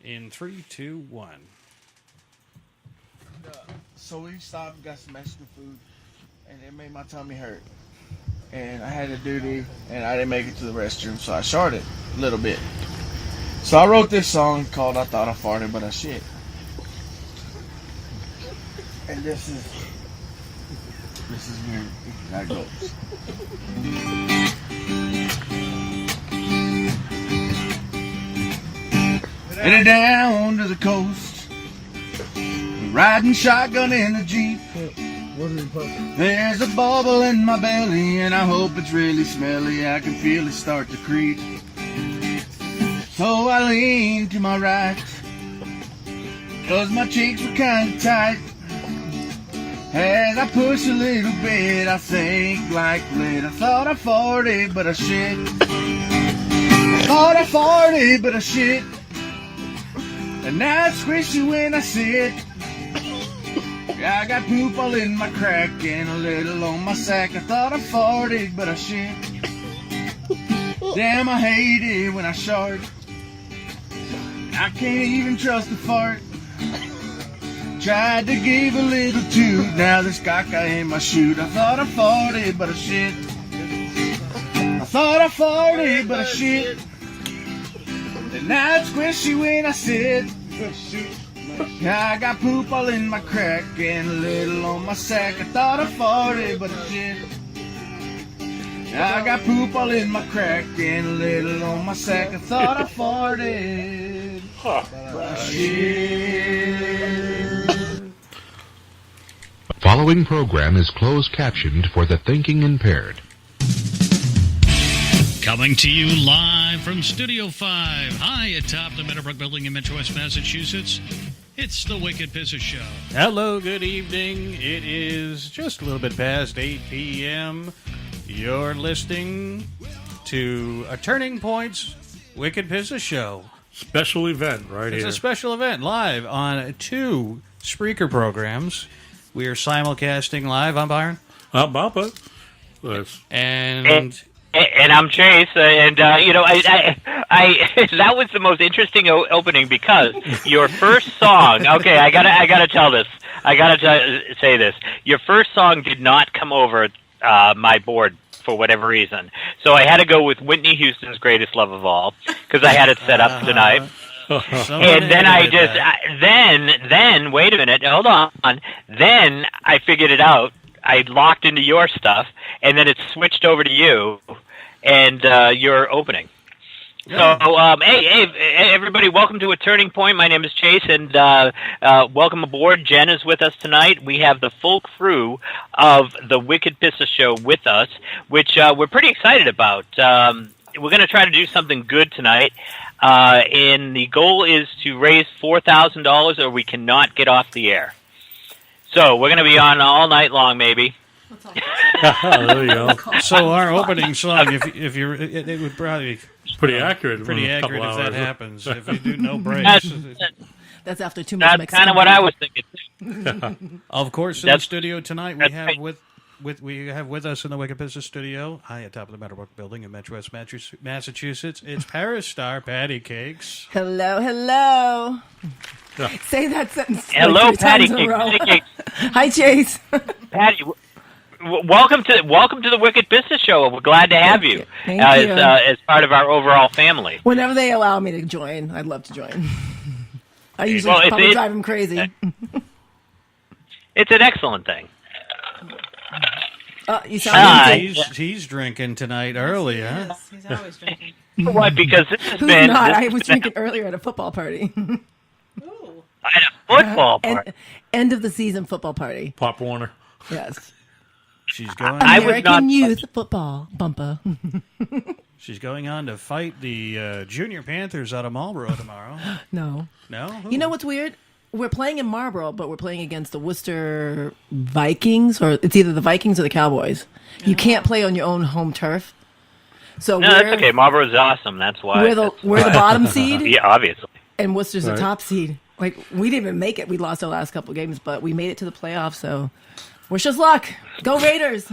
In 3, 2, 1. So we stopped and got some Mexican food, and it made my tummy hurt. And I had a duty, and I didn't make it to the restroom, so I sharted a little bit. So I wrote this song called I Thought I Farted, But I Shit. And this is where that goes. Headed down to the coast, riding shotgun in the Jeep. There's a bubble in my belly, and I hope it's really smelly. I can feel it start to creep. So I lean to my right, 'cause my cheeks were kinda tight. As I push a little bit, I think like lead. I thought I farted, but I shit. I thought I farted, but I shit. And now it's squishy when I sit. I got poop all in my crack and a little on my sack. I thought I farted, but I shit. Damn, I hate it when I shart. I can't even trust a fart. Tried to give a little toot, now there's caca in my chute. I thought I farted, but I shit. I thought I farted, but I shit. And now it's squishy when I sit. I got poop all in my crack and a little on my sack. I thought I farted, but I shit. I got poop all in my crack and a little on my sack. I thought I farted, but I shit. The following program is closed captioned for the thinking impaired. Coming to you live from Studio 5, high atop the Meadowbrook Building in Metro West Massachusetts. It's the Wicked Pisser Show. Hello, good evening. It is just a little bit past 8 p.m. You're listening to a Turning Point's Wicked Pisser Show. Special event right here. It's a special event live on 2 Spreaker programs. We are simulcasting live. I'm Byron. I'm Papa. Yes. And I'm Chase, and I that was the most interesting opening because your first song. Okay, I gotta tell this. I gotta say this. Your first song did not come over my board for whatever reason, so I had to go with Whitney Houston's "Greatest Love of All" because I had it set up tonight. And then then wait a minute, hold on. Then I figured it out. I locked into your stuff, and then it switched over to you and your opening. So, hey, everybody, welcome to A Turning Point. My name is Chase, and welcome aboard. Jen is with us tonight. We have the full crew of the Wicked Pissa Show with us, which we're pretty excited about. We're going to try to do something good tonight, and the goal is to raise $4,000 or we cannot get off the air. So we're going to be on all night long, maybe. There you go. so our opening song, if you're, it would probably be Pretty accurate. pretty in a couple accurate if that hours. happens. If you do no breaks. That's after too much That's Mexican. kind of what I was thinking. Of course, in the studio tonight we have with us in the Wicked Business Studio, high atop of the Meadowbrook Building in Metro West Massachusetts. It's Paris star Patty Cakes. Hello, hello. Say that sentence. Hello, like 3 Patty times in a Cakes. row. Patty Cakes. Hi, Chase. Patty, welcome to the Wicked Business Show. We're glad to have you, Thank you. as part of our overall family. Whenever they allow me to join, I'd love to join. I usually Well, probably drive them crazy. It's an excellent thing. You sound He's drinking tonight early, huh? Yes, he's always drinking. Why? Because this has Who's been not? this I has was been drinking earlier at a football party. Ooh. at a football party. End of the season football party. Pop Warner. Yes. She's going. I was American not- Youth Football Bumper. She's going on to fight the Junior Panthers out of Marlboro tomorrow. No. No, You know what's weird? We're playing in Marlboro, but we're playing against the Worcester Vikings, or it's either the Vikings or the Cowboys. You can't play on your own home turf. So No, that's okay. Marlboro's awesome. That's why. We're the bottom seed, Yeah, obviously. and Worcester's the Right. top seed. Like, we didn't even make it. We lost our last couple games, but we made it to the playoffs, so wish us luck. Go Raiders.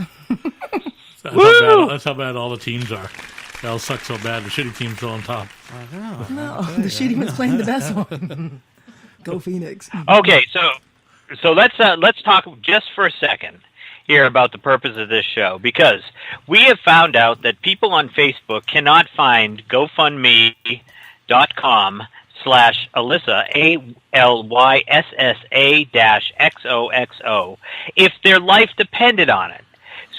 That's how bad all the teams are. That'll suck so bad. The shitty team's still on top. I know. No, the shitty one's playing the best one. Go Phoenix. Okay, so let's talk just for a second here about the purpose of this show, because we have found out that people on Facebook cannot find GoFundMe.com/Alyssa ALYSSA-XOXO if their life depended on it.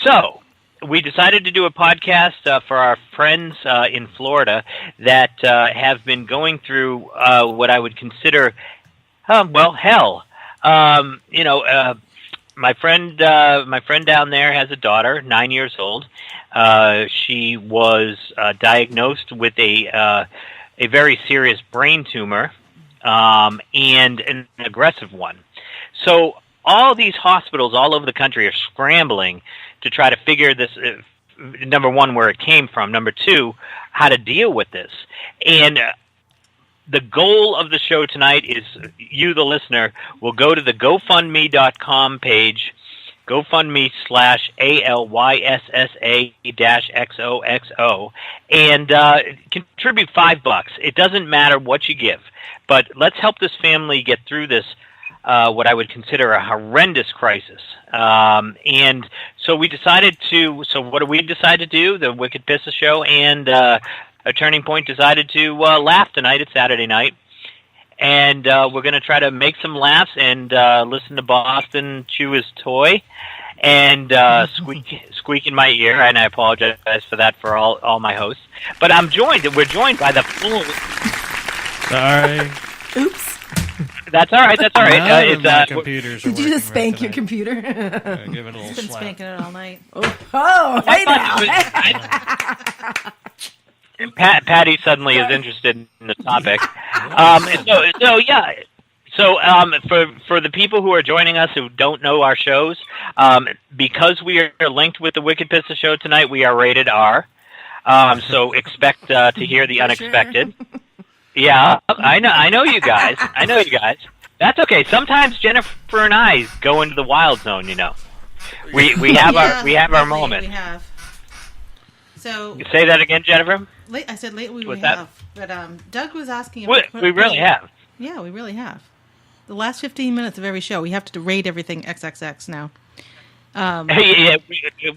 So we decided to do a podcast for our friends in Florida that have been going through what I would consider, hell. My friend down there has a daughter, 9 years old. She was diagnosed with a very serious brain tumor, and an aggressive one. So all these hospitals all over the country are scrambling to try to figure this, number one, where it came from, number two, how to deal with this. And the goal of the show tonight is you, the listener, will go to the GoFundMe.com page, GoFundMe/ALYSSA-XOXO, and contribute $5. It doesn't matter what you give, but let's help this family get through this, what I would consider a horrendous crisis. And so we decided to, so what do we decide to do? The Wicked Pissa Show and A Turning Point decided to laugh tonight. It's Saturday night. And we're going to try to make some laughs and listen to Boston chew his toy and squeak in my ear. And I apologize for that for all my hosts. But we're joined by the full... Sorry. Oops. That's all right. My computers are Did you just working spank your computer? Give it a little He's been slap. spanking it all night. Oh, hey now. Patty suddenly is interested in the topic. So for the people who are joining us who don't know our shows, because we are linked with the Wicked Pissa Show tonight, we are rated R. So expect to hear the unexpected. Yeah, I know you guys. That's okay. Sometimes Jennifer and I go into the wild zone. You know, we have our moment. We have. So Say that again, Jennifer. I said lately we What's have, but Doug was asking if We really have. Yeah, we really have. The last 15 minutes of every show, we have to rate everything XXX now.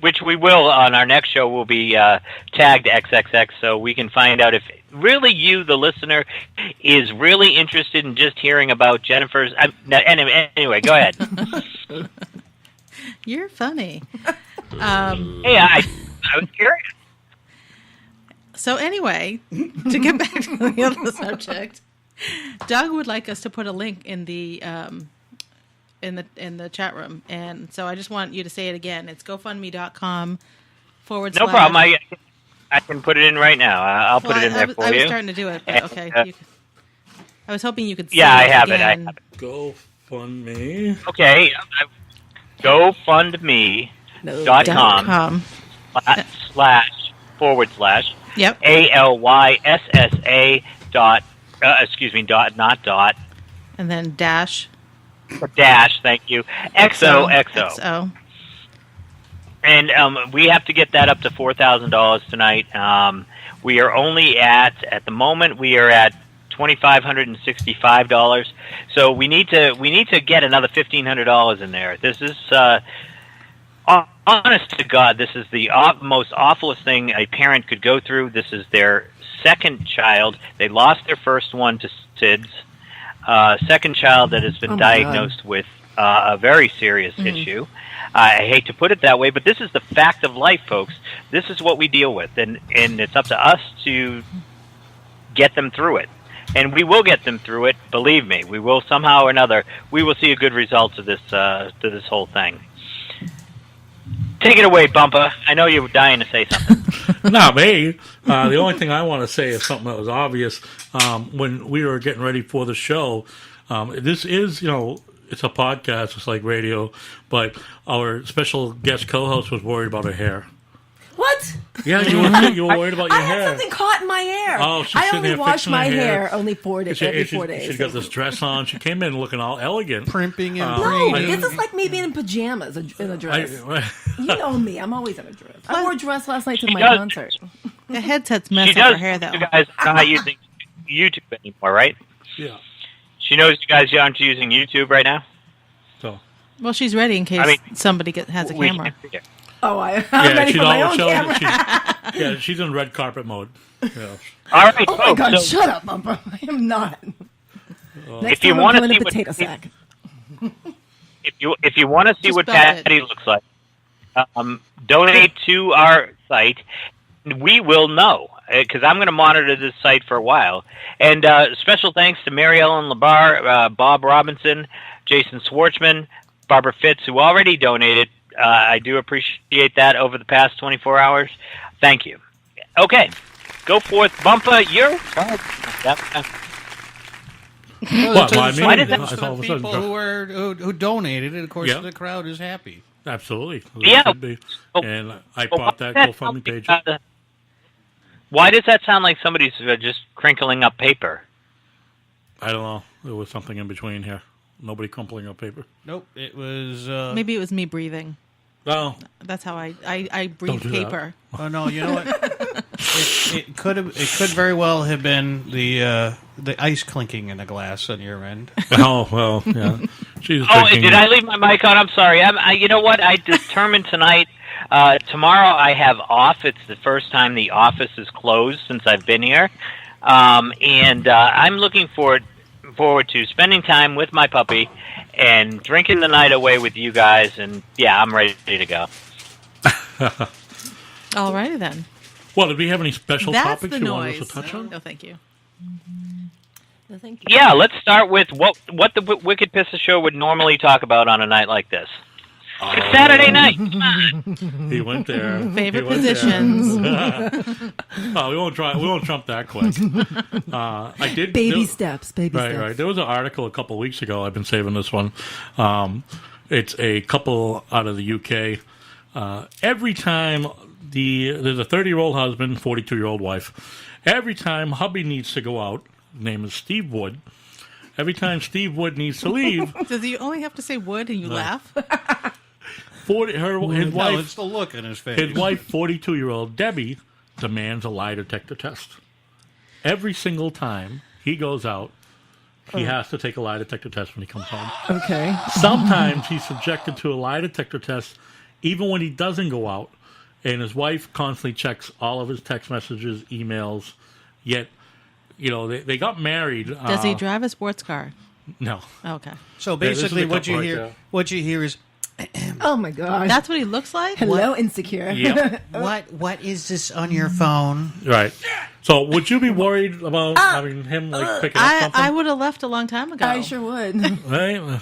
Which we will on our next show. Will be tagged XXX, so we can find out if really you, the listener, is really interested in just hearing about Jennifer's. Anyway, go ahead. You're funny. Hey, I was curious. So anyway, to get back to the other subject, Doug would like us to put a link in the chat room, and so I just want you to say it again. It's GoFundMe.com / No problem. I can put it in right now. I'll put it in there for you. I was starting to do it, but okay. I was hoping you could. Yeah, I have again. it. GoFundMe. Okay, GoFundMe.com // Yep. ALYSSA dot And then dash. Thank you. XOXO. And we have to get that up to $4,000 tonight. We are only at the moment we are at $2,565. So we need to get another $1,500 in there. This is honest to God, this is the most awfulest thing a parent could go through. This is their second child. They lost their first one to SIDS. Second child that has been diagnosed with a very serious issue. I hate to put it that way, but this is the fact of life, folks. This is what we deal with, and it's up to us to get them through it. And we will get them through it, believe me. We will somehow or another. We will see a good result to this whole thing. Take it away, Bumpa. I know you were dying to say something. Not me. The only thing I want to say is something that was obvious when we were getting ready for the show. This is, it's a podcast, it's like radio, but our special guest co-host was worried about her hair. What? Yeah, you were worried about your I hair. had something caught in my hair. Oh, she's I sitting only there wash fixing my her hair only 4 days. Every 4 days. She got this dress on. She came in looking all elegant. Primping and No, preening. this is like me being in pajamas in a dress. You know me. I'm always in a dress. I wore a dress last night to my concert. The headset's She messing does. her hair, though. You guys are not using YouTube anymore, right? Yeah. She knows you guys aren't using YouTube right now. So. Well, she's ready in case somebody has a camera. Oh, I'm Yeah, ready she's for my all own showing. camera. She's in red carpet mode. Yeah. All right. Oh my God! Shut up, Bumper. I am not. Next If you time want I'm to coming see a potato sack. if you want to see Just what spell it. Patty looks like, donate to our site. We will know because I'm going to monitor this site for a while. And special thanks to Mary Ellen Labar, Bob Robinson, Jason Schwartzman, Barbara Fitz, who already donated. I do appreciate that over the past 24 hours. Thank you. Okay, go forth, Bumpa. You're. What? Why me? Why did that- All of a People sudden- who donated, and of course Yeah. the crowd is happy. Absolutely. Yeah. Should be. And I bought that GoFundMe page. Why does that sound like somebody's just crinkling up paper? I don't know. There was something in between here. Nobody crumpling up paper. Nope, it was. Maybe it was me breathing. Oh. That's how I breathe do that. paper. Oh no! You know what? it could very well have been the ice clinking in a glass on your end. Oh, well, yeah. She's Oh, drinking. did I leave my mic on? I'm sorry. You know what? I determined tonight. Tomorrow I have off. It's the first time the office is closed since I've been here, and I'm looking forward to spending time with my puppy and drinking the night away with you guys. And yeah, I'm ready to go. Alrighty then. Well, did we have any special That's topics the you wanted noise. us to touch on? No, thank you. No, thank you. Yeah, let's start with what the Wicked Pissa Show would normally talk about on a night like this. It's Saturday night. Come on. He went there. Favorite He went there. positions. Oh, we won't jump that quick. I did Baby steps. Baby steps. Right. There was an article a couple of weeks ago. I've been saving this one. It's a couple out of the UK. Every time there's a 30-year-old husband, 42-year-old wife. Every time hubby needs to go out, his name is Steve Wood. Every time Steve Wood needs to leave, Does he only have to say wood and you laugh? his No, wife, it's the look in his face. his wife, 42-year-old Debbie, demands a lie detector test. Every single time he goes out, he has to take a lie detector test when he comes home. Okay. Sometimes he's subjected to a lie detector test even when he doesn't go out. And his wife constantly checks all of his text messages, emails. Yet, they got married. Does he drive a sports car? No. Okay. So this is basically, a what you couple right hear, there. what you hear is, Oh my God. That's what he looks like? Hello, insecure. Yep. what is this on your phone? Right. So would you be worried about having him picking up something? I would have left a long time ago. I sure would. Right?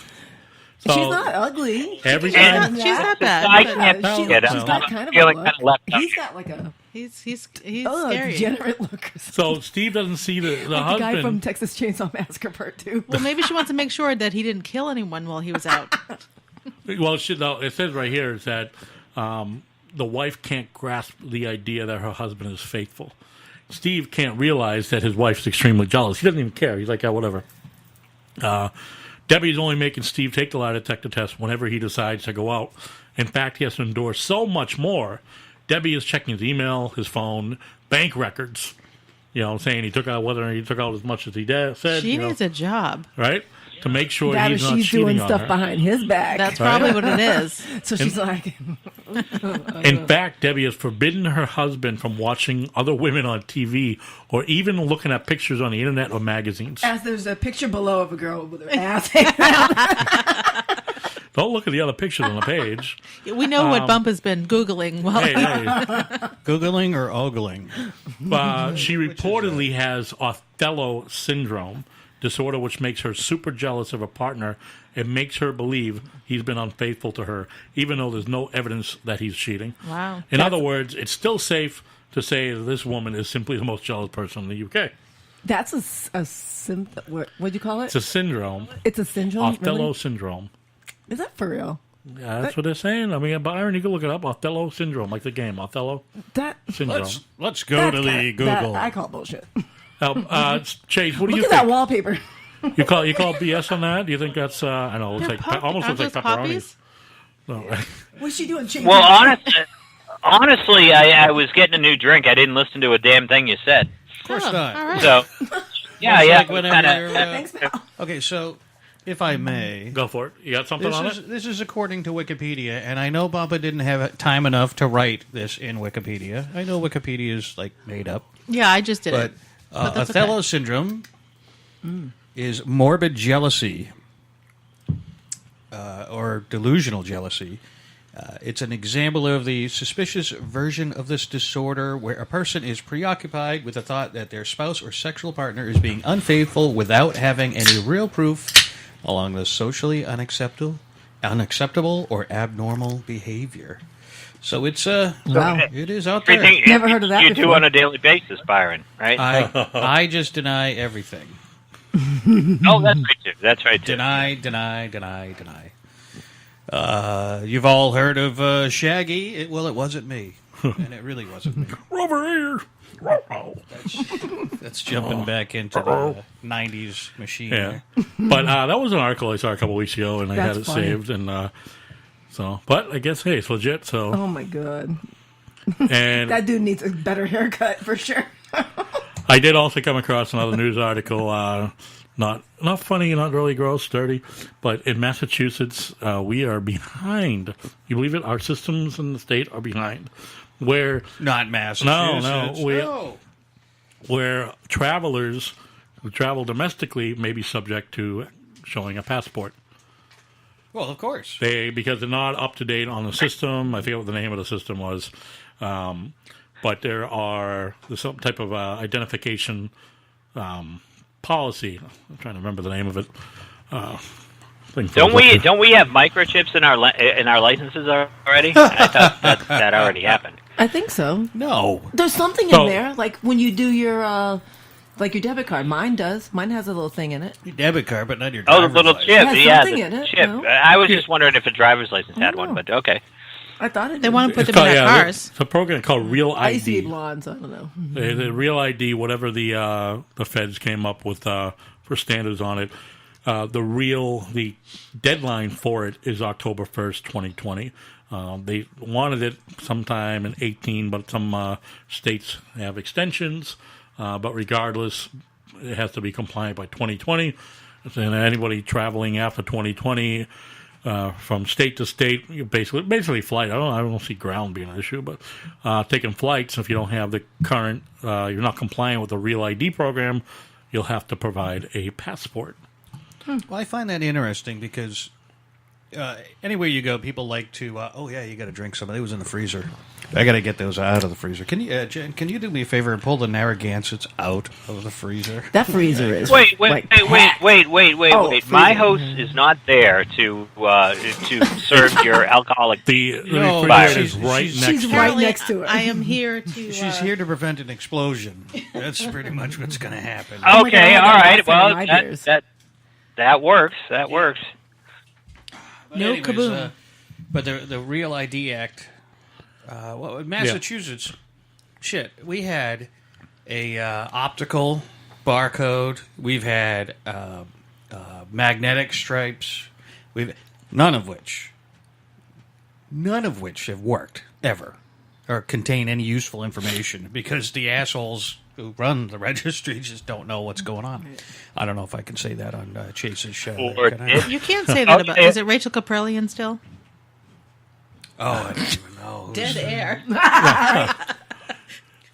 So She's not ugly. every She's time. not I bad. can't She's get it. got kind of feeling a kind of look. left out. He's got like a He's scary. scary. Degenerate look. Or something. So Steve doesn't see the Like the husband. guy from Texas Chainsaw Massacre Part 2. Well, maybe she wants to make sure that he didn't kill anyone while he was out. Well, it says right here is that the wife can't grasp the idea that her husband is faithful. Steve can't realize that his wife's extremely jealous. He doesn't even care. He's like, yeah, whatever. Debbie's only making Steve take the lie detector test whenever he decides to go out. In fact, he has to endure so much more. Debbie is checking his email, his phone, bank records. Saying he took out as much as he said. She needs a job. Right? To make sure That he's or not she's cheating doing on stuff her. behind his back. That's probably what it is. So she's like, In fact, Debbie has forbidden her husband from watching other women on TV or even looking at pictures on the internet or magazines. as there's a picture below of a girl with her ass hanging out. Don't look at the other pictures on the page. We know what Bump has been Googling. Well, Hey, Googling or ogling? she reportedly has Othello syndrome, disorder which makes her super jealous of her partner and makes her believe he's been unfaithful to her, even though there's no evidence that he's cheating. Wow. In other words, it's still safe to say that this woman is simply the most jealous person in the UK. That's what'd you call it? It's a syndrome. It's a syndrome? Othello Really? syndrome. Is that for real? Yeah, that's what they're saying. I mean, Byron, you can look it up. Othello syndrome, like the game. Othello That syndrome. Let's go to the Google. I call bullshit. Chase, what do Look you at that think? wallpaper. You call BS on that? Do you think that's? I know. It's like almost looks like pepperoni. poppies? No. What's she doing? Well, Honestly, I was getting a new drink. I didn't listen to a damn thing you said. Of course not. All right. So, yeah. Like whenever, Thanks, pal. okay, so if I may, Go for it. You got something on it? This is according to Wikipedia, and I know Baba didn't have time enough to write this in Wikipedia. I know Wikipedia is like made up, Yeah, I just did but it. That's Othello okay. syndrome is morbid jealousy or delusional jealousy. It's an example of the suspicious version of this disorder where a person is preoccupied with the thought that their spouse or sexual partner is being unfaithful without having any real proof along the socially unacceptable or abnormal behavior. So it's Wow. it is out there. Everything Never heard of that you do before. on a daily basis, Byron, right? I just deny everything. Oh, that's right, too. That's right, too. Deny. You've all heard of Shaggy. It wasn't me. And it really wasn't me. Over here. That's jumping back into the 90s machine. Yeah. there. But that was an article I saw a couple weeks ago, and I had it That's funny. saved. And but I guess, hey, it's legit. So, Oh my god, and that dude needs a better haircut for sure. I did also come across another news article, not funny, not really gross, dirty, but in Massachusetts, we are behind. You believe it? Our systems in the state are behind. Where Not Massachusetts. where travelers who travel domestically may be subject to showing a passport. Well, of course. Because they're not up to date on the system. I forget what the name of the system was. But there's some type of identification policy. I'm trying to remember the name of it. Don't we have microchips in our licenses already? I thought that already happened. I think so. No. There's something So- in there, like when you do your like your debit card. Mine does. Mine has a little thing in it. Your debit card, but not your Oh, the driver's little license. chip. It has Yeah, something the in it, chip. no? I was just wondering if a driver's license had Oh. one, but okay. I thought it. They did. want to put It's them in called, our cars. it's a program called Real I used to be ID. blonde, so I don't know. The Real ID, whatever the feds came up with for standards on it. The deadline for it is October 1st, 2020. They wanted it sometime in 18, but some states have extensions. But regardless, it has to be compliant by 2020. And anybody traveling after 2020 from state to state, basically flight. I don't see ground being an issue, but taking flights, if you don't have the current, you're not compliant with the Real ID program, you'll have to provide a passport. Well, I find that interesting because anywhere you go, people like to, you got to drink some. It was in the freezer. I got to get those out of the freezer. Can you, Jen, can you do me a favor and pull the Narragansetts out of the freezer? That freezer is Wait! packed. Oh, My freezer. host is not there to serve your alcoholic. The No, refrigerator is she's- right she's- next she's to right it. Apparently, next to it. I am here to. She's here to prevent an explosion. That's pretty much what's going to happen. my Okay, God, all right. that's Well, one of my beers. that works. That works. But No anyways, kaboom. But the Real ID Act, in Massachusetts, we had a optical barcode. We've had magnetic stripes. None of which have worked ever or contain any useful information because the assholes who run the registry just don't know what's going on. I don't know if I can say that on Chase's show. Or Can I? You can't say that about. Okay. Is it Rachel Caprellian still? Oh, I don't even know. Dead air.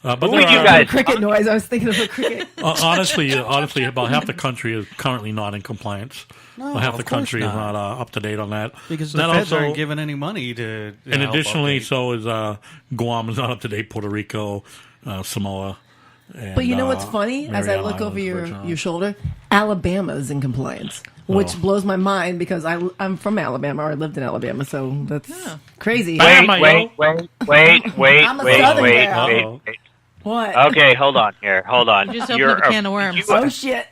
But Who there would you are- guys? Cricket noise. I was thinking of a cricket. honestly, about half the country is currently not in compliance. No, Well, half of the course country is not. not up to date on that. Because the Then feds also- aren't giving any money to. And help additionally, update. so is Guam is not up to date. Puerto Rico, Samoa. And, But you know what's funny? As I Mariana look over Islands, your, Virgin your shoulder, Alabama is in compliance, which Oh. blows my mind because I'm from Alabama or I lived in Alabama, so that's crazy. Bam. Wait! I'm a Southern gal. Uh-oh. What? Okay, hold on here. Hold on. You just opened up a can of worms. Oh shit!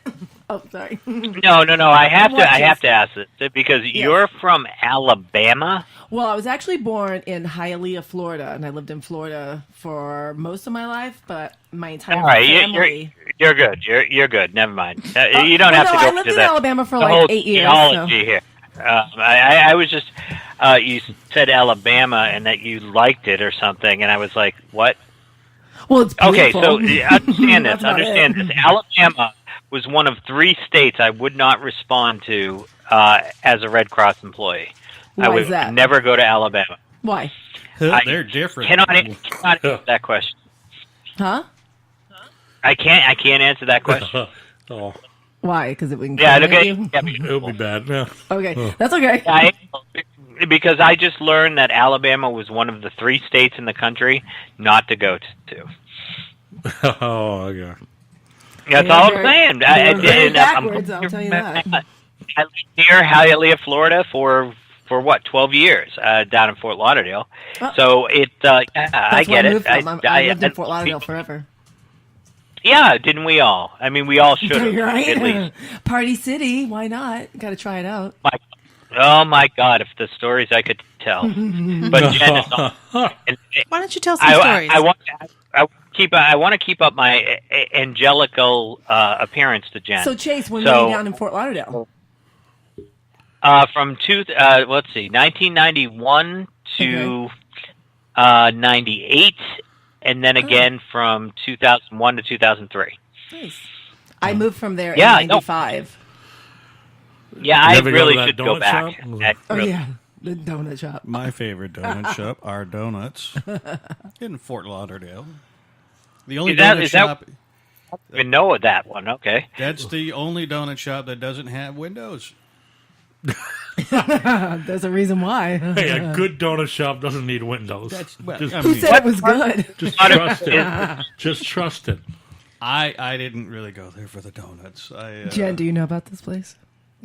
Oh, sorry. No. I have Watches. to ask this because you're from Alabama. Well, I was actually born in Hialeah, Florida, and I lived in Florida for most of my life, but my entire All right, family. you're good. You're good. Never mind. You don't have no, to I go lived into in the Alabama for the like whole 8 years. genealogy So. here. I was just you said Alabama and that you liked it or something, and I was like, what? Well, it's okay. beautiful. So understand this. That's about Understand it. this. Alabama was one of 3 states I would not respond to as a Red Cross employee. Why I would is that? never go to Alabama. Why? They're different. Cannot answer that question. Huh? I can't answer that question. Oh, Why? Because it would Yeah, incriminate okay. you? it'll be bad. Yeah. Okay, that's okay. Because I just learned that Alabama was one of the 3 states in the country not to go to. Oh, yeah. That's all I'm saying. Very backwards, I'll tell you that. I lived near Hialeah, Florida for what, 12 years down in Fort Lauderdale. So I That's get where I it. moved from. I lived in Fort Lauderdale forever. Yeah, didn't we all? I mean, we all should have, Right? at least. Party City, why not? Got to try it out. Oh my God! If the stories I could tell, but Jen, it's all, Why don't you tell some stories? I want to keep up my angelical appearance to Jen. So Chase, when were you down in Fort Lauderdale? From 1991 to 98, and then again from 2001 to 2003. Nice. I moved from there Yeah, in 95. Yeah, I Never go to really that should go donut back. shop? Oh, yeah. The donut shop. My favorite donut shop, Our Donuts, in Fort Lauderdale. The only donut shop. I don't even know that one. Okay. That's the only donut shop that doesn't have windows. There's a reason why. Hey, a good donut shop doesn't need windows. Who said it was good? Just trust it. Just trust it. I didn't really go there for the donuts. Jen, do you know about this place?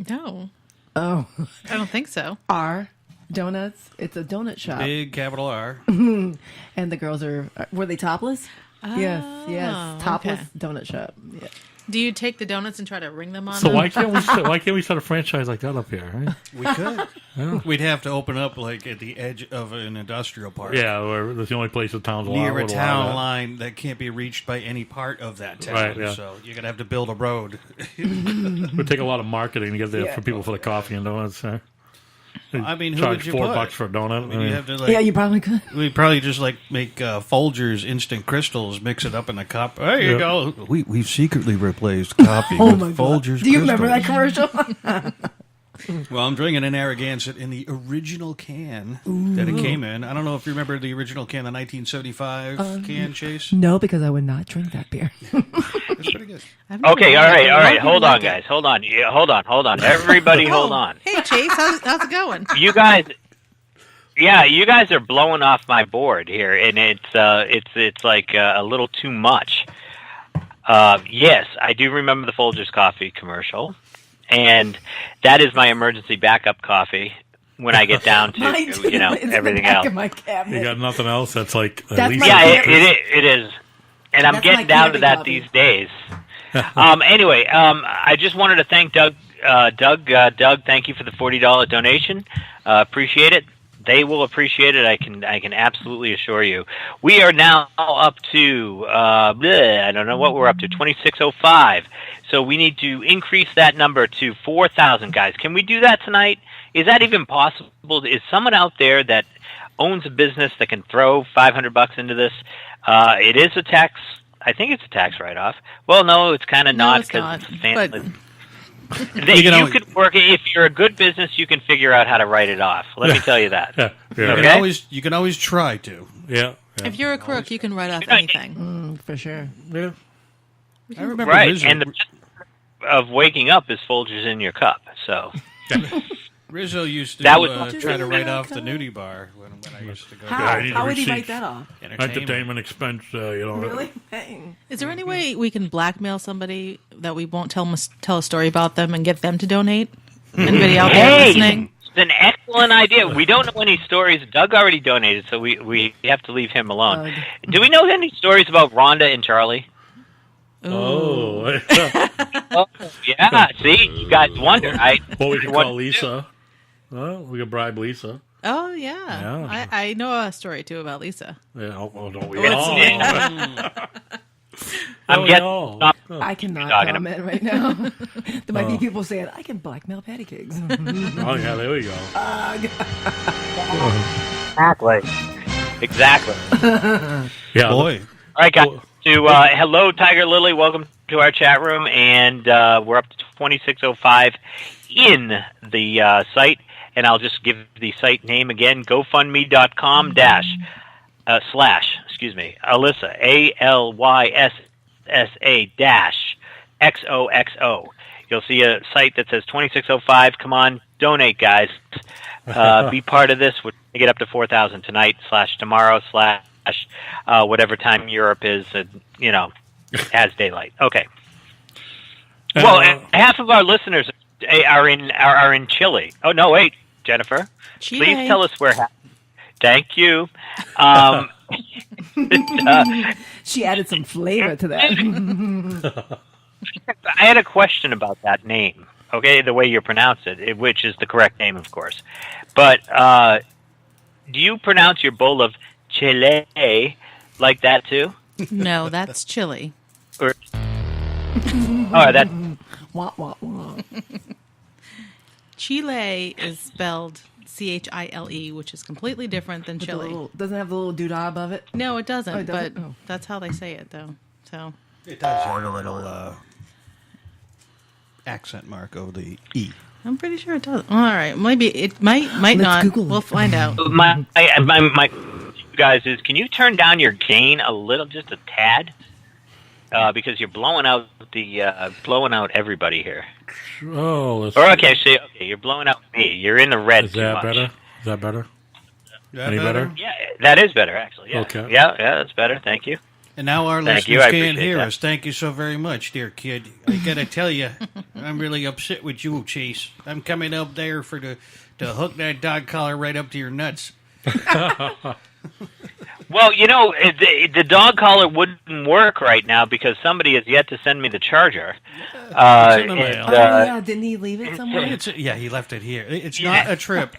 No, Oh. I don't think so. R Donuts. It's a donut shop. Big capital R. And the girls were they topless? Yes, topless okay. donut shop. Yeah. Do you take the donuts and try to ring them on So them? why can't we start a franchise like that up here? Right? We could. We'd have to open up like at the edge of an industrial park. Yeah, where that's the only place in town's allowed. Near a would allow town that. line that can't be reached by any part of that town. Right, yeah. So you're going to have to build a road. It would take a lot of marketing to get there for people for the coffee and donuts. I mean, who charge would you $4 put? for a donut. I mean, you have to like, Yeah, you probably could. we'd probably just like make Folgers instant crystals, mix it up in a cup. There you go. We've secretly replaced coffee with Folgers. Do you remember that crystals. commercial? Well, I'm drinking an Narragansett in the original can that it came in. I don't know if you remember the original can, the 1975 can, Chase. No, because I would not drink that beer. It's pretty good. Okay, all right. Hold on, guys. Hold on. Yeah, hold on. Everybody, hold on. Hey, Chase, how's it going? You guys are blowing off my board here, and it's like a little too much. Yes, I do remember the Folgers coffee commercial, and that is my emergency backup coffee when I get down to It's in everything the back else. of my cabinet. You got nothing else that's like at That's least my Yeah, favorite. it is, and I'm That's getting my down to camping that coffee. these days. Anyway, I just wanted to thank Doug. Doug, thank you for the $40 donation. Appreciate it. They will appreciate it. I can absolutely assure you. We are now up to I don't know what we're up to, 2605. So we need to increase that number to 4,000, guys. Can we do that tonight? Is that even possible? Is someone out there that owns a business that can throw $500 into this? It is a tax. I think it's a tax write-off. Well, no, it's kind of not because it's a family. You could work it. If you're a good business, you can figure out how to write it off. Let me tell you that. Yeah. You can always try to. Yeah. If you're a crook, you can write off anything. For sure. Yeah. I remember Right, Rizzo, and the best of waking up is Folgers in your cup. So Rizzo used to That was- try to write off the nudie bar when I used to go. How? I need How a would he receipt. write that off? Entertainment expense, Really? Dang. Is there any way we can blackmail somebody that we won't tell a story about them and get them to donate? Anybody out there listening? It's an excellent idea. We don't know any stories. Doug already donated, so we have to leave him alone. Do we know any stories about Rhonda and Charlie? Oh. Oh, yeah. See, you guys wonder, right? Well, we could call Lisa. Well, we could bribe Lisa. Oh, yeah. I know a story, too, about Lisa. Yeah, don't we What's all? I'm getting. I cannot comment right now. There might be people saying, I can blackmail patty cakes. Oh, yeah, there we go. Exactly. Yeah. Boy. All right, guys. Hello, Tiger Lily. Welcome to our chat room. And we're up to 2605 in the site. And I'll just give the site name again, gofundme.com / Alyssa, ALYSSA XOXO. You'll see a site that says 2605. Come on, donate, guys. Be part of this. We're going to get up to 4,000 tonight / tomorrow / whatever time Europe is, as daylight. Okay. Well, half of our listeners are in Chile. Oh no, wait, Jennifer, Chile. Please tell us where. Thank you. She added some flavor to that. I had a question about that name. Okay, the way you pronounce it, which is the correct name, of course. But do you pronounce your bowl of Chile like that too? No, that's chili. Or that. Wah, wah, wah. Chile is spelled Chile, which is completely different than chili. Doesn't have the little doodah above it? No, it doesn't. Oh, it doesn't? But Oh. that's how they say it, though. So It does have a little accent mark over the E. I'm pretty sure it does. All right, maybe it might Let's not. Google it. We'll find out. My you guys is, can you turn down your gain a little, just a tad? Because you're blowing out everybody here. Oh, let's Okay, you're blowing out me. You're in the red. Is too that much. better? Is that better? That Any better? Yeah, that is better actually. Yeah. Okay. Yeah, that's better. Thank you. And now our Thank you, listeners I can't appreciate hear that. us. Thank you so very much, dear kid. I gotta tell you, I'm really upset with you, Chase. I'm coming up there to hook that dog collar right up to your nuts. Well, the dog collar wouldn't work right now because somebody has yet to send me the charger. It's in the mail. Oh, yeah. Didn't he leave it somewhere? He left it here. It's not a trip.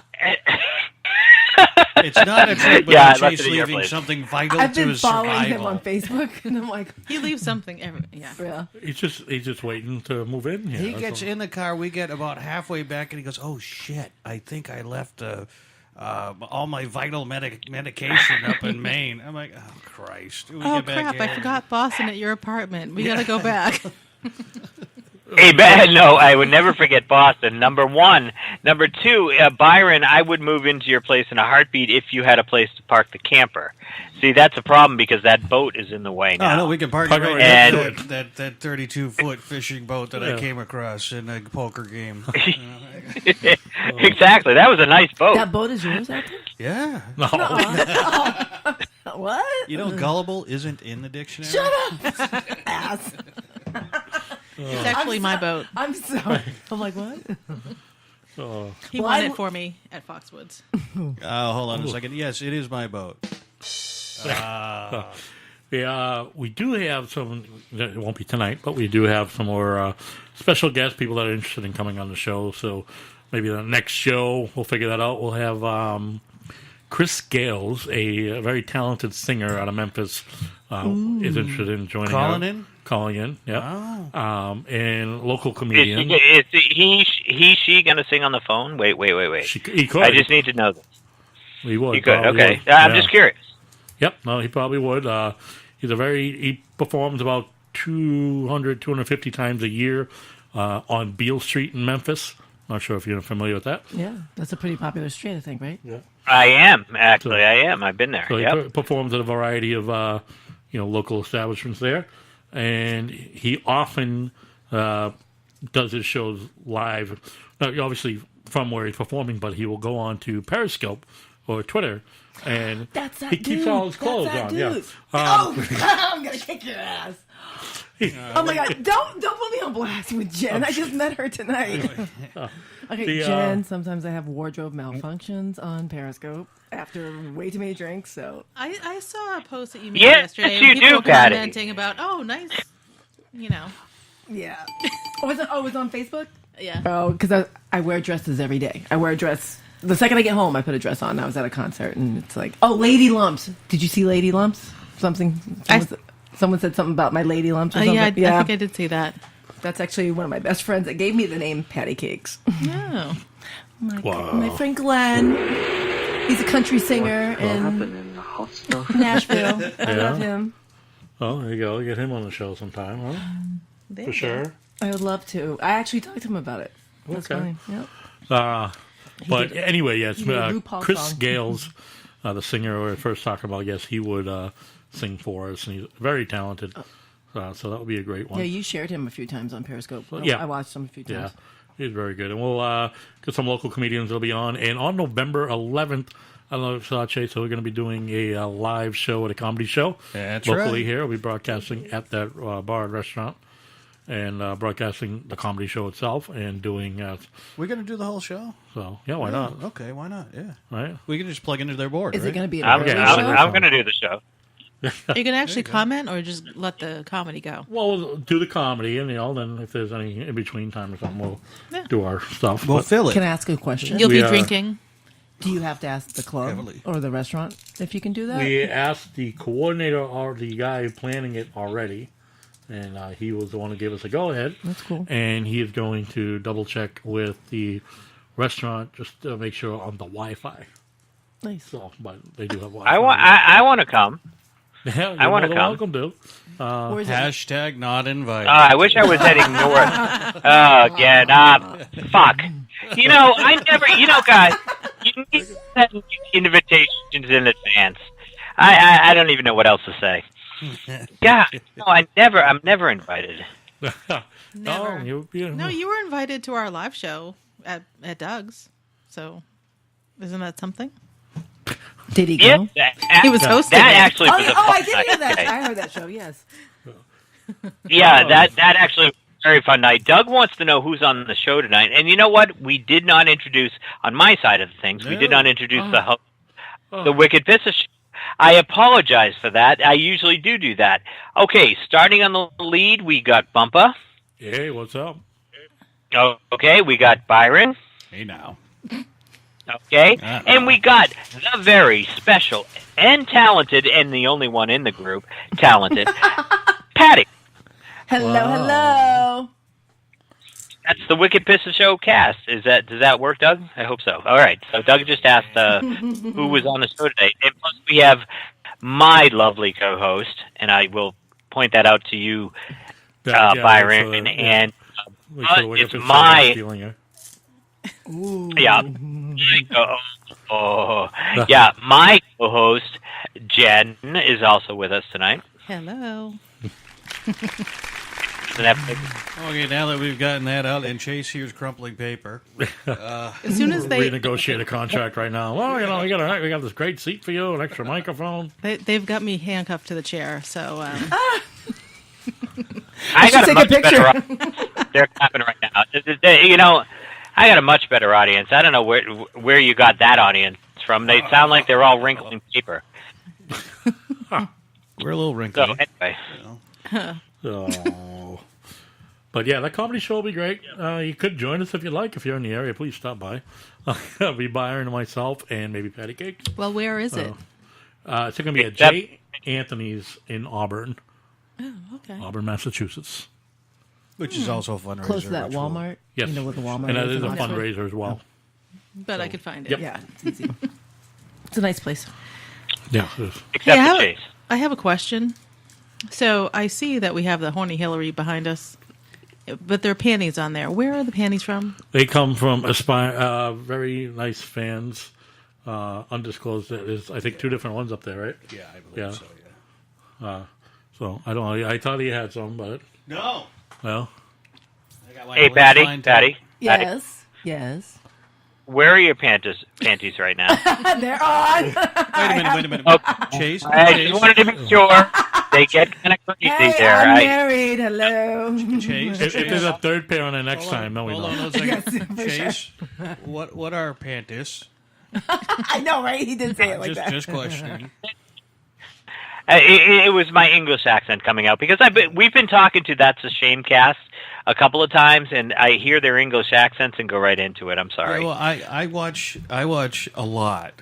It's not a trip Yeah, I without left Chase it at your leaving place. something vital I've to been his following survival. him on Facebook, and I'm like, He leaves something every. Yeah. yeah. He's just waiting to move in. Here. He That's gets all. in the car. We get about halfway back, and he goes, "Oh shit! I think I left all my vital medication up in Maine." I'm like, "Oh Christ!" We Oh get back crap! I in. forgot Boston at your apartment. We gotta go back. Hey, no, I would never forget Boston. Number one. Number two, Byron, I would move into your place in a heartbeat if you had a place to park the camper. See, that's a problem because that boat is in the way now. Oh no, we can park Park it it right and- next to that 32-foot fishing boat that I Yeah. came across in a poker game. Exactly. That was a nice boat. That boat is yours, Acton? Yeah, No. What? you know, gullible isn't in the dictionary. Shut up, ass. It's actually my boat. I'm sorry. I'm like, what? Oh. He Well, won I- it for me at Foxwoods. Oh, hold on a second. Yes, it is my boat. Yeah, we do have some. It won't be tonight, but we do have some more special guests, people that are interested in coming on the show. So maybe the next show we'll figure that out. We'll have Chris Gales, a very talented singer out of Memphis, is interested in joining. Calling in, yeah. Oh. And local comedian. Is she going to sing on the phone? Wait. He could. I just need to know this. He would. You could. probably Okay. would. I'm Yeah. just curious. Yep, no, he probably would. He performs about 250 times a year on Beale Street in Memphis. Not sure if you're familiar with that. Yeah, that's a pretty popular street, I think, right? Yeah. I am, actually. I am. I've been there. So he Yep. performs at a variety of local establishments there, and he often does his shows live. Not obviously from where he's performing, but he will go on to Periscope or Twitter, and That's that he dude. keeps all his clothes That's on. that Yeah. dude. I'm gonna kick your ass. Oh my god! Don't put me on blast with Jen. I just met her tonight. Okay, The, Jen. Sometimes I have wardrobe malfunctions on Periscope after way too many drinks. So I saw a post that you made Yes, yesterday. you and people do, Patty. commenting about, nice, yeah. Oh, it was on Facebook? yeah. Oh, because I wear dresses every day. I wear a dress. The second I get home, I put a dress on. I was at a concert, and it's like, oh, Lady Lumps. Did you see Lady Lumps? Something. Someone said something about my lady lumps or something. Yeah, I think I did see that. That's actually one of my best friends that gave me the name Patty Cakes. Oh. My friend Glenn. He's a country singer in Nashville. I love him. Oh, there you go. Get him on the show sometime, huh? For sure. I would love to. I actually talked to him about it. That's Okay. fine. Yep. But anyway, yes, Chris song. Gales, the singer we were first talking about, yes, he would sing for us, and he's very talented. So that would be a great one. Yeah, you shared him a few times on Periscope. Yeah. I watched him a few times. Yeah, he's very good. And we'll get some local comedians that'll be on. And on November 11th, I don't know if you saw Chase, so we're going to be doing a live show at a comedy show. That's locally right. here. We'll be broadcasting at that bar and restaurant. And broadcasting the comedy show itself and doing... we're going to do the whole show? So, yeah, why not? Okay, why not? Yeah. Right? We can just plug into their board, Is right? it going to be I'm show? going to do the show. Are you going to actually comment or just let the comedy go? Well, we'll do the comedy, and then if there's any in between time or something, we'll do our stuff. We'll fill it. Can I ask a question? You'll be drinking? Do you have to ask the club Heavily. or the restaurant if you can do that? We asked the coordinator or the guy planning it already, and he was the one who gave us a go-ahead. That's cool. And he is going to double-check with the restaurant just to make sure on the Wi-Fi. Nice. So, but they do have Wi-Fi. I want to come. Yeah, I want to come. Welcome to. Hashtag not invited. I wish I was heading north. Oh, get up. Fuck. Guys, you need to send invitations in advance. I don't even know what else to say. God, no, I'm never invited. Never. No, No, you were invited to our live show at Doug's. So, isn't that something? Did he go? He was hosting That it. actually was a fun I did hear night. that. I heard that show, yes. Yeah, that actually was a very fun night. Doug wants to know who's on the show tonight. And you know what? We did not introduce, on my side of things, we did not introduce the host, the Wicked Pissa Show. I apologize for that. I usually do that. Okay, starting on the lead, we got Bumpa. Hey, what's up? Okay, we got Byron. Hey, now. Okay, and we got the very special and talented, and the only one in the group, talented, Patty. Hello. That's the Wicked Pissa Show cast. Does that work, Doug? I hope so. All right. So Doug just asked who was on the show today. And plus we have my lovely co-host, and I will point that out to you, Byron. And it's my... Yeah. My co-host, Jen, is also with us tonight. Hello. Okay, now that we've gotten that out, and Chase here's crumpling paper. As soon as they renegotiate a contract right now. Well, we got this great seat for you, an extra microphone. They've got me handcuffed to the chair, so. I got a much better audience. They're clapping right now. I got a much better audience. I don't know where you got that audience from. They sound like they're all wrinkling paper. We're a little wrinkly. So anyway. Oh. But yeah, that comedy show will be great. You could join us if you like. If you're in the area, please stop by. I'll be Byron and myself and maybe Patty Cakes. Well, where is it? It's going to be at J. Anthony's in Auburn. Oh, okay. Auburn, Massachusetts. Which is also a fundraiser. Close to that Walmart. Yes. You know what the Walmart and is. that is in a Oxford? fundraiser as well. But I could find it. Yep. Yeah, it's easy. It's a nice place. Yeah, it is. Except the Chase. I have a question. So I see that we have the Horny Hillary behind us, but there are panties on there. Where are the panties from? They come from very nice fans. Undisclosed. There's, I think, 2 different ones up there, right? Yeah, I believe so, yeah. So, I don't know. I thought he had some, but... No. Well... Hey, Patty. Yes. Where are your panties right now? They're on. Wait a minute. Chase? I just wanted to be sure. They get kind of crazy Hey, there. I'm married. Hello. Chase? If there's a third pair on the next time, no, we Hold on don't. a second. Yes, for Chase, what are panties? I know, right? He did say it like that. Just questioning. It was my English accent coming out because we've been talking to That's a Shame cast a couple of times, and I hear their English accents and go right into it. I'm sorry. Yeah, well, I watch a lot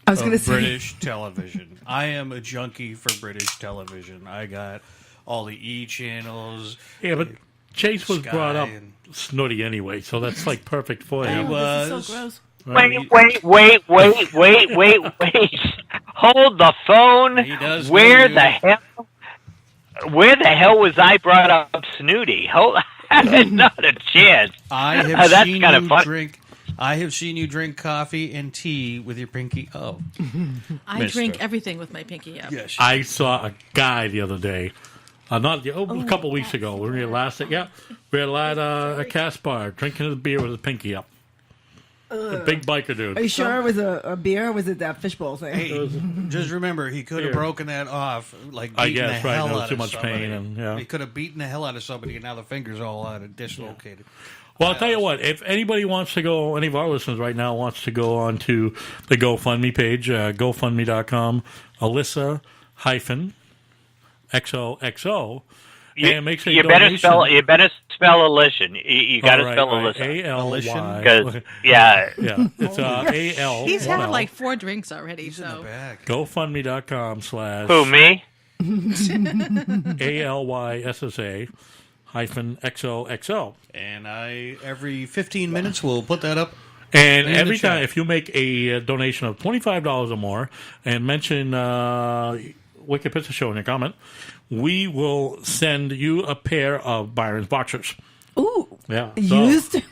I was going to of say British television. I am a junkie for British television. I got all the E channels. Yeah, but Chase was Sky brought up and- snooty anyway, so that's like perfect for He him. was. This is so gross. Right? Wait. Hold the phone. He does Where know the you. hell? Where the hell was I brought up snooty? Not a chance. I have That's seen kinda you fun. drink. I have seen you drink coffee and tea with your pinky up. I Mister. drink everything with my pinky up. Yes. I saw a guy the other day, a couple weeks ago. We were at Cass Bar, drinking his beer with his pinky up. A big biker dude. Are you sure it was a beer or was it that fishbowl thing? Hey, just remember, he could have Here. broken that off, like I beating guess, the right, hell there was out too of much somebody. pain and, yeah. He could have beaten the hell out of somebody, and now the finger's all out of dislocated. Well, I'll tell you what, if anybody wants to go, any of our listeners right now wants to go on to the GoFundMe page, GoFundMe.com, Alyssa XOXO, and make sure You better spell Alyssa. You got to spell Alyssa. A-L-Y. Because yeah, It's A-L. He's had like 4 drinks already. He's in the So back. GoFundMe.com who me? ALYSSA -XOXO. And every 15 minutes, we'll put that up. And In the every time, chat. if you make a donation of $25 or more and mention Wicked Pizza Show in your comment, we will send you a pair of Byron's boxers. Ooh, Yeah. used.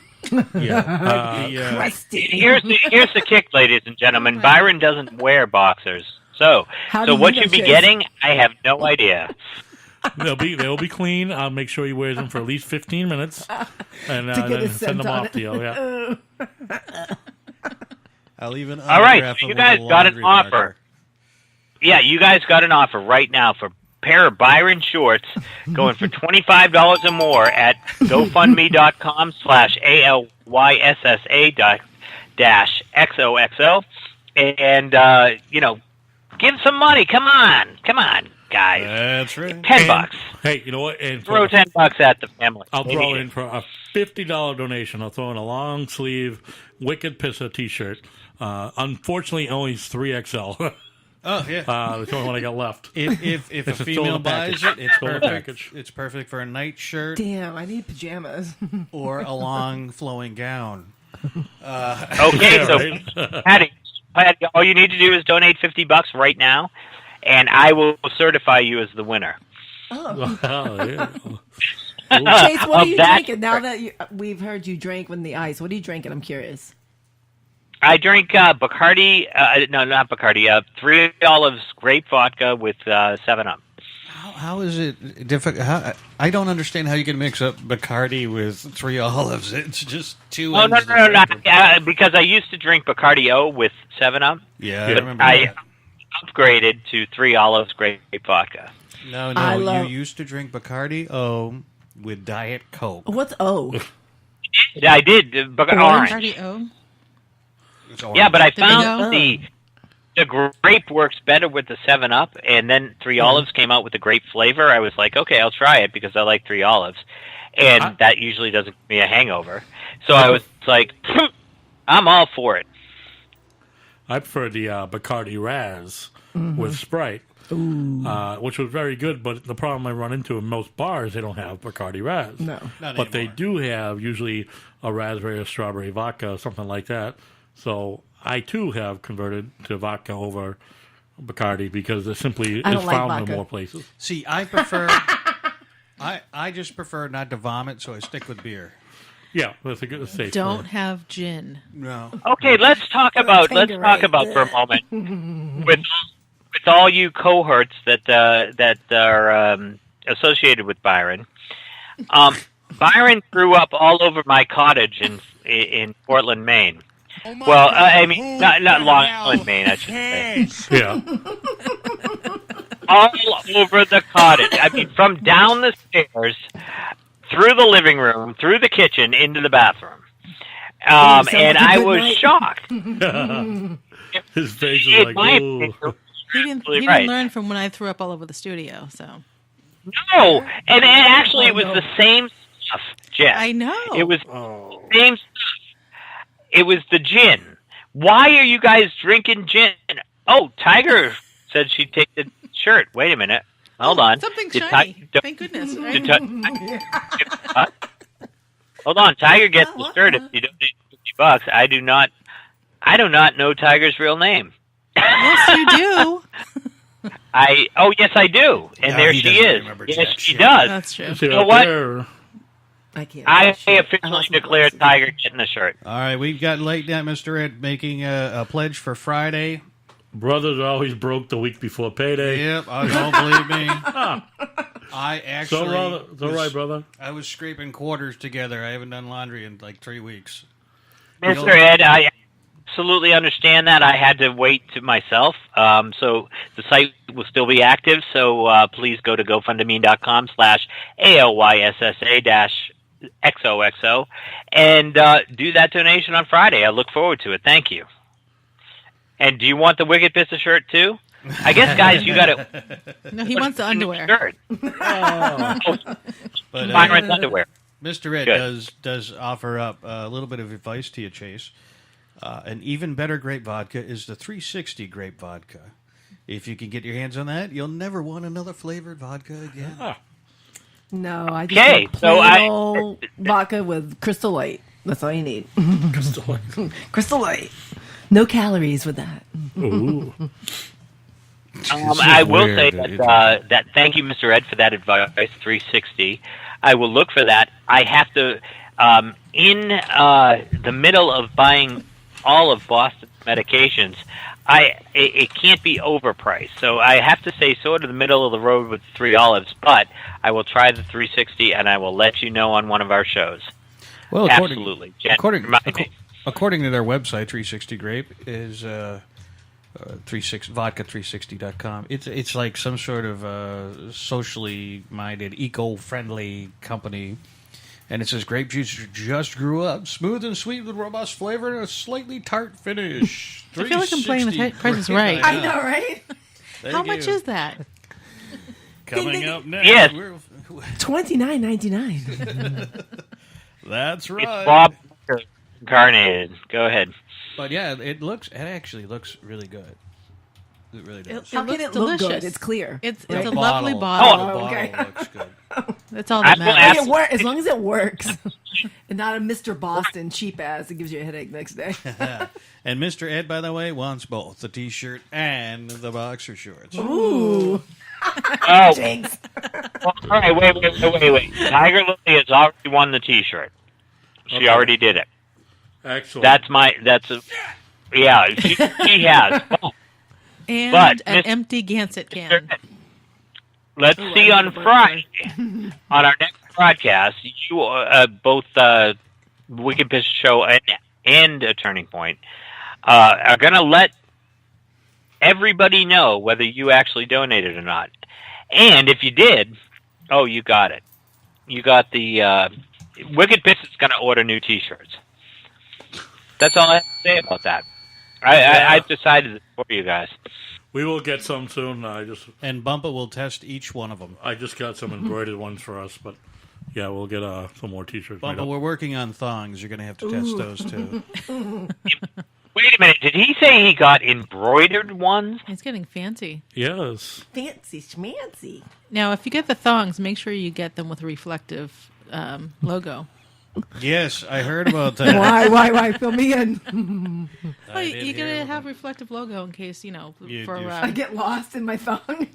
Yeah. Crusty. Here's the kick, ladies and gentlemen. Byron doesn't wear boxers, so How do you what know, you be Chase? getting, I have no idea. They'll be clean. I'll make sure he wears them for at least 15 minutes, and get then his send scent them on off it. to you. Yeah. I'll even All right, autograph so it you with guys a got an laundry offer. marker. Yeah, you guys got an offer right now for a pair of Byron shorts going for $25 or more at GoFundMe.com/ALYSSA-XOXO. And, give some money. Come on, guys. That's right. $10. Hey, you know what? And Throw $10 at the family. I'll throw in for a $50 donation. I'll throw in a long sleeve Wicked Pizza T-shirt. Unfortunately, only 3XL. Oh, yeah. That's the only one I got left. If a It's a female stolen buys package. it, it's Stolen perfect. package. It's perfect for a night shirt Damn, I need pajamas. or a long flowing gown. Okay, Yeah, so right? Patty, all you need to do is donate $50 right now, and I will certify you as the winner. Oh, yeah. Chase, what are you that- drinking now that we've heard you drank with the ice? What are you drinking? I'm curious. I drink Bacardi. No, not Bacardi. 3 Olives grape vodka with 7-Up. How is it difficult? I don't understand how you can mix up Bacardi with 3 Olives. It's just two. Oh ends no, of the no, no, spectrum. because I used to drink Bacardi O with 7-Up. Yeah, I but remember. I that. upgraded to 3 Olives grape vodka. No, I love- you used to drink Bacardi O with Diet Coke. What's O? Yeah, I did. Orange. Bacardi O. It's orange. Yeah, but I There we found go. the grape works better with the 7-Up, and then 3 Olives came out with the grape flavor. I was like, okay, I'll try it because I like 3 Olives, and that usually doesn't give me a hangover. So I was like, I'm all for it. I prefer the Bacardi Raz with Sprite, which was very good. But the problem I run into in most bars, they don't have Bacardi Raz. No. Not But they anymore. do have usually a raspberry or strawberry vodka or something like that. So I, too, have converted to vodka over Bacardi because it simply I is don't like found vodka. in more places. See, I prefer. I just prefer not to vomit, so I stick with beer. Yeah, that's a good safe. Don't have gin. No. Okay, let's talk about for a moment with all you cohorts that are associated with Byron. Byron grew up all over my cottage in Portland, Maine. Well, I mean, not Long Island, Maine, I should say. Yeah. All over the cottage. I mean, from down the stairs, through the living room, through the kitchen, into the bathroom. sounds And like a I good was night. shocked. His face is In like, my ooh. opinion, He didn't Absolutely right. learn from when I threw up all over the studio. So No, and actually, it was the same stuff, Jeff. I know. It was the same stuff. It was the gin. Why are you guys drinking gin? Oh, Tiger said she'd take the shirt. Wait a minute. Hold on. Something Did shiny. Thank goodness. Right? Hold on. Tiger gets the shirt if you donate $50. I do not know Tiger's real name. Yes, you do. Yes, I do. And No, there he she doesn't is. remember Yes, jack she shit. does. That's true. See You know up what? there. I can't. I Shit. officially lost my declare glasses. Tiger getting the shirt. All right, we've got late night Mr. Ed making a pledge for Friday. Brothers are always broke the week before payday. Yep, don't believe me. I actually, It's all right, brother. I was scraping quarters together. I haven't done laundry in like 3 weeks. Mr. Ed, I absolutely understand that. I had to wait to myself. So the site will still be active. So please go to GoFundMe.com/ALYSSA-XOXO and do that donation on Friday. I look forward to it. Thank you. And do you want the Wicked Pistol shirt too? I guess, guys, you got to. No, he wants the underwear. Shirt. But Byron's underwear. Mr. Ed Good. does offer up a little bit of advice to you, Chase. An even better grape vodka is the 360 grape vodka. If you can get your hands on that, you'll never want another flavored vodka again. No, I just Okay, want so plain old vodka with Crystal Light. That's all you need. Crystal Light. No calories with that. Ooh. I will say weird. that thank you, Mr. Ed, for that advice. 360. I will look for that. I have to in the middle of buying all of Boston's medications. It can't be overpriced, so I have to say sort of the middle of the road with 3 olives. But I will try the 360, and I will let you know on one of our shows. Well, Absolutely, Jen, remind me. according to their website, 360 Grape is vodka360.com. It's like some sort of socially minded, eco-friendly company. And it says grape juice just grew up, smooth and sweet with robust flavor and a slightly tart finish. I feel like I'm playing the Price is Right. I know, right? How much is that? Coming up next? Yes. $29.99. That's right. It's Bob incarnated. Go ahead. But yeah, it actually looks really good. It really does. How looks can it look delicious. good? It's clear. It's The a lovely The bottle. bottle okay. looks good. That's all that I will matters. ask- It works as long as it works, and not a Mr. Boston cheap ass that gives you a headache next day. And Mr. Ed, by the way, wants both the T-shirt and the boxer shorts. Ooh, Oh, jinx! well, all right. Wait. Tiger Lily has already won the T-shirt. She already did it. Excellent. Yeah. She has. And But, an Miss- empty Gansett can. Let's see on Friday on our next broadcast. You both Wicked Pistol Show and a Turning Point are going to let everybody know whether you actually donated or not. And if you did, you got it. You got the Wicked Pistol's going to order new T-shirts. That's all I have to say about that. I've decided for you guys. We will get some soon. And Bumpa will test each one of them. I just got some embroidered ones for us, but yeah, we'll get some more T-shirts. made Bumpa, up. we're working on thongs. You're going to have to test those too. Wait a minute. Did he say he got embroidered ones? He's getting fancy. Yes. Fancy schmancy. Now, if you get the thongs, make sure you get them with a reflective logo. Yes, I heard about that. Why? Fill me in. Well, did you hear gotta about have reflective logo in case You- for. you- I get lost in my thong.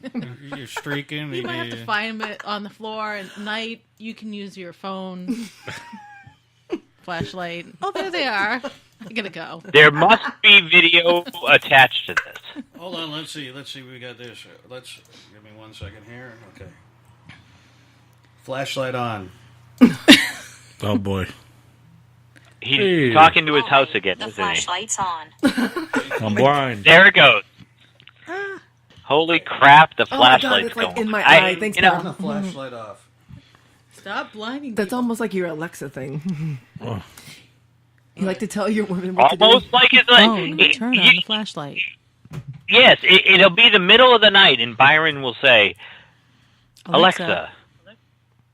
You're streaking. You might have to find it on the floor at night. You can use your phone, flashlight. Oh, there they are. I gotta go. There must be video attached to this. Hold on, let's see. We got this. Give me 1 second here. Okay. Flashlight on. Oh boy. He's Hey. talking to his house again, The isn't he? flashlight's on. I'm blind. There it goes. Holy crap, the Oh my God, flashlight's it's like going. in my eye. Thanks, you know, pal. Turn the flashlight off. Stop blinding. That's people. almost like your Alexa thing. Oh. You like to tell your women what almost to like it's Phone. like Turn on the flashlight. yes, it'll be the middle of the night, and Byron will say, "Alexa,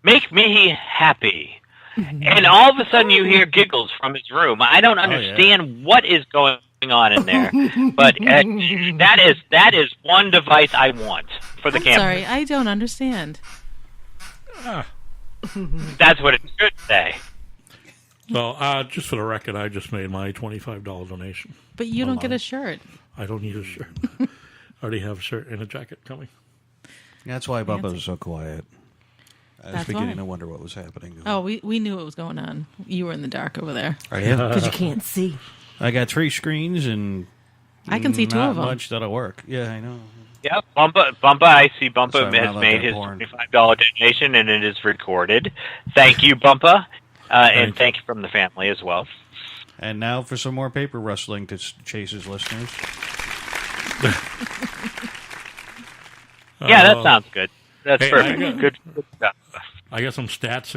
make me happy." And all of a sudden, you hear giggles from his room. I don't understand what is going on in there. But that is one device I want for the camera. Sorry, I don't understand. That's what it should say. So, just for the record, I just made my $25 donation. But you don't get a shirt. I don't need a shirt. I already have a shirt and a jacket coming. That's why Bubba was so quiet. I was That's beginning why. to wonder what was happening. Oh, we knew what was going on. You were in the dark over there. Because you can't see. I got 3 screens and I can see 2 of them. Not much that'll work. Yeah, I know. Yep, Bumpa, I see Bumpa Sorry, has not made like his porn. $25 donation, and it is recorded. Thank you, Bumpa, and thank you from the family as well. And now for some more paper rustling to Chase's listeners. Yeah, that sounds good. That's Hey, perfect. Good stuff. I got some stats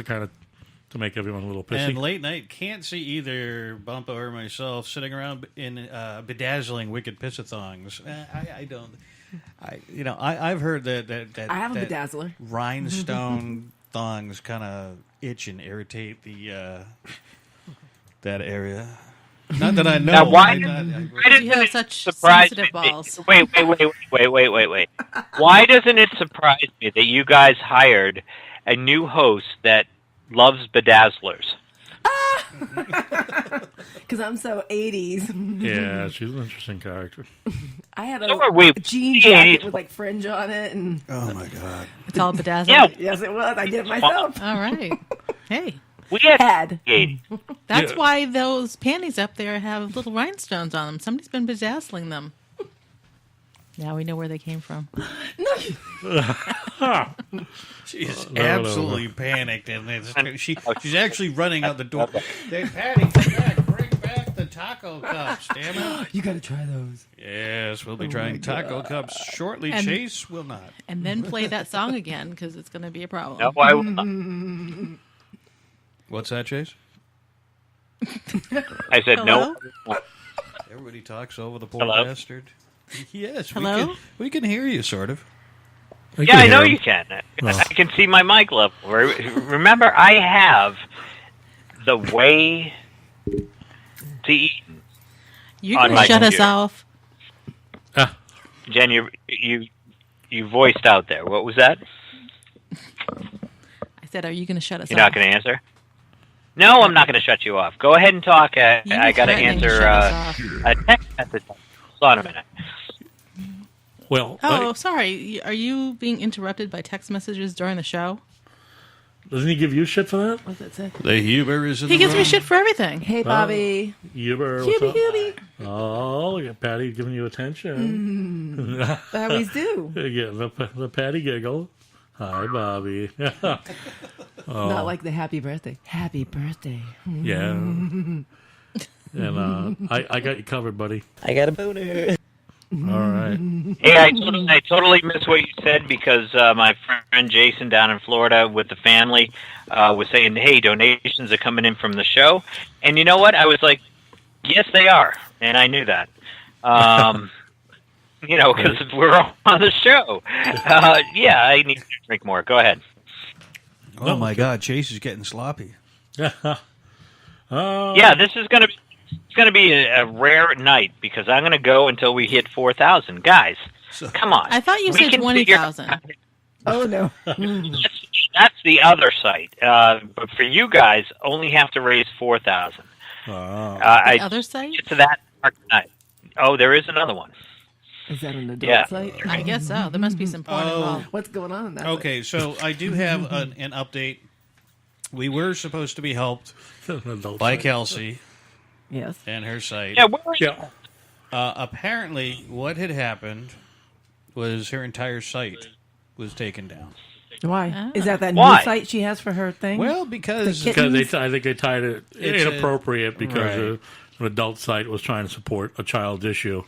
to make everyone a little pissy. And late night can't see either Bumpa or myself sitting around in bedazzling wicked pissathongs. I don't. I've heard that I have a that bedazzler. rhinestone thongs kind of itch and irritate the that area. Not that I know. Now, why You doesn't have it such surprise sensitive me? balls. Wait. Why doesn't it surprise me that you guys hired a new host that loves bedazzlers? Because I'm so 80s. Yeah, she's an interesting character. I had So are we. a jean jacket with like fringe on it. And Oh my god! It's all bedazzled. Yeah, yes, it was. I did it myself. All right. Hey, we had Had. that's Yeah. why those panties up there have little rhinestones on them. Somebody's been bedazzling them. Now we know where they came from. She's No, absolutely panicked, and she's actually running out the door. Hey, Patty, bring back the taco cups, damn it! You got to try those. Yes, we'll be trying taco cups shortly. And- Chase will not. And then play that song again because it's going to be a problem. No, I will not. What's that, Chase? I said no. Everybody talks over the poor Hello? bastard. Yes, Hello? we can hear you, sort of. Yeah, I know you can. I can see my mic level. Remember, I have the way to eat. You're On going my to shut us computer. off. Jen, you voiced out there. What was that? I said, are you going to shut us You're off? not going to answer? No, I'm not going to shut you off. Go ahead and talk. I You got to threatening to answer shut us off. a text message. Hold on a minute. Well, Oh, sorry. Are you being interrupted by text messages during the show? doesn't he give you shit for that? What's that say? The Huber is in He the gives me room. shit for everything. Hey, Bobby. Huber, what's Hubie, up? Hubie. Oh, look at Patty giving you attention. I always do. Yeah, the Patty giggle. Hi, Bobby. Not like the happy birthday. Happy birthday. Yeah. And I got you covered, buddy. I got a boner. All right. Hey, I totally missed what you said because my friend Jason down in Florida with the family was saying, hey, donations are coming in from the show. And you know what? I was like, yes, they are. And I knew that. Because we're on the show. Yeah, I need to drink more. Go ahead. Oh my God, Chase is getting sloppy. Yeah, this is going to be... It's going to be a rare night because I'm going to go until we hit 4,000. Guys, come on. I thought you We said can figure- 20,000. Oh, no. That's the other site. But for you guys, only have to raise 4,000. The I other site? get to that mark tonight. Oh, there is another one. Is that an adult Yeah. site? I guess so. There must be some porn involved. What's going on in that Okay, so I do have an update. We were supposed to be helped by Kelsey Yes. and her site. Yeah, where are you? Yeah. Apparently, what had happened was her entire site was taken down. Why? Is that Why? new site she has for her thing? Well, because The kitten- Because I think they tied it It's inappropriate because right. an adult site was trying to support a child issue.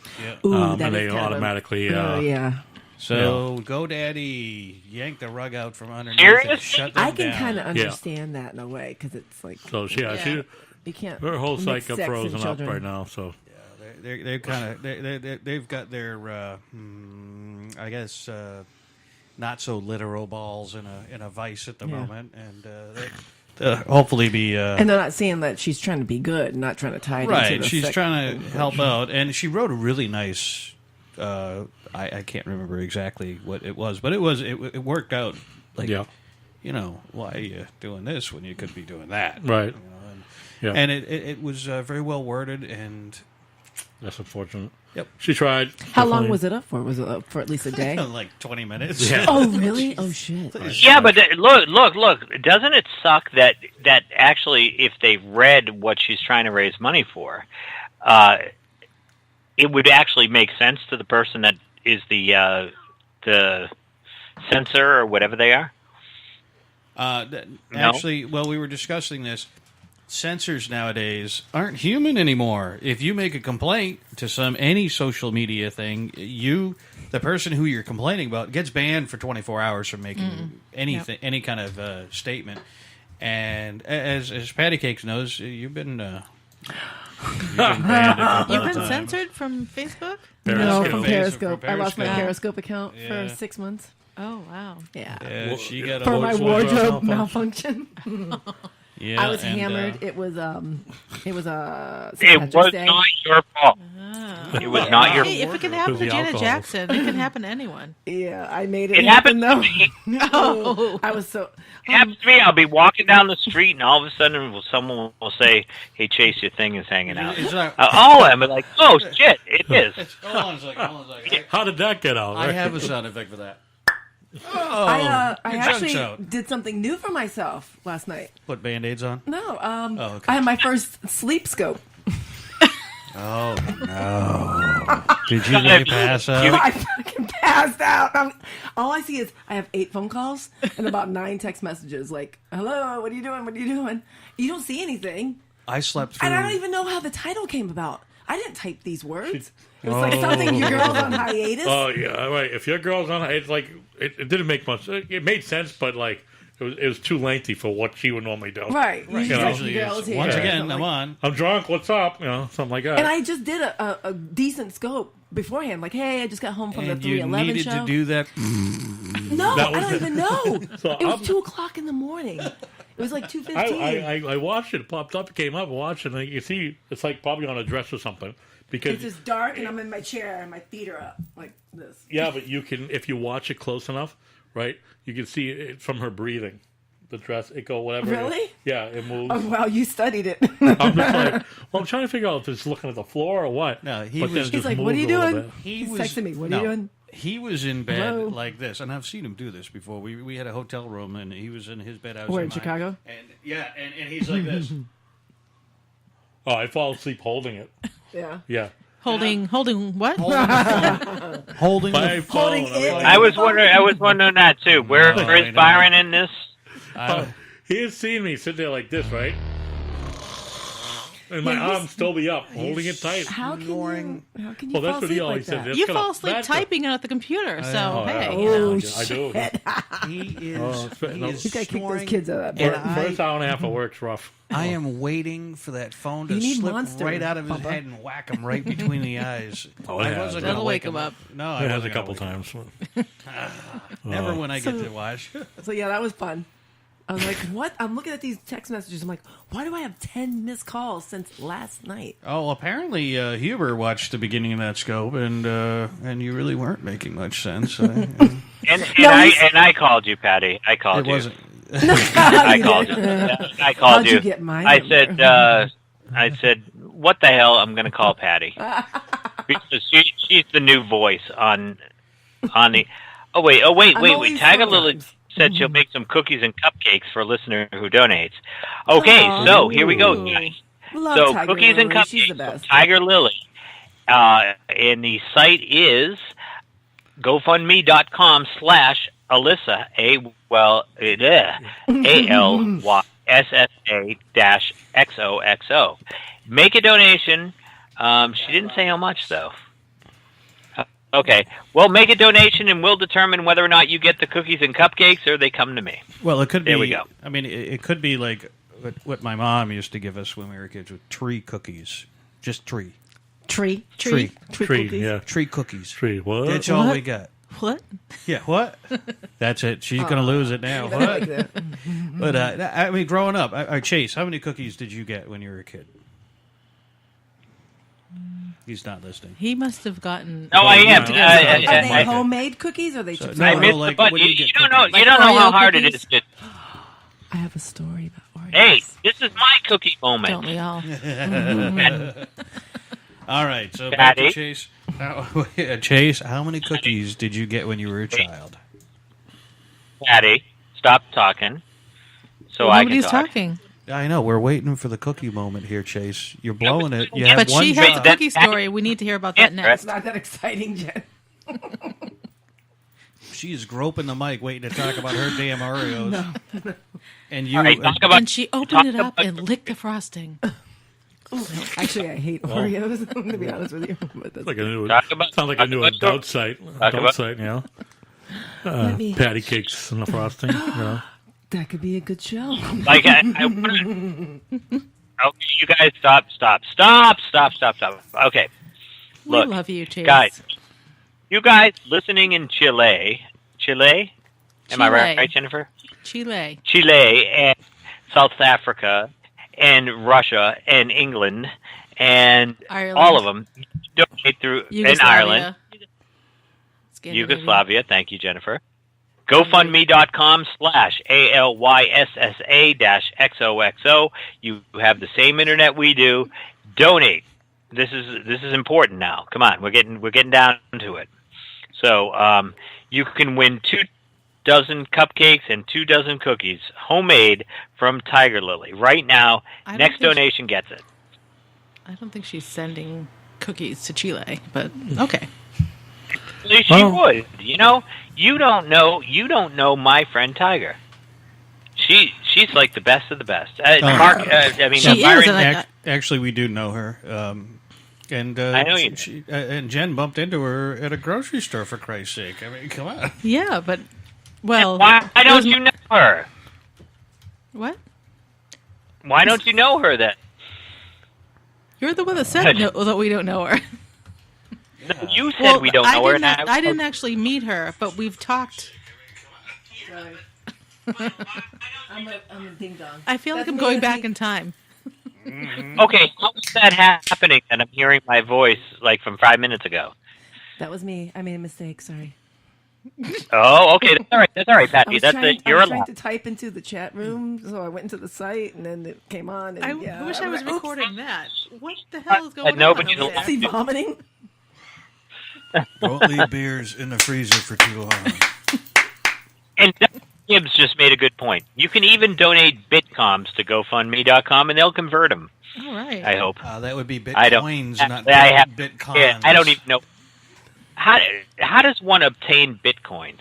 Ooh, And that they is kind of- automatically... Oh, yeah. so GoDaddy yanked the rug out from underneath and Serious? shut them I can down. kind of understand that in a way because it's like So, yeah, you can't. her whole mix site got sex and frozen up children. right now, so... They've kind of they've got their I guess not so literal balls in a vice at the moment, and hopefully be. And they're not saying that she's trying to be good, not trying to tie it into Right, the she's sick. trying to help out, and she wrote a really nice. I can't remember exactly what it was, but it worked out. Like, Yeah. Why are you doing this when you could be doing that? Right. Yeah. And it was very well worded, and that's unfortunate. Yep. She tried. How long was it up for? Was it up for at least a day? Like 20 minutes. Yeah. Oh, really? Oh, shit. Yeah, but look. Doesn't it suck that actually, if they read what she's trying to raise money for, it would actually make sense to the person that is the censor or whatever they are? Actually, well, we were discussing this. Censors nowadays aren't human anymore. If you make a complaint to any social media thing, the person who you're complaining about gets banned for 24 hours from making anything, any kind of statement. And as Patty Cakes knows, you've been banned a couple You've of been times. censored from Facebook? No, from From Periscope. I lost my Periscope. Periscope account Yeah. for 6 months. Oh, wow. Yeah. Yeah, she got For a my wardrobe wardrobe malfunction. malfunction. Yeah, I was and, hammered. It was It was Day. not your fault. It was not your Hey, if it can It happen was to the Janet alcohol. Jackson, it can happen to anyone. Yeah, I made it, It happened happen to though. me. No, I was so. It happens to me. I'll be walking down the street, and all of a sudden, someone will say, "Hey, Chase, your thing is hanging out." It's not- I'm like, "Oh shit, it is." Hold on a second. How did that get out? I right? have a sound effect for that. Oh, I your actually junk's out. did something new for myself last night. Put Band-Aids on? No, Oh, okay. I had my first sleep scope. Oh, no. Did you really pass out? I fucking passed out. All I see is I have 8 phone calls and about 9 text messages like, hello, what are you doing? What are you doing? You don't see anything. I slept through. And I don't even know how the title came about. I didn't type these words. It was like something your girl's on hiatus. Oh yeah, right. If your girl's on, it's like it didn't make much. It made sense, but like it was too lengthy for what she would normally do. Right. You Usually know? like, your girl's here. Once or again, something I'm like- on. I'm drunk. What's up? Something like that. And I just did a decent scope beforehand. Like, hey, I just got home from And the you 311 needed show. to do that. No, That I was don't it. even know. So It was I'm- 2 o'clock in the morning. It was like 2:15. I watched it. It popped up. It came up. I watched it. And you see, it's like probably on a dress or something. Because It's just dark, and I'm in my chair, and my feet are up like this. yeah, but you can if you watch it close enough, right? You can see it from her breathing. The dress, it go whatever. Really? Yeah, it moves. Oh, wow, you studied it. I'm just like, well, I'm trying to figure out if it's looking at the floor or what. No, he But then was- it He's just like, what are you moves a little doing? bit. He He's texting me, what are you doing? He was in bed Hello? like this, and I've seen him do this before. We had a hotel room, and he was in his bed. I was Where, in in mine. Chicago? And yeah, and he's like this. Oh, I fall asleep holding it. Yeah. Yeah. Holding what? Holding My the phone. Holding it. I was wondering that too. Where I is know. Byron in this? He has seen me sit there like this, right? And my arms still be up, holding it tight. How can you Snoring. fall Well, that's what he asleep always like said. that? It's You gonna- fall asleep that's typing at the computer, so know. hey. Oh, you know. I do. He is. no. he is He's got to kick those snoring. kids out of that And bed. First hour and a half of work's rough. I am waiting for that phone to You need slip Monster, right out of his Papa. head and whack him right between the eyes. Oh, I it has. wasn't That'll gonna wake him up. No, I It has a wasn't couple gonna times. wake Never when I get to watch. So, yeah, that was fun. I was like, what? I'm looking at these text messages. I'm like, why do I have 10 missed calls since last night? Oh, apparently Huber watched the beginning of that scope, and you really weren't making much sense. And No, I called you, Patty. I called It you. wasn't. I called you. I called How'd you. you get my I number? said, what the hell? I'm going to call Patty because she's the new voice on the. Oh wait. I'm always Tiger Lily sometimes. said she'll make some cookies and cupcakes for a listener who donates. Okay, Aw. so here we go, guys. Love So Tiger cookies and Lily. She's cupcakes the from best. Tiger Lily. And the site is GoFundMe.com/Alyssa. ALYSSA-XOXO. Make a donation. She didn't say how much though. Okay. Well, make a donation, and we'll determine whether or not you get the cookies and cupcakes, or they come to me. Well, it could be. There we go. I mean, it could be like what my mom used to give us when we were kids with tree cookies. Just tree. Tree. Tree. Tree, cookies. yeah. Tree cookies. Tree, what? That's all we got. What? Yeah, what? That's it. She's going to lose it now. I What? like that. But, I mean, growing up, Chase, how many cookies did you get when you were a kid? He's not listening. He must have gotten. No, I am. Are they homemade cookies or are they chips? I missed the button. You don't know. You don't know how hard it is. I have a story about Oreos. Hey, this is my cookie moment. Don't we all? All right, so back to Patty? Chase. Chase, how many cookies did you get when you were a child? Patty, stop talking so I can Nobody's talk. talking. I know. We're waiting for the cookie moment here, Chase. You're blowing it. You have But one she has a job. cookie story. We need to hear about that Yeah, next. It's not that exciting, Jen. She is groping the mic, waiting to talk about her damn Oreos. And you, All right, talk about, And she opened it up and licked the frosting. Actually, I hate Oreos, to be honest with you. But that's, Like a new, Talk about- sounds like a new talk about- adult site. talk about- You know? Let me- Patty cakes and the frosting. You know? that could be a good show. like, I wanna, okay, you guys stop. Okay, We look, love you, Chase. guys, you guys listening in Chile? Am I Chile. right, Jennifer? Chile. Chile and South Africa and Russia and England and Ireland. all of them donate through in Ireland, Scandinavia. Yugoslavia. Thank you, Jennifer. GoFundMe.com/ALYSSA-XOXO. You have the same internet we do. Donate. This is important now. Come on, we're getting down to it. So you can win 2 dozen cupcakes and 2 dozen cookies, homemade from Tiger Lily. Right now, I don't next think donation gets it. I don't think she's sending cookies to Chile, but okay. She Well- would. You know, you don't know my friend Tiger. She's like the best of the best. Mark, I mean, She is, Byron, and Actually, we do know her. And I know you. and Jen bumped into her at a grocery store, for Christ's sake. I mean, come on. Yeah, but well, why it don't was- you know her? What? Why don't you know her then? You're the one that said no, that we don't know her. No, you said we don't know her. and I didn't actually meet her, but we've talked. Sorry. I'm a ding dong. I feel like That's I'm me, going that's back me. in time. Okay, how is that happening? And I'm hearing my voice like from 5 minutes ago. That was me. I made a mistake. Sorry. Oh, okay, that's all right. That's all right, Patty. That's it. I You're was trying allowed. to type into the chat room, so I went into the site, and then it came on. And I yeah, wish I was like, recording that. What the hell is going no, on? but you over don't there? Is he vomiting? Don't leave beers in the freezer for too long. And Doug Gibbs just made a good point. You can even donate bitcoms to GoFundMe.com, and they'll convert them. All right. I hope. That would be I don't. Bitcoins, not I have. Bitcoins. Yeah, I don't even know. How does one obtain bitcoins?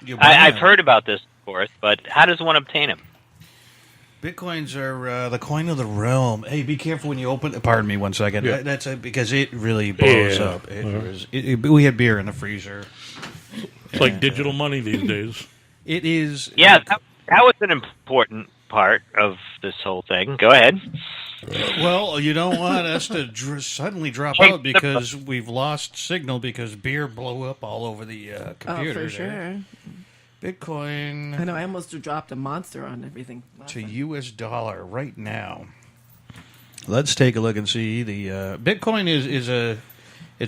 You buy I've them. heard about this, of course, but how does one obtain them? Bitcoins are the coin of the realm. Hey, be careful when you open it. Pardon me one second. Yeah. That's because it really blows Yeah. up. We had beer in the freezer. It's like digital money these days. It is. Yeah, that was an important part of this whole thing. Go ahead. Well, you don't want us to suddenly drop out because we've lost signal because beer blew up all over the computer. Oh, for there. sure. Bitcoin I know. I almost dropped a monster on everything. to US dollar right now. Let's take a look and see the Bitcoin is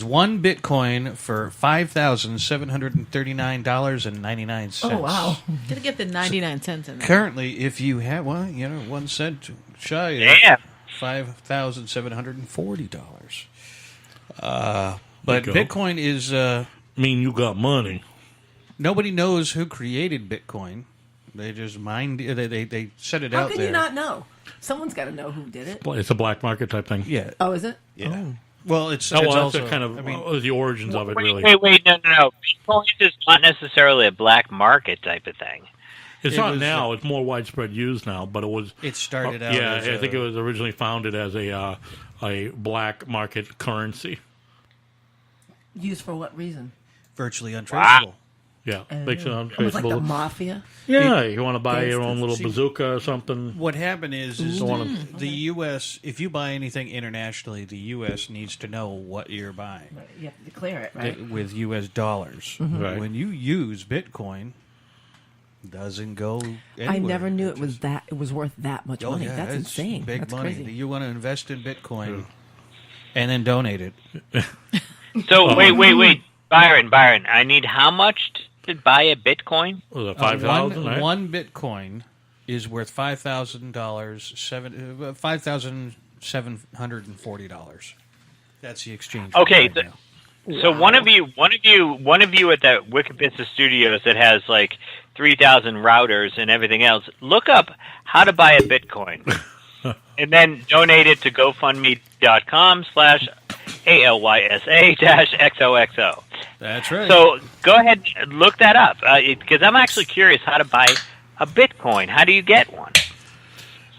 one Bitcoin for $5,739.99. Oh wow! Did get the 99 cents in there. Currently, if you have 1 cent shy of Yeah. $5,740. But There you go. Bitcoin is Mean you got money. nobody knows who created Bitcoin. They just they set it How out can there. you not know? Someone's got to know who did it. It's a black market type thing. Yeah, Oh, is it? yeah. Well, it's Oh, well, also that's kind of I mean, the origins of it, really. Wait, no. Bitcoin is not necessarily a black market type of thing. It's It not was, now. It's more widespread use now, but it was. it started out. Yeah, as I think it was originally founded as a black market currency. Used for what reason? virtually untraceable. Yeah, makes it Almost like the untraceable. mafia. Yeah, you want to buy your own little See, bazooka or something. What happened is the U.S., if you buy anything internationally, the U.S. needs to know what you're buying Right, you have to declare it, right? with U.S. dollars. Right. When you use Bitcoin, it doesn't go anywhere. I never knew it was worth that much Oh, money. yeah, That's it's insane. big That's money. crazy. You want to invest in Bitcoin and then donate it. So wait, Byron. I need how much to buy a Bitcoin? Was it 5,000? Right? One Bitcoin is worth $5,000, $5,740. That's the exchange. Okay, rate right now. So one of you at the Wicked Business Studios that has like 3,000 routers and everything else, look up how to buy a Bitcoin, and then donate it to GoFundMe.com/ALYSA-XOXO. That's right. So go ahead and look that up because I'm actually curious how to buy a Bitcoin. How do you get one?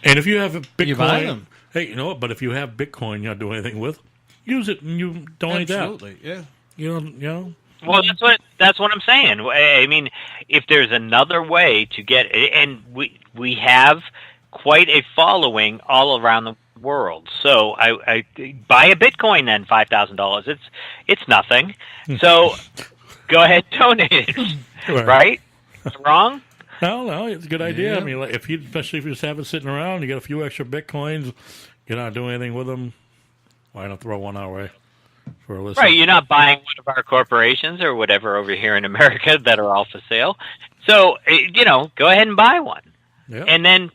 And if you have a Bitcoin, You buy them. hey, you know what? But if you have Bitcoin, you're not doing anything with, use it and you donate Absolutely, yeah. that. You know. Well, that's what I'm saying. I mean, if there's another way to get it, and we have quite a following all around the world. So I buy a Bitcoin then $5,000. It's nothing. So go ahead, donate it. Right? Wrong? No, it's a good idea. Yeah. I mean, like, especially if you just have it sitting around, you get a few extra Bitcoins, you're not doing anything with them. Why not throw one our way for Alyssa? Right, you're not buying one of our corporations or whatever over here in America that are all for sale. So, go ahead and buy one. Yeah. And then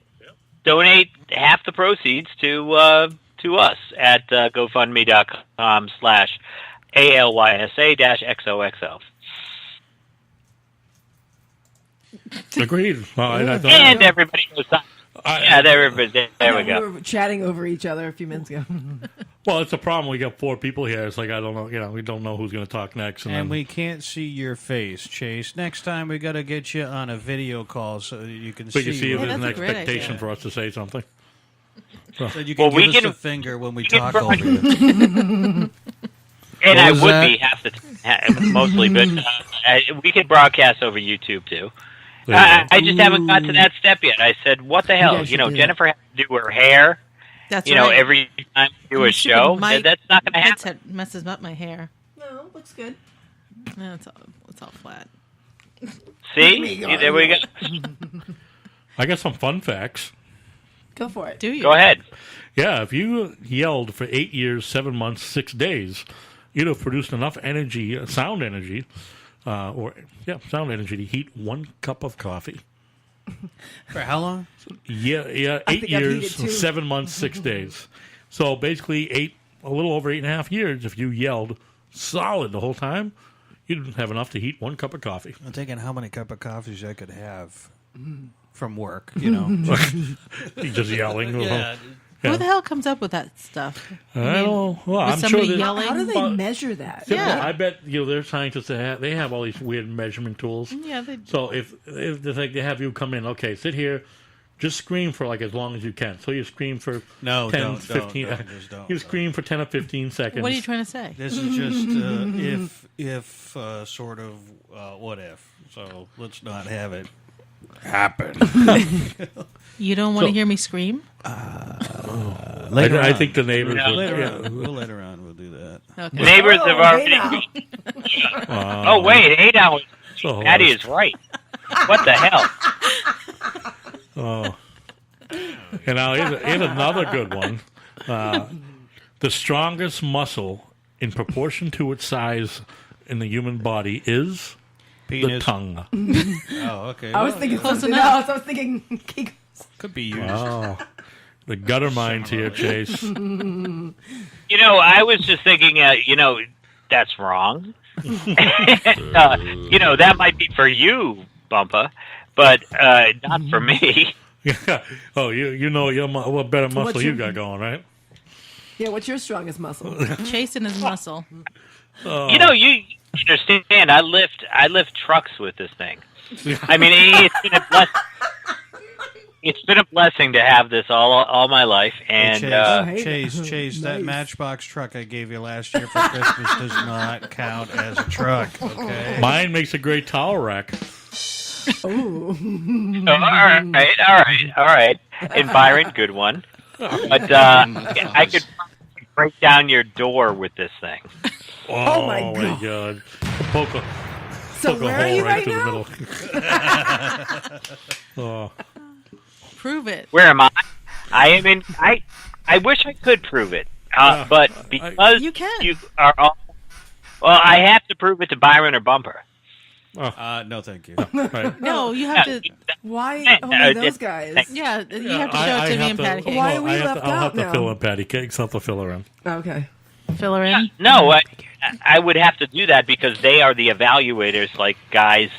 donate half the proceeds to us at GoFundMe.com/ALYSA-XOXO. Agreed. Well, I thought, And everybody goes, everybody, there we go. We were chatting over each other a few minutes ago. well, it's a problem. We got 4 people here. It's like, I don't know, we don't know who's going to talk next. And then, we can't see your face, Chase. Next time we got to get you on a video call so you can we can see if Yeah, there's an that's a great expectation idea. for us to say something. So you can Well, give us a finger when we talk can- over you. And What I was would that? be half the time, mostly, but we could broadcast over YouTube too. There you go. I just haven't got to that step yet. I said, what the hell? guys should do that. Jennifer has to do her hair, That's every time we do a show. That's not going to happen. Headset messes up my hair. No, looks good. No, it's all flat. See? There we go. I got some fun facts. Go for it. Do you? Go ahead. Yeah, if you yelled for 8 years, 7 months, 6 days, you'd have produced enough energy, sound energy to heat 1 cup of coffee. For how long? Yeah, I 8 think I've years, heated too. 7 months, 6 days. So basically, a little over 8.5 years. If you yelled solid the whole time, you'd have enough to heat 1 cup of coffee. I'm thinking how many cup of coffees I could have from work, Just yelling. Yeah. Who the hell comes up with that stuff? I don't know. Well, Was I'm sure somebody that. yelling? How do they measure that? Yeah. I bet there's scientists that they have all these weird measurement tools. Yeah, So if they have you come in, okay, sit here, just scream for like as long as you can. So you scream for No, 10, don't, 15. just don't. You scream for 10 or 15 seconds. What are you trying to say? This is just if sort of what if. So let's not have it happen. You don't want to hear me scream? Later I on. think the neighbors would. Later Yeah. on. Later on we'll do that. Okay. Neighbors have already. Oh, wait. 8 hours. So Patty is right. What the hell? Oh. And now here's another good one. The strongest muscle in proportion to its size in the human body is the Penis. tongue. Oh, okay. I was Well, thinking Close something enough. else. I was thinking Kegels. could be used. Oh. The gutter minds here, Chase. I was just thinking, that's wrong. That might be for you, Bumpa, but not for me. Yeah. Oh, you know what better muscle What's you your- got going, right? Yeah, what's your strongest muscle? Chasing his muscle. You understand. I lift trucks with this thing. I mean, it's been a blessing. it's been a blessing to have this all my life. And Chase, that Matchbox truck I gave you last year for Christmas does not count as a truck. Okay. Mine makes a great towel rack. All right. And Byron, good one. But I could break down your door with this thing. Oh my God! Poke a where are hole you right right through now? the middle. Prove it. Where am I? I am in. I wish I could prove it, but because you can. You are all. Well, I have to prove it to Byron or Bumper. No, thank you. Right. No, you have to. Why only those guys? Yeah, you have to show it to me and Patty Cake. Why are we left I'll have out to now? fill in Patty Cakes. I'll have to fill her in. Okay. Fill her in. No, I would have to do that because they are the evaluators, like guys.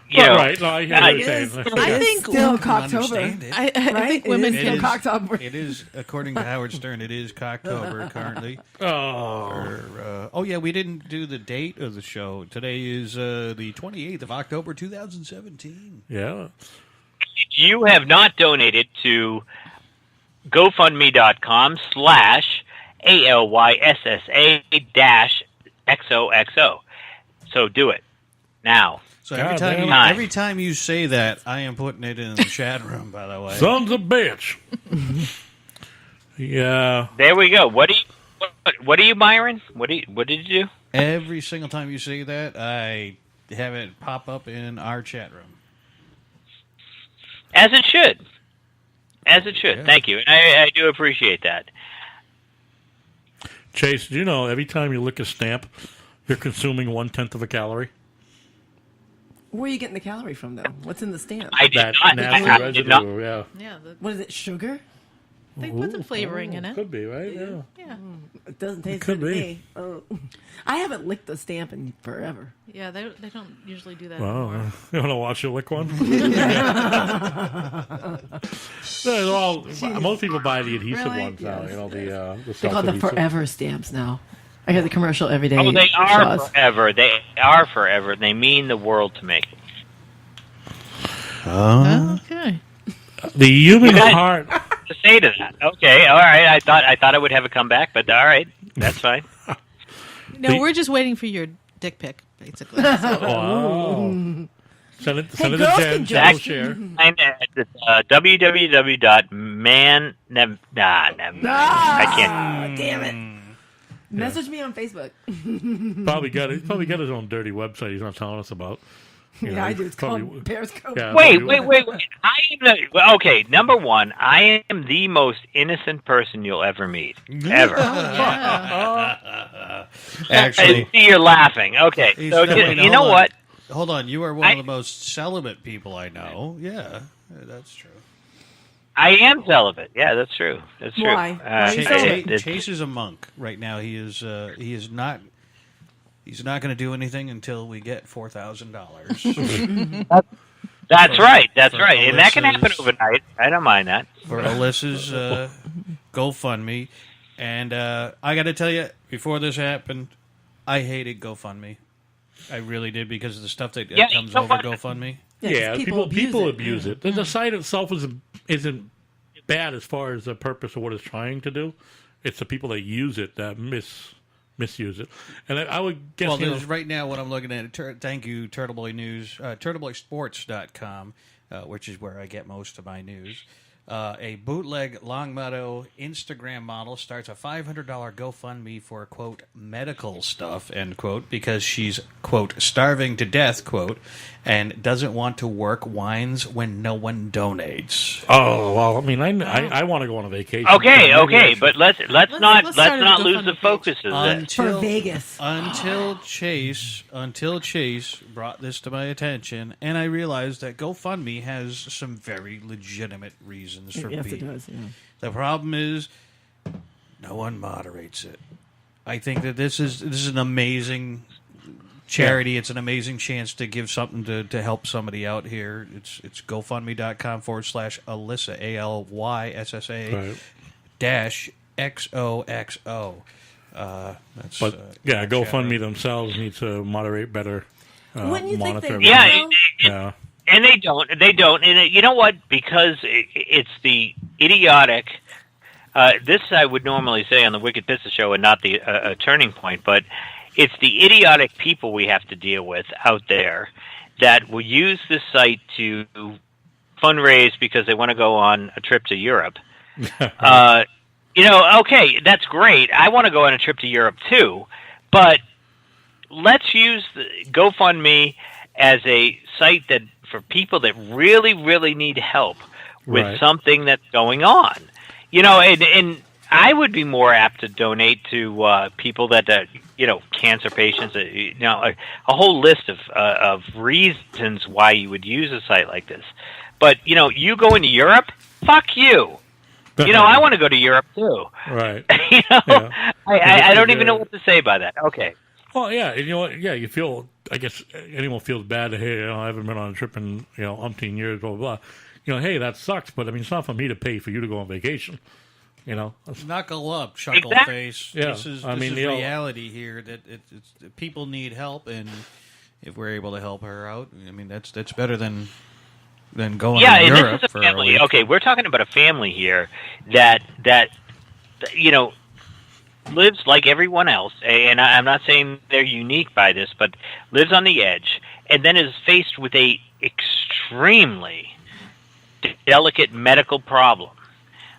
You know, right. No, I hear what you're saying. I think still Can Cocktober. understand it. I think women It can. is- Cocktober. It is, according to Howard Stern, it is Cocktober currently. Oh. Yeah, we didn't do the date of the show. Today is the 28th of October, 2017. Yeah. you have not donated to GoFundMe.com/ALYSSA-XOXO. So do it now. So God, every time you say that, I am putting it in the chat room, by the way. Sons of bitch. Yeah. There we go. What do you, Myron? What did you do? Every single time you say that, I have it pop up in our chat room. As it should. As it should. Yeah. Thank you. And I do appreciate that. Chase, do you know every time you lick a stamp, you're consuming 1/10 of a calorie? Where are you getting the calorie from, though? What's in the stamp? I did That not. nasty I residue, did not. yeah. Yeah, What is it, sugar? they put some flavoring in it. Could be, right? Yeah. Yeah, It doesn't taste could good to be. me. Oh. I haven't licked a stamp in forever. yeah. They don't usually do that Well, anymore. you want to watch you lick one? They're all, most people buy the adhesive Really? ones now. Yes. You know, the They call them self-adhesive. forever stamps now. I hear the commercial every day. Oh, they are Shaw's. forever. They are forever. They mean the world to me. Okay. The human guys- heart. To say to that. Okay, all right. I thought I would have a comeback, but all right, that's fine. No, we're just waiting for your dick pic, basically. So. Wow. Send it to girls Jen. can Jen will just- share. I'm at www.man. I can't. Damn it. Message me on Facebook. Probably got it. Probably got his own dirty website. He's not telling us about. You know, Yeah, I do. It's probably- called Periscope. Yeah, Wait. probably- I am okay. Number one, I am the most innocent person you'll ever meet, ever. Actually, I see you're laughing. Okay, he's so definitely- you know hold on. what? Hold on, you are one of the most celibate people I know. Yeah, that's true. I am celibate. Yeah, that's true. That's true. Why? Why are you celibate? Chase is a monk right now. He is not. He's not going to do anything until we get $4,000. That's right. That's For right. And that can happen Alyssa's- overnight. I don't mind that. for Alyssa's GoFundMe. And I got to tell you, before this happened, I hated GoFundMe. I really did because of the stuff that Yeah, comes over GoFundMe. GoFundMe. Yeah, 'cause people abuse abuse it. The site itself isn't bad as far as the purpose of what it's trying to do. It's the people that use it that misuse it. And I would guess, Well, you know, there's right now what I'm looking at. Thank you, Turtleboy News, turtleboysports.com, which is where I get most of my news. A bootleg Longmeadow Instagram model starts a $500 GoFundMe for, quote, medical stuff, end quote, because she's, quote, starving to death, quote, and doesn't want to work, whines when no one donates. oh well. I mean, I want to go on a vacation. Okay, Maybe okay, I should- but let's let's not start a lose the GoFundMe focus of this. For Vegas. Until Chase brought this to my attention, and I realized that GoFundMe has some very legitimate reasons for Yes, it being. does. Yeah. The problem is, no one moderates it. I think that this is an amazing charity. It's an amazing chance to give something to help somebody out here. It's GoFundMe.com/Alyssa ALYSSA Right. dash XOXO. That's But yeah, chat GoFundMe room. themselves need to moderate better. Wouldn't you think monitor. they Yeah, would, though? Yeah. And they don't. And you know what? Because it's the idiotic. This I would normally say on the Wicked Pizza Show, and not the turning point, but it's the idiotic people we have to deal with out there that will use this site to fundraise because they want to go on a trip to Europe. Okay, that's great. I want to go on a trip to Europe too, but let's use GoFundMe as a site that for people that really, really need help with something that's going on. And I would be more apt to donate to people that, cancer patients, a whole list of reasons why you would use a site like this. But, you go into Europe, fuck you. I want to go to Europe too. Right. I don't even know what to say by that. Okay. Well, yeah, and you know what? Yeah, you feel. I guess anyone feels bad. Hey, I haven't been on a trip in umpteen years. Blah blah blah. Hey, that sucks. But I mean, it's not for me to pay for you to go on vacation. Knuckle up, chuckle face. Yeah. This is reality here. That it's people need help, and if we're able to help her out, I mean that's better than going to Europe. This is a family. Okay, we're talking about a family here that lives like everyone else, and I'm not saying they're unique by this, but lives on the edge, and then is faced with a extremely delicate medical problem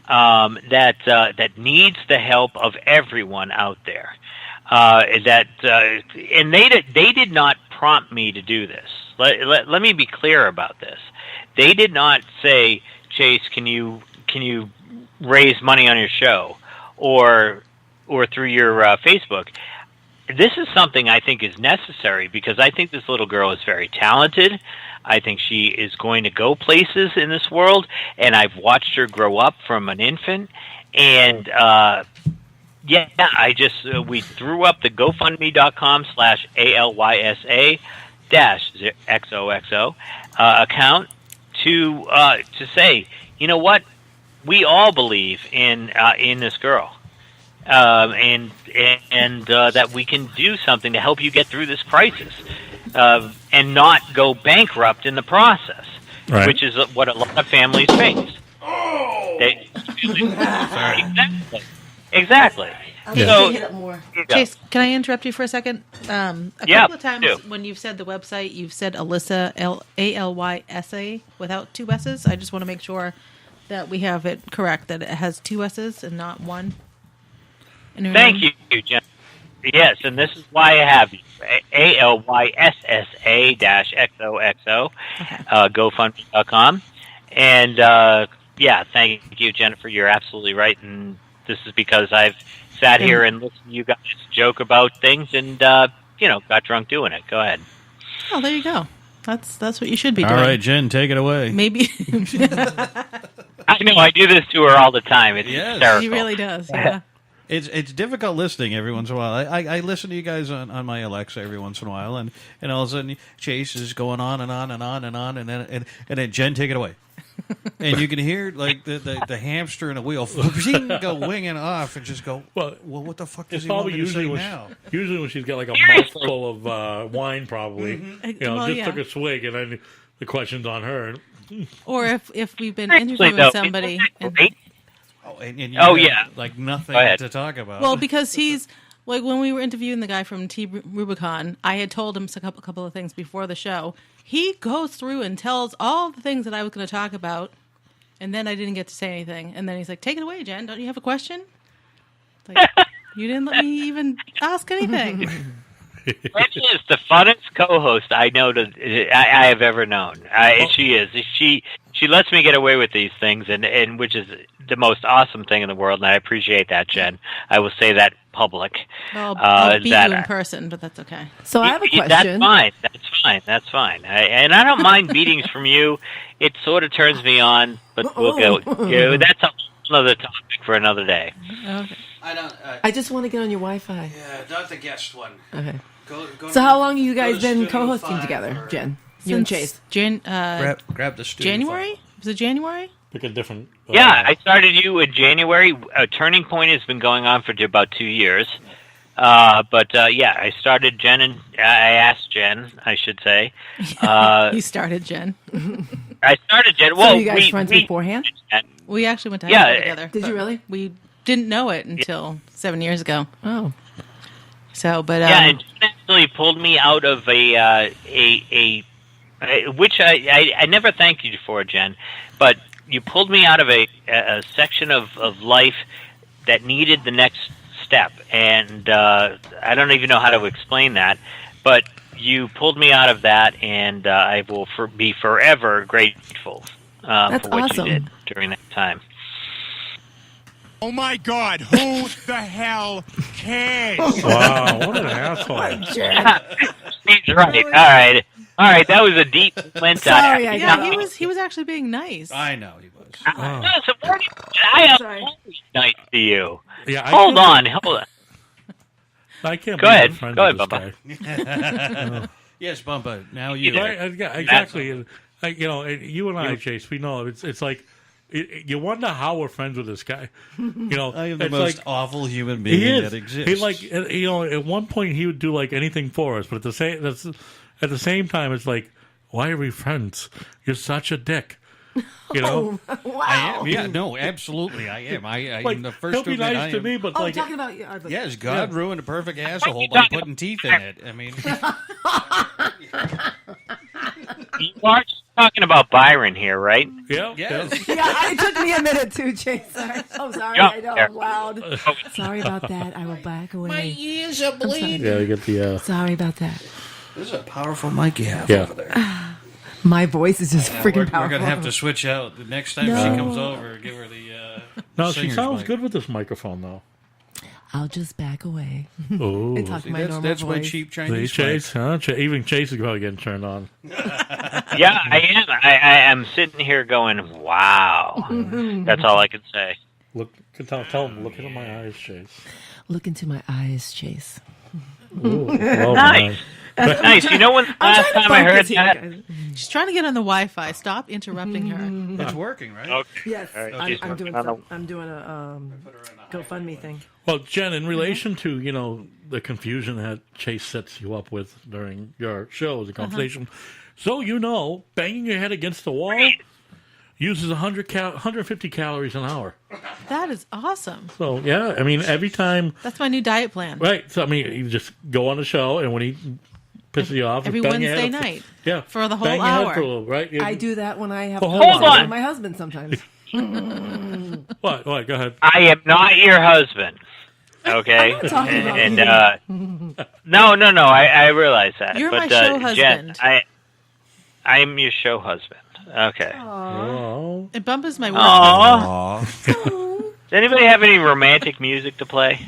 that needs the help of everyone out there. And they did not prompt me to do this. Let me be clear about this. They did not say, Chase, can you raise money on your show or through your Facebook. This is something I think is necessary because I think this little girl is very talented. I think she is going to go places in this world, and I've watched her grow up from an infant. And we threw up the GoFundMe.com/ALYSA-XOXO account to say, you know what, we all believe in this girl. And that we can do something to help you get through this crisis, and not go bankrupt in the process, which is what a lot of families face. Exactly. So, Chase, can I interrupt you for a second? A couple of times when you've said the website, you've said Alyssa, Alysa, without two S's. I just want to make sure that we have it correct, that it has two S's and not one. Thank you, Jen. Yes, and this is why I have you. ALYSSA-XOXO, GoFundMe.com. And, thank you, Jennifer. You're absolutely right. And this is because I've sat here and listened to you guys joke about things and, got drunk doing it. Go ahead. Oh, there you go. That's what you should be doing. All right, Jen, take it away. Maybe. I know, I do this to her all the time. It's hysterical. He really does, yeah. It's difficult listening every once in a while. I listen to you guys on my Alexa every once in a while, and all of a sudden Chase is going on and on and on and on, and then Jen, take it away, and you can hear like the hamster in a wheel go winging off and just go. Well, what the fuck does he want me to say now? Usually when she's got like a mouthful of wine, probably took a swig, and then the question's on her. Or if we've been interviewing somebody. Like nothing to talk about. Well, because he's like when we were interviewing the guy from T Rubicon, I had told him a couple of things before the show. He goes through and tells all the things that I was going to talk about, and then I didn't get to say anything. And then he's like, "Take it away, Jen. Don't you have a question?" Like, you didn't let me even ask anything. Jen is the funnest co-host I have ever known. She is. She lets me get away with these things, and which is the most awesome thing in the world, and I appreciate that, Jen. I will say that public. Well, I'll beat you in person, but that's okay. So I have a question. That's fine. And I don't mind beatings from you. It sort of turns me on, but we'll go. That's another topic for another day. Okay. I just want to get on your Wi-Fi. Yeah, not the guest one. Okay. Go so how long have you guys been co-hosting together, Jen? You and Chase. Grab the studio. January? Was it January? Pick a different. I started you in January. Turning Point has been going on for about 2 years. Yeah, I started Jen, and I asked Jen, I should say. You started Jen. I started Jen. So Well, you guys friends beforehand? We actually went to high school together. Did you really? We didn't know it until 7 years ago. Oh. So, but yeah, and Jen actually pulled me out of which I never thanked you for, Jen, but you pulled me out of a section of life that needed the next step, and I don't even know how to explain that, but you pulled me out of that, and I will be forever grateful for what you did during that time. Oh my God, who the hell cares? Wow, what an asshole. He's right. All right, that was a deep flint. Sorry, he was actually being nice. I know he was. I am always nice to you. Yeah, Hold on. I can't. Go ahead, Bubba. Yes, Bubba. Now you. Right, yeah, exactly. Like, you and I, Chase, we know it's like. You wonder how we're friends with this guy. I am the most awful human being that exists. He at one point he would do like anything for us, but at the same time, it's like, why are we friends? You're such a dick. Wow. I am. Yeah, no, absolutely, I am. I am the first he'll be to admit nice to me, but I'm talking about you. Yes, God ruined a perfect asshole by putting teeth in it. I mean, you are talking about Byron here, right? Yeah. yes. Yeah, it took me a minute too, Chase. I'm sorry. I know I'm loud. Sorry about that. I will back away. My ears are bleeding. Yeah, you get the. Sorry about that. This is a powerful mic you have over there. My voice is just freaking powerful. We're going to have to switch out the next time she comes over. Give her the. No, she sounds mic. good with this microphone, though. I'll just back away Oh, and talk my normal that's voice. what cheap Chinese. Chase, huh? Even Chase is probably getting turned on. Yeah, I am. I am sitting here going, "Wow." That's all I can say. Tell him. Look into my eyes, Chase. Look into my eyes, Chase. Ooh, Nice. Nice. You know when the last time I heard that? She's trying to get on the Wi-Fi. Stop interrupting her. It's working, right? Okay. Yes, right. I'm doing a GoFundMe thing. Well, Jen, in relation to the confusion that Chase sets you up with during your shows, the conversation, so banging your head against the wall uses 150 calories an hour. That is awesome. So yeah, I mean every time. That's my new diet plan. Right. So I mean, you just go on the show, and when he pisses you off, every bang Wednesday night. Yeah, for the whole bang your head hour. for a little, right? I do that when I have Hold on. with my husband sometimes. What? Go ahead. I am not your husband. Okay. I'm not talking about no. I realize that. You're but, my show Jen, husband. I'm your show husband. Okay. Oh. And Bump is my work Aww. Does anybody have any romantic music to play?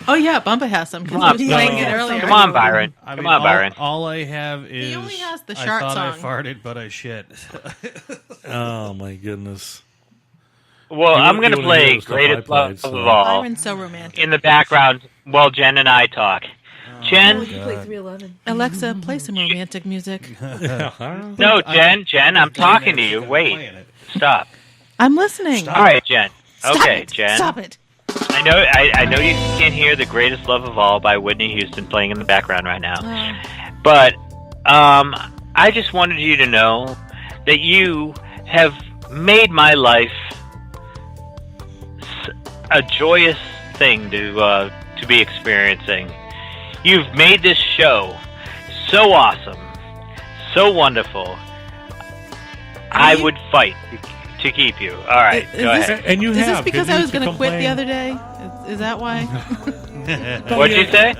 Oh yeah, Bumpa has some because he was playing it earlier. Come on, Byron. Come on, Byron. All I have is. He only has the I shark thought song. I farted, but I shit. Oh my goodness. Well, I'm going to wanna play hear the stuff Greatest I Love played, so. of All Byron's so romantic. in the background while Jen and I talk. Jen? You play 311. Alexa, play some romantic music. No, Jen, I'm talking to you. Wait. Stop. I'm listening. All right, Jen. Stop Okay, it. Jen. Stop it. I know you can't hear The Greatest Love of All by Whitney Houston playing in the background right now. But I just wanted you to know that you have made my life a joyous thing to be experiencing. You've made this show so awesome, so wonderful. I would fight to keep you. All right, go ahead. And you Is have. this because Didn't I you was going to complain? quit the other day? Is that why? What'd you say?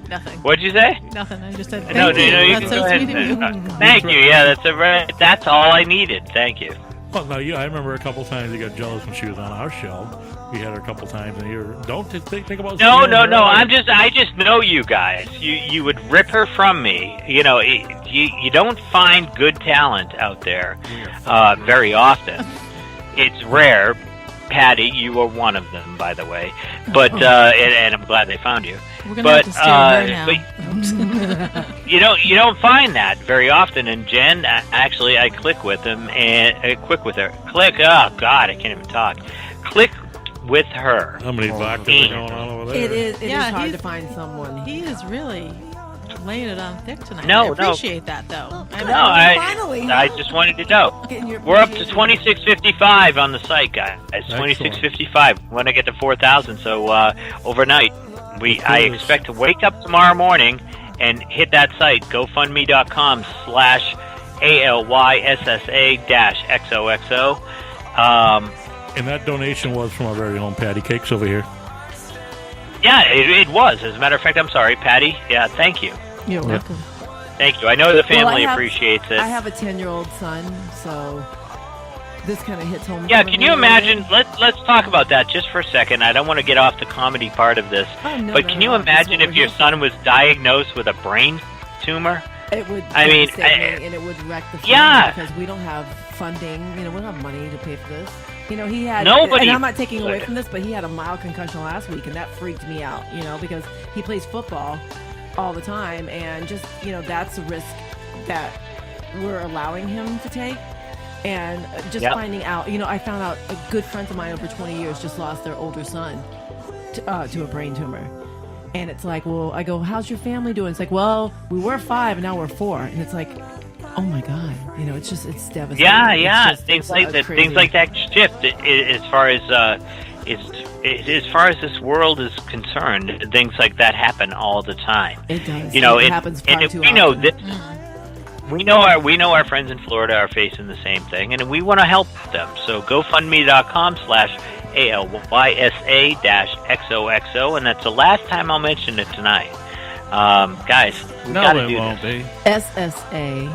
Nothing. What'd you say? Nothing. I just said thank No, you. you That's can so go ahead. sweet of you. Thank you. Yeah, that's all I needed. Thank you. Well, no, I remember a couple times you got jealous when she was on our show. We had her a couple times, and you don't think about. No. I just know you guys. You would rip her from me. You don't find good talent out there very often. It's rare. Patty, you are one of them, by the way. But and I'm glad they found you. We're gonna have to steer her now. You don't find that very often. And Jen, actually, I click with him and click with her. Click. Oh God, I can't even talk. Click with her. How many vodkas are going on over there? It is hard he's- to find someone. He is really laying it on thick tonight. No, I appreciate that, though. Finally. I just wanted to know. Getting your We're up to appreciation. 2655 on the site, guys. 2655. When I get to 4,000, so overnight, I expect to wake up tomorrow morning and hit that site, GoFundMe.com/ALYSSA-XOXO. And that donation was from our very own Patty Cakes over here. Yeah, it was. As a matter of fact, I'm sorry, Patty. Yeah, thank you. You're welcome. Thank you. I know the family I have- appreciates it. I have a 10-year-old son, so this kind of hits home. Yeah, for can me you a little imagine? bit. Let's talk about that just for a second. I don't want to get off the comedy part of this, Oh, no, but no, can no, you this is imagine what if we're your here son was diagnosed with a brain tumor? It would. I mean, devastate me, and it would wreck the family Yeah. because we don't have funding. We don't have money to pay for this. He had. Nobody- And I'm not taking away from this, but he had a mild concussion last week, and that freaked me out. Because he plays football all the time, and just that's a risk that we're allowing him to take. And just Yep. finding out, I found out a good friend of mine over 20 years just lost their older son to a brain tumor. And it's like, well, I go, how's your family doing? It's like, well, we were 5 and now we're 4. And it's like, oh my God, it's devastating. Yeah. It's just- Things it's, like that. crazy. Things like that shift as far as as far as this world is concerned. Things like that happen all the time. It does. It happens far and too we know often. this. We know our friends in Florida are facing the same thing, and we want to help them. So GoFundMe.com/ALYSA-XOXO, and that's the last time I'll mention it tonight. Guys, we No, gotta it do won't this. be. SSA.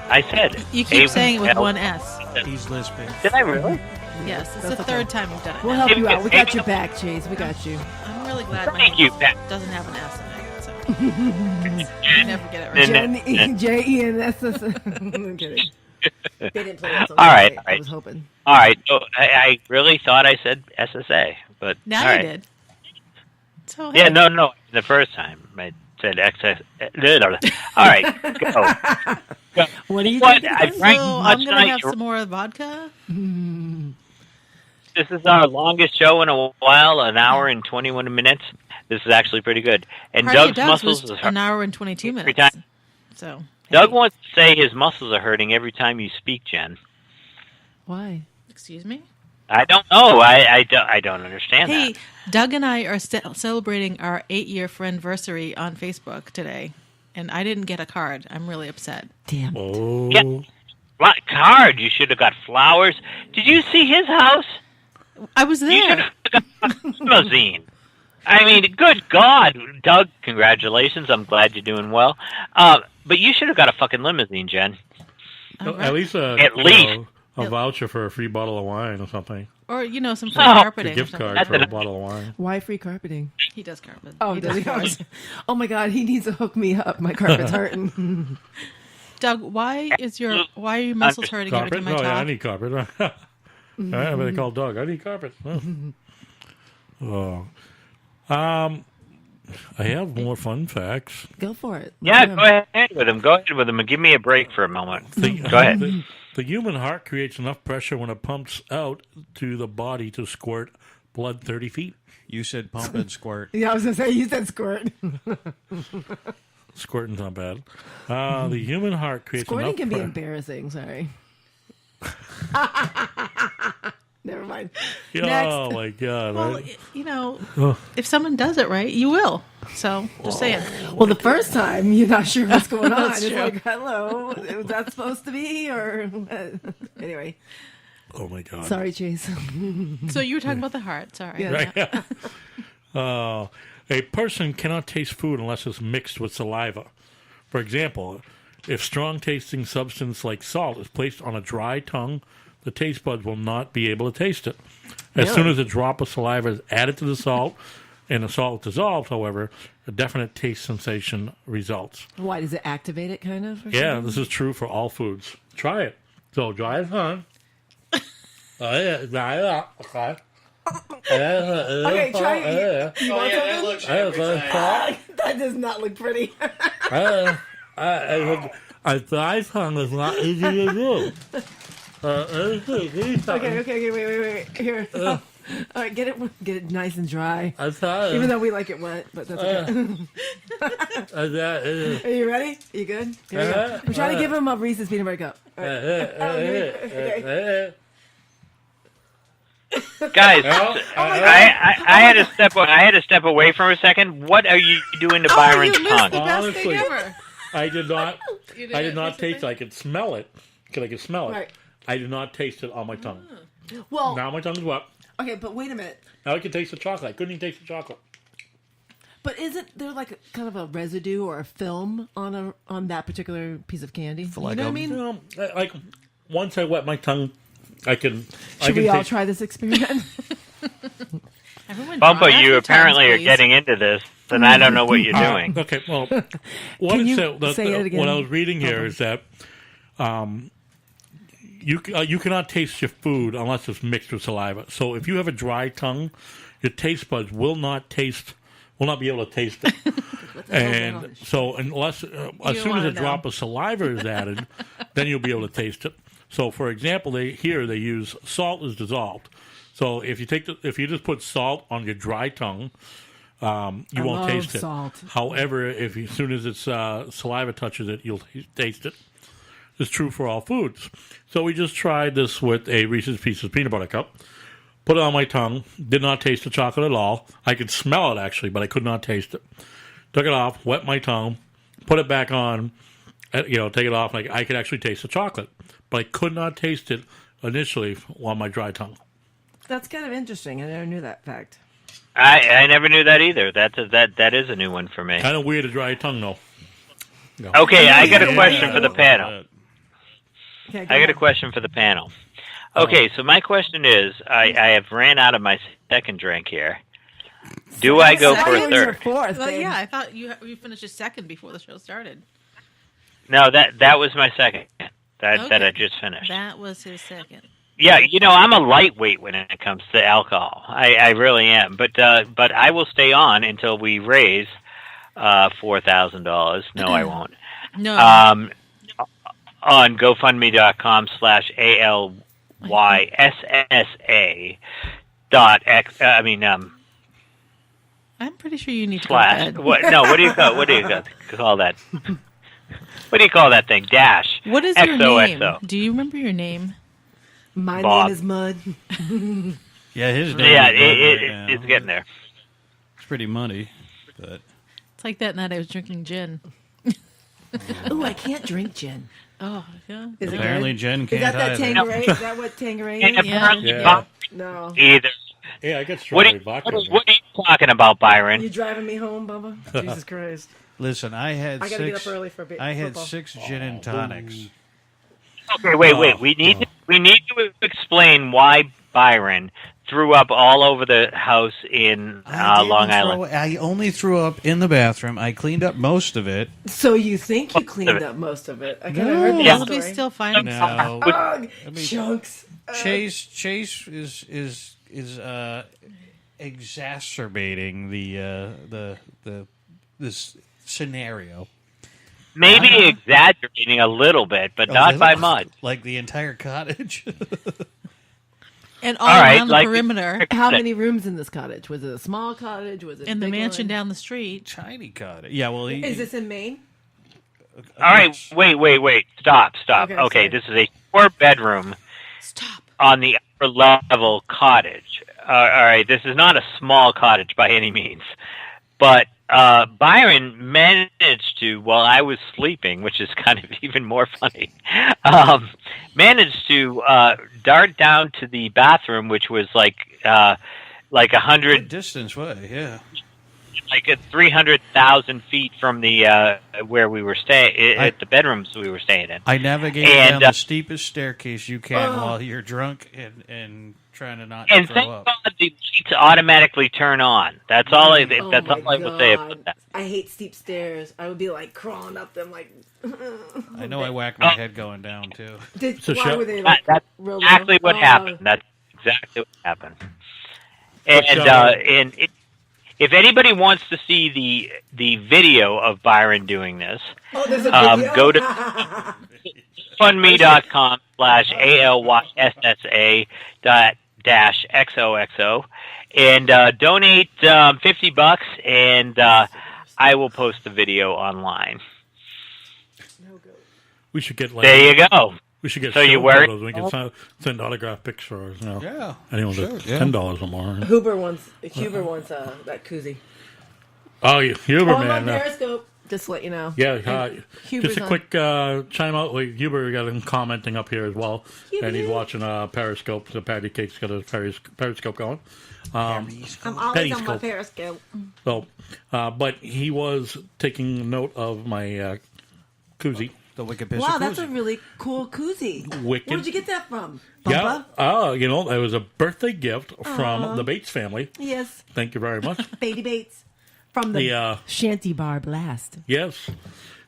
I said it. You keep saying it with one S. He's lisping. Did I really? Yes, it's That's the okay. third time we've done it. We'll now. help you out. We got your back, Chase. We got you. I'm really glad my Thank you, name Pat. doesn't have an S in it, so I never get it right. Jen-E-J-E-N-S-S. I'm kidding. They didn't play that song. All right. I was hoping. All right. So I really thought I said SSA, but Now all you right. did. So Yeah, hey. no. The first time I said XS. All right, go. What are you What? drinking? I drank So much I'm gonna tonight. have some more vodka. This is our longest show in a while, an hour and 21 minutes. This is actually pretty good. And Party of Doug's Doug's muscles was is an hour and 22 every minutes. time. So Doug hey. wants to say his muscles are hurting every time you speak, Jen. Why? Excuse me. I don't know. I don't understand Hey, that. Doug and I are celebrating our 8-year friendversary on Facebook today, and I didn't get a card. I'm really upset. Damn. Oh. Yeah. What card? You should have got flowers. Did you see his house? I was You should there. have got a limousine. I mean, good God, Doug! Congratulations. I'm glad you're doing well. But you should have got a fucking limousine, Jen. All right. At least At least. a voucher for a free bottle of wine or something. Or some free Oh. A carpeting. or gift something. card for a bottle of wine. Why free carpeting? He does carpet. Oh, he does he? flowers. Oh my God, he needs to hook me up. My carpet's hurting. Doug, why are your muscles hurting every Carpet? time I No, talk? yeah, I need carpet. I better call Doug. I need carpet. Oh. I have more fun facts. Go for it. Yeah, go ahead with him. Go ahead with him and give me a break for a moment. Go ahead. The human heart creates enough pressure when it pumps out to the body to squirt blood 30 feet. You said pump and squirt. Yeah, I was gonna say you said squirt. Squirting's not bad. The human heart creates Squirting enough can be pressure. embarrassing. Sorry. Never mind. Oh Next. my God! Well, if someone does it right, you will. So, just saying. Well, the first time you're not sure what's going on. That's It's true. like, hello, was that supposed to be? Or anyway, Oh my God! sorry, Chase. So, you were talking about the heart. Sorry. Yeah. A person cannot taste food unless it's mixed with saliva. For example, if strong tasting substance like salt is placed on a dry tongue, the taste buds will not be able to taste it. As soon as a drop of saliva is added to the salt and the salt dissolves, however, a definite taste sensation results. Why does it activate it? Kind of. Or Yeah, something? this is true for all foods. Try it. So dry it, huh? Dry it up. Okay. Okay, try it. You want something? that looks every time. That does not look pretty. A dry tongue is not easy to do. Okay, wait. Here. All right, get it nice and dry. I thought. Even though we like it wet, but that's okay. Are you ready? Are you good? Here we go. I'm trying to give him a Reese's peanut butter cup. All right. Okay. Guys, I had to step. I had to step away for a second. What are you doing to Byron's you missed tongue? the best Honestly, thing ever. I did not. You I did not taste taste it. I could smell it. I could smell it. Right. I did not taste it on my tongue. Well, Now my tongue's wet. okay, but wait a minute. Now I can taste the chocolate. I couldn't even taste the chocolate. But isn't there like kind of a residue or a film on that particular piece of candy? You know what I mean? Like once I wet my tongue, I can. Should we all try this experiment? Everyone Bumpo, dry you your apparently tongues, are please. getting into this, and I don't know what you're doing. Okay, well, what Can it you said, say it again? what I was reading here is that you cannot taste your food unless it's mixed with saliva. So if you have a dry tongue, your taste buds will not be able to taste it. And so unless as soon as a drop of saliva is added, then you'll be able to taste it. So for example, they use salt is dissolved. So if you just put salt on your dry tongue, you won't taste it. Salt. However, as soon as it's saliva touches it, you'll taste it. It's true for all foods. So we just tried this with a Reese's Pieces peanut butter cup. Put it on my tongue. Did not taste the chocolate at all. I could smell it actually, but I could not taste it. Took it off, wet my tongue, put it back on. Take it off. Like I could actually taste the chocolate, but I could not taste it initially on my dry tongue. That's kind of interesting. I never knew that fact. I never knew that either. That is a new one for me. Kind of weird, a dry tongue though. No. Okay, I got a question for the panel. Okay, I got a question for the panel. Okay, so my question is, I have ran out of my second drink here. Do I go for a third? Well, yeah, I thought you finished your second before the show started. No, that was my second. That I just finished. That was his second. Yeah, I'm a lightweight when it comes to alcohol. I really am. But I will stay on until we raise $4,000. No, I won't. No. On GoFundMe.com/ALYSSA I'm pretty sure you need to slash. go What do you call that? What do you call that thing? Dash. What is your name? XOXO. Do you remember your name? My Bob. name is Mud. Yeah, his name. Yeah, is it's getting there. It's pretty muddy, but It's like that night I was drinking gin. Oh, I can't drink gin. Oh, yeah. Is it apparently good? Jen Is can't that either. Tanqueray? Is that what Tanqueray And is? apparently Yeah. Bob No. either. Yeah, I got What strawberry are, vodka. what are you talking about, Byron? You driving me home, Bubba? Jesus Christ. listen, I had I gotta get six. up early for I had football. 6 gin and tonics. Okay, wait. We need to explain why Byron threw up all over the house in Long Island. I only threw up in the bathroom. I cleaned up most of it. So you think you cleaned up most of it? I kind of heard Yeah. that We'll be story. still finding No, Ugh, I mean, chunks. Chase is exacerbating this scenario. Maybe exaggerating a little bit, but not by much. Like the entire cottage. And all right, around the like- perimeter. How many rooms in this cottage? Was it a small cottage? Was it In a the big mansion one? down the street. Tiny cottage. Yeah, well, Is this in Maine? All right, wait. Stop. Okay, Okay, sorry. this is a 4-bedroom Stop. on the upper level cottage. All right, this is not a small cottage by any means, but Byron managed to, while I was sleeping, which is kind of even more funny, managed to dart down to the bathroom, which was like 100, distance way. Yeah. like at 300,000 feet from the where we were staying, at the bedrooms we were staying in. I navigated And, down the steepest staircase you can while you're drunk and trying to not And throw thank up. God the lights automatically turn on. That's all I. That's all I will say about that. I hate steep stairs. I would be like crawling up them like. I know I whacked my head going down too. Why were they like That's real exactly low? what happened. That's exactly what happened. And if anybody wants to see the video of Byron doing this, Oh, there's a video? go to GoFundMe.com/ALYSSA XOXO, and donate $50, and I will post the video online. We should get there you go. We should get so you wear photos. We can send autograph pictures. You know. Yeah, anyone sure, that's $10 or more. Huber wants that koozie. Oh, Huber, I'm man. on Periscope. Just to let you know. Yeah, just a quick chime out. Huber got him commenting up here as well, and he's watching Periscope. So Patty Cake's got a Periscope going. I'm always on my Periscope. So, but he was taking note of my koozie. The Wicked Pizza Wow, koozie. that's a really cool koozie. Wicked. Where'd you get that from? Bumpa? Yeah. It was a birthday gift from the Bates family. Yes. Thank you very much. Beatty Bates. From the Shanty Bar Blast. Yes.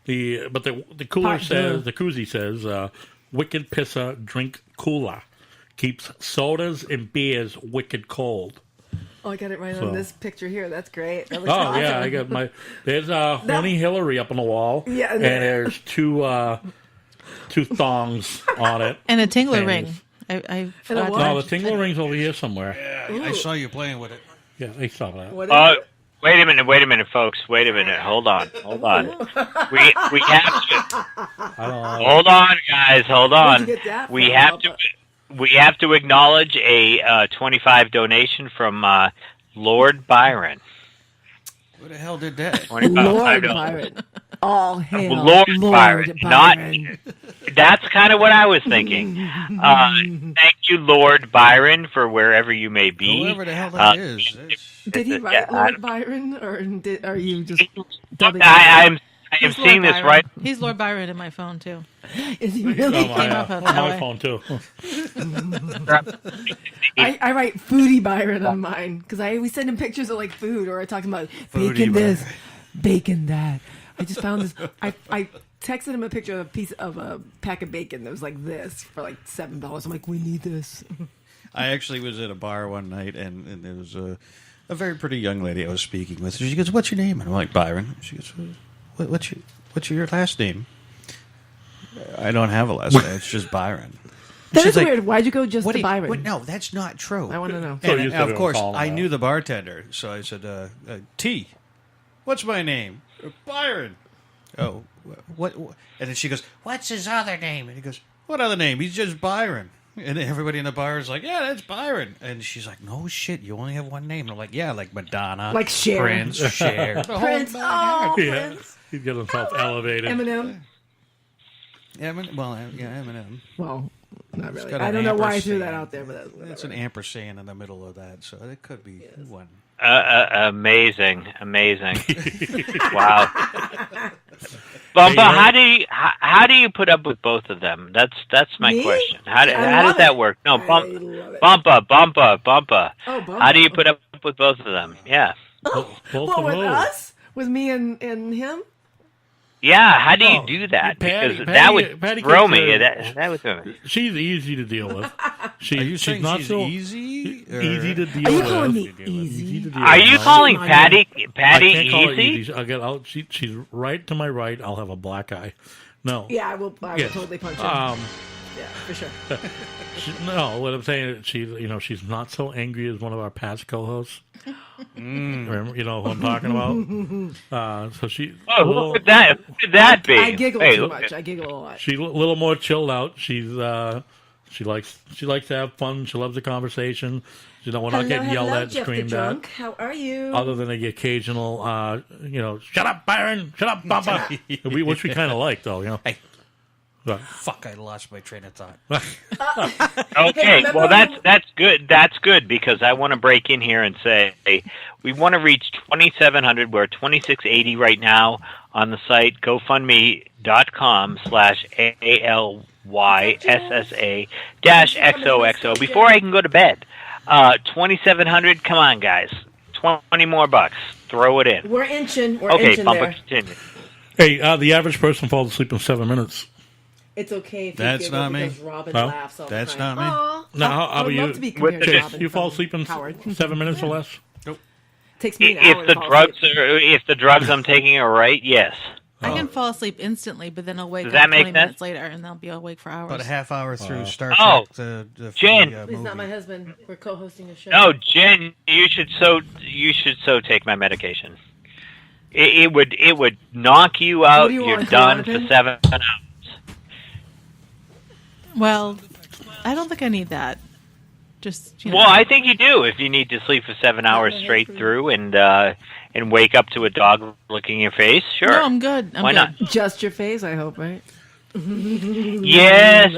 But the cooler says, the koozie says, Wicked Pissa Drink Cooler. Keeps sodas and beers wicked cold. Oh, I got it right on this picture here. That's great. That looks awesome. Yeah, I got there's Horny Hillary up on the wall. Yeah. And there's two thongs on it. And a tingler ring. No, the tingler ring's over here somewhere. Yeah, I saw you playing with it. Yeah, I saw that. Wait a minute, folks. Wait a minute. Hold on. We have to. Hold on, guys. Hold on. We have to acknowledge a 25 donation from Lord Byron. Who the hell did that? Lord Byron. All hail Lord Byron. Not. That's kind of what I was thinking. Thank you, Lord Byron, for wherever you may be. Whoever the hell that is. Did he write Lord Byron, or are you just? I am seeing this right. He's Lord Byron in my phone too. Is he really? My phone too. I write Foodie Byron on mine because I always send him pictures of like food, or I talk about bacon this, bacon that. I just found this. I texted him a picture of a pack of bacon that was like this for like $7. I'm like, we need this. I actually was at a bar one night, and there was a very pretty young lady I was speaking with. She goes, "What's your name?" And I'm like, "Byron." She goes, "What's your last name?" I don't have a last name. It's just Byron. That is weird. Why'd you go just to Byron? No, that's not true. I want to know. And of course, I knew the bartender, so I said, "T, what's my name?" "Byron." "Oh, what?" And then she goes, "What's his other name?" And he goes, "What other name? He's just Byron." And everybody in the bar is like, "Yeah, that's Byron." And she's like, "No shit, you only have one name." And I'm like, "Yeah, like Madonna, like Cher, Prince, Cher, Prince." Prince. He's got himself elevated. Eminem. Eminem. Well, not really. I don't know why I threw that out there, but it's an ampersand in the middle of that, so it could be one. Amazing. Wow. Bumpa, how do you put up with both of them? That's my question. How does that work? No, Bumpa. Oh, Bumpa. How do you put up with both of them? Yeah. What, with us? With me and him? Yeah, how do you do that? Because that would throw me. That would throw me. She's easy to deal with. She's not she's so easy. Easy to deal with. Are you calling me easy? Are you calling Patty easy? easy? She's right to my right. I'll have a black eye. No. Yeah, I will totally punch him. Yeah, for sure. No, what I'm saying is she's not so angry as one of our past co-hosts. Remember, you know who I'm talking about? So she. Who could that be? I giggle too much. I giggle a lot. She's a little more chilled out. She likes to have fun. She loves the conversation. We're not getting yelled at and screamed at. How are you? Other than the occasional, shut up, Byron, shut up, Bumpa. Which we kind of like, though, you know. Hey. Fuck! I lost my train of thought. Okay, well that's good. That's good because I want to break in here and say we want to reach 2,700. We're at 2,680 right now on the site GoFundMe.com/ALYSSA-XOXO. Before I can go to bed, 2,700. Come on, guys, 20 more bucks. Throw it in. We're inching. Okay, Bumpa, continue. Hey, the average person falls asleep in 7 minutes. It's okay if that's you not me. Because Robin laughs all that's the time. not me. No, how I would about love you? To be compared to Robin You fall asleep in 7 minutes or less? Nope. Takes me an hour If the drugs I'm taking are right, yes. I can fall asleep instantly, but then I'll wake Does up that make 20 sense? minutes later, and I'll be awake for hours. About a half hour through Star Oh, Trek. The Jen. He's not my movie. husband. We're co-hosting a show. No, Jen, you should so take my medication. It would knock you out. do you You're want, done for Klonopin? 7 hours. Well, I don't think I need that. Just Well, I think you do if you need to sleep for 7 hours straight through and wake up to a dog licking your face. Sure. No, I'm good. Why good. not? Just your face, I hope, right? Yes,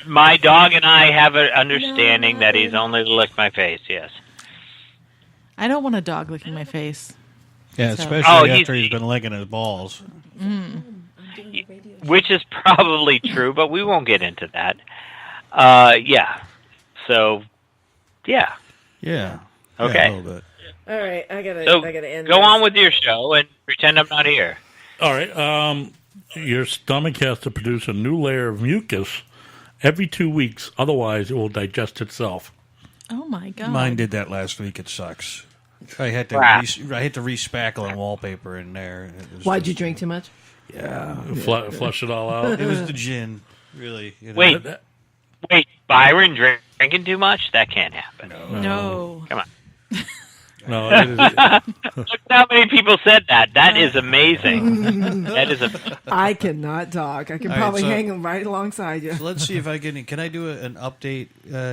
my dog and I have an understanding that he's only to lick my face. Yes. I don't want a dog licking my face. Yeah, So- especially Oh, after he's been licking his balls. Which is probably true, but we won't get into that. Yeah. So, yeah. Yeah. Okay. Yeah, a little bit. All right, I gotta end. Go on with your show and pretend I'm not here. All right. Your stomach has to produce a new layer of mucus every 2 weeks. Otherwise, it will digest itself. Oh my god! Mine did that last week. It sucks. I had to Crap. I had to respackle and wallpaper in there. It was Why'd just- you drink too much? Yeah. Flush it all out. It was the gin, really. You know. Wait, Byron drinking too much? That can't happen. No. Come on. No, Look at how many people said that. That is amazing. That is I cannot talk. I can All right, probably so- hang him right alongside you. So let's see if I can I do an update,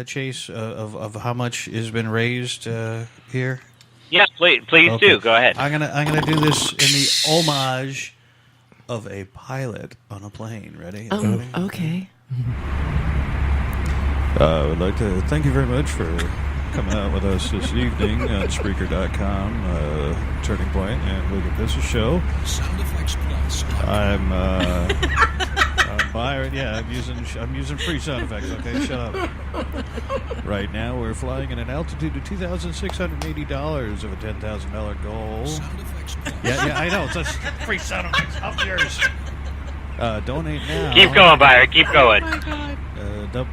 Chase, of how much has been raised here? Yeah, please Okay. do. Go ahead. I'm gonna do this in the homage of a pilot on a plane. Ready? Okay. I would like to thank you very much for coming out with us this evening on Spreaker.com, Turning Point, and Wicked Business Show. Sound Effects Plus. I'm Byron. Yeah, I'm using free sound effects. Okay, shut up. Right now, we're flying at an altitude of $2,680 of a $10,000 goal. Sound Effects Plus. Yeah, I know. It's a free sound effects. Up yours. Donate now. Keep going, Byron. Keep going. Oh my god!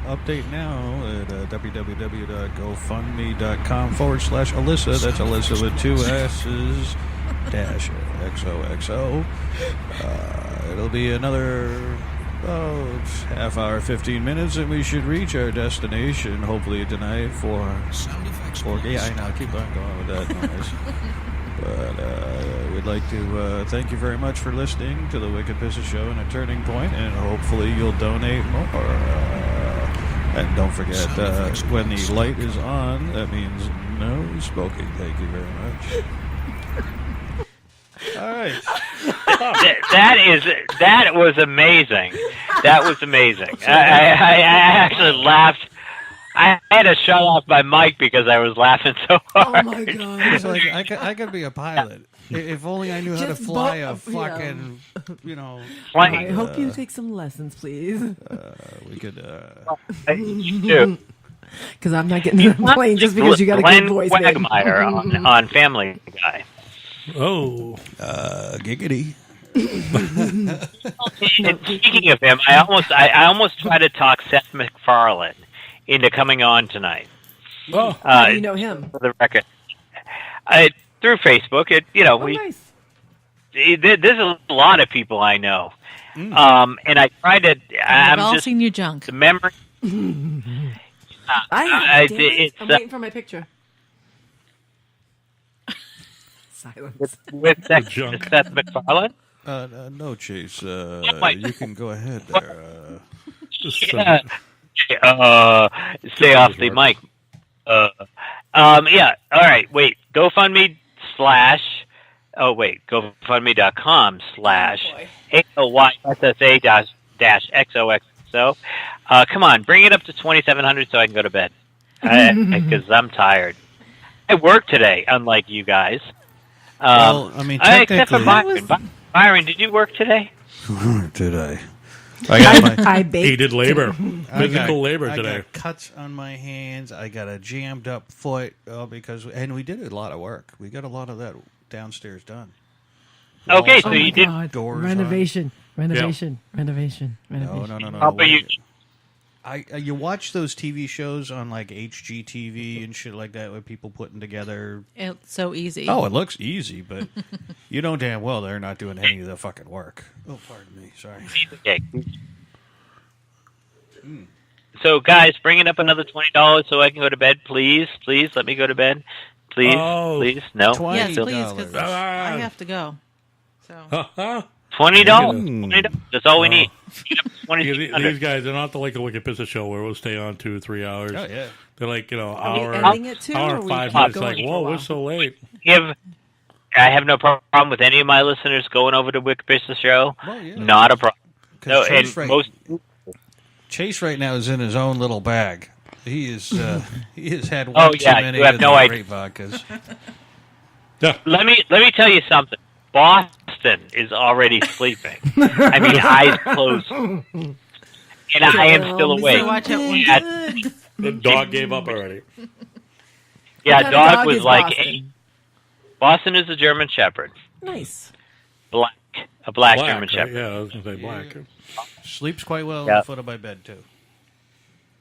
Update now at www.gofundme.com/Alyssa. That's Alyssa with 2 S's -XOXO. It'll be another half hour, 15 minutes, and we should reach our destination hopefully tonight for. Sound Effects Yeah, I know. Keep on going with that noise. But we'd like to thank you very much for listening to the Wicked Business Show and a Turning Point, and hopefully you'll donate more. And don't forget, when the light is on, that means no smoking. Thank you very much. All right. That was amazing. That was amazing. I actually laughed. I had to shut off my mic because I was laughing so hard. Oh my god. It's like I could be a pilot. If only I knew how to Just fly a both- yeah. fucking, you know. I hope you take some lessons, please. We could. You do. Because I'm not getting in the plane just because you got a Glenn good voice. babe. Quagmire on Family Guy. Oh. Giggity. And speaking of him, I almost tried to talk Seth MacFarlane into coming on tonight. Oh. How do you know him? For the record, through Facebook. Nice. There's a lot of people I know, and I try to. I've I'm all just seen your junk. the memory. Damn it. It's I'm waiting for my picture. Silence. with Seth Junk. MacFarlane. No, Chase. my- You can go ahead there. Yeah. Stay off the mic. Yeah. All right. Wait. GoFundMe.com/AOYSSA-XOXO. Come on, bring it up to 2,700 so I can go to bed. Because I'm tired. I work today, unlike you guys. Well, I mean, except for technically, Byron. Byron, did you work today? did I? I got my. I baked. He did labor. I Physical got- labor I today. got cuts on my hands. I got a jammed up foot and we did a lot of work. We got a lot of that downstairs done. Okay, Walls so Oh you my did. God. doors Renovation. No, Renovation. no, no. How about you? You watch those TV shows on like HGTV and shit like that with people putting together. It's so easy. Oh, it looks easy, but you know damn well they're not doing any of the fucking work. Oh, pardon me. Sorry. Okay. So, guys, bring it up another $20 so I can go to bed, please. Please let me go to bed. Please, please. No. Yes, please, because I have to go. So. $20. That's all we need. These guys, they're not like a Wicked Pizza show where we'll stay on 2 or 3 hours. Oh, yeah. They're like, Hour and 5 minutes. Like, whoa, we're so late. I have no problem with any of my listeners going over to Wicked Pizza show. Well, yeah. Not a problem. No, Chase right now is in his own little bag. He has had too many you have of no the idea. great vodkas. Let me tell you something. Boston is already sleeping. I mean, eyes closed, and I am still awake. The dog gave up already. Yeah, dog was like Boston? Boston is a German Shepherd. Nice. A black German Shepherd. Yeah, I was going to say black. Sleeps quite well in the foot of my bed too.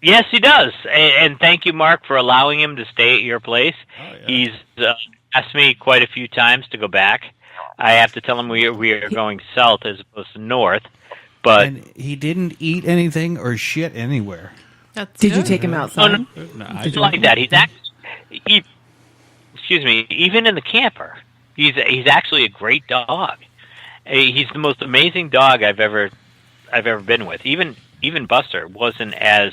Yes, he does. And thank you, Mark, for allowing him to stay at your place. Oh, yeah. He's asked me quite a few times to go back. I have to tell him we are going south as opposed to north. But and he didn't eat anything or shit anywhere. Did you take him outside? No, I don't like that. He's actually, excuse me, even in the camper, he's actually a great dog. He's the most amazing dog I've ever been with. Even Buster wasn't as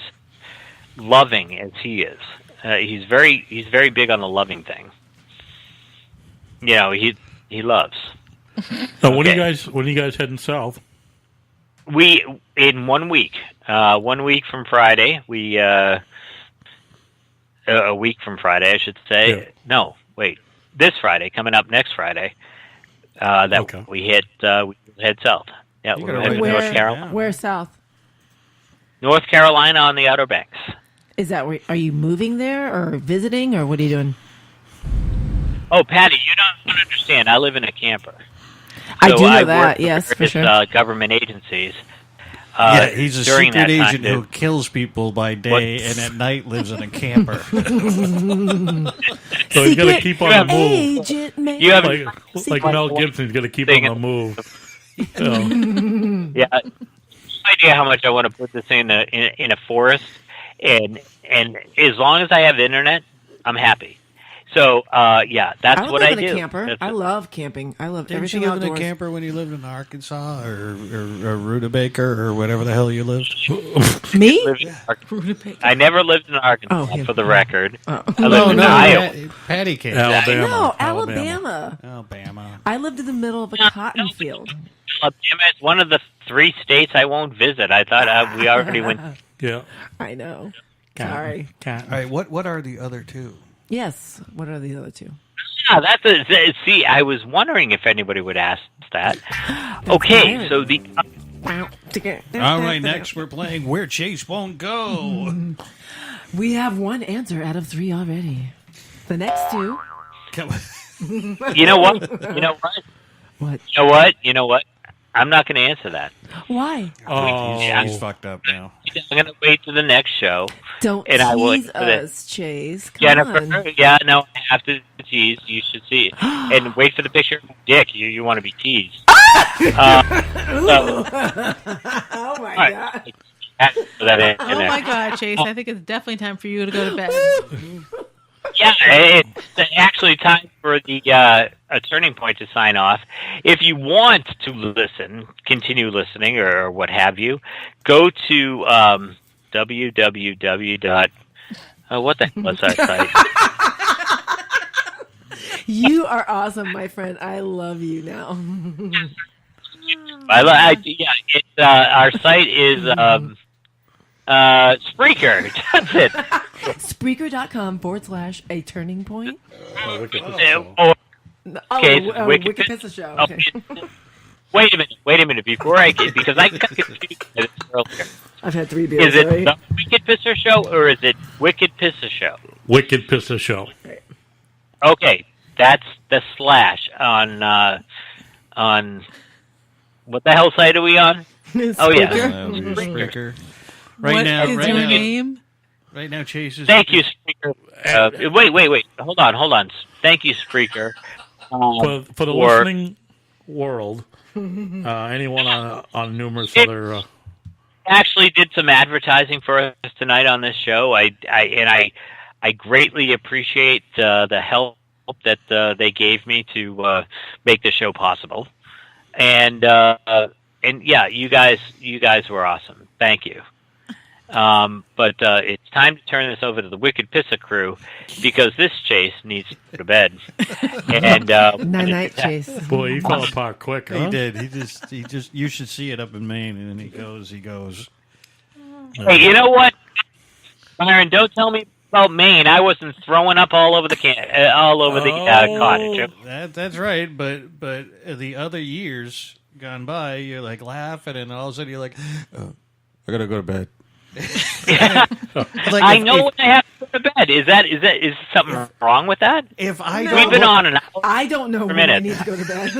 loving as he is. He's very big on the loving thing. You know, he loves. So when are you guys heading south? We in 1 week. 1 week from Friday. A week from Friday, I should say. Yeah. No, wait. This Friday, coming up next Friday. We head south. Yeah, we're heading to North Carolina. Where south? North Carolina on the Outer Banks. Is that where? Are you moving there or visiting or what are you doing? Oh, Patty, you don't understand. I live in a camper. I do know that. Yes, for sure. Government agencies. He's a secret agent who kills people by day and at night lives in a camper. So he's got to keep on the move. You have like Mel Gibson's going to keep on the move. Yeah, no idea how much I want to put this in a forest, and as long as I have internet, I'm happy. So that's what I do. I live in a camper. I love camping. I love everything outdoors. Did you live outdoors. in a camper when you lived in Arkansas or Rutabaga or whatever the hell you lived? Me? I never lived in Arkansas, for the record. Oh. I lived in Iowa. Patty came. Alabama. No, Alabama. Alabama. I lived in the middle of a cotton field. Alabama is one of the 3 states I won't visit. I thought we already went. Yeah. I know. Sorry. All right, what are the other 2? Yes. What are the other 2? Yeah, see, I was wondering if anybody would ask that. Okay, so the... All right, next we're playing Where Chase Won't Go. We have 1 answer out of 3 already. The next 2... You know what? What? You know what? I'm not going to answer that. Why? Oh, he's fucked up now. I'm going to wait to the next show. Don't and tease us, Chase. Come Jennifer, on. yeah, no, I have to tease. You should see it. And wait for the picture of my dick. You want to be teased. Oh, my God. Oh, my God, Chase. I think it's definitely time for you to go to bed. Yeah, it's actually time for the a turning point to sign off. If you want to continue listening or what have you, go to www. What the hell was our site? You are awesome, my friend. I love you now. Our site is Spreaker. That's it. Spreaker.com/a turning point. Wicked Pizza Show. Okay. Wait a minute. Before I get, because I got confused by this earlier. I've had 3 beers. Is it right? the Wicked Pizza Show or is it Wicked Pizza Show? Wicked Pizza Show. Okay, that's the / on what the hell site are we on? Spreaker. Oh yeah, Spreaker. What is your name? Right now, Chase is... Thank you, Spreaker. Wait. Hold on. Thank you, Spreaker. For the listening world, anyone on numerous other... actually did some advertising for us tonight on this show. I greatly appreciate the help that they gave me to make the show possible. And yeah, you guys were awesome. Thank you. But it's time to turn this over to the Wicked Pissa crew because this Chase needs to go to bed. And night, Chase. Boy, he fell apart quick. Huh? He did. He just. You should see it up in Maine, and then he goes. Hey, you know what, Byron? Don't tell me about Maine. I wasn't throwing up all over the cottage. That's right. But the other years gone by, you're like laughing, and all of a sudden you're like, oh, I gotta go to bed. Like I know when I have to go to bed. Is something wrong with that? If I we've been on an hour. I don't know when I need to go to bed.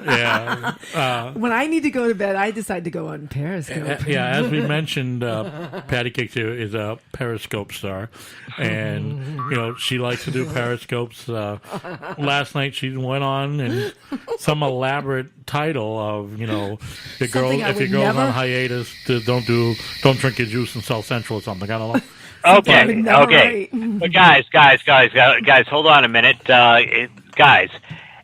Yeah. When I need to go to bed, I decide to go on Periscope. Yeah, as we mentioned, Patty Cakes is a Periscope star, and she likes to do Periscopes. Last night she went on and some elaborate title of if your girl's on hiatus, don't drink your juice in South Central or something. I don't know. Okay. But guys, hold on a minute. Guys,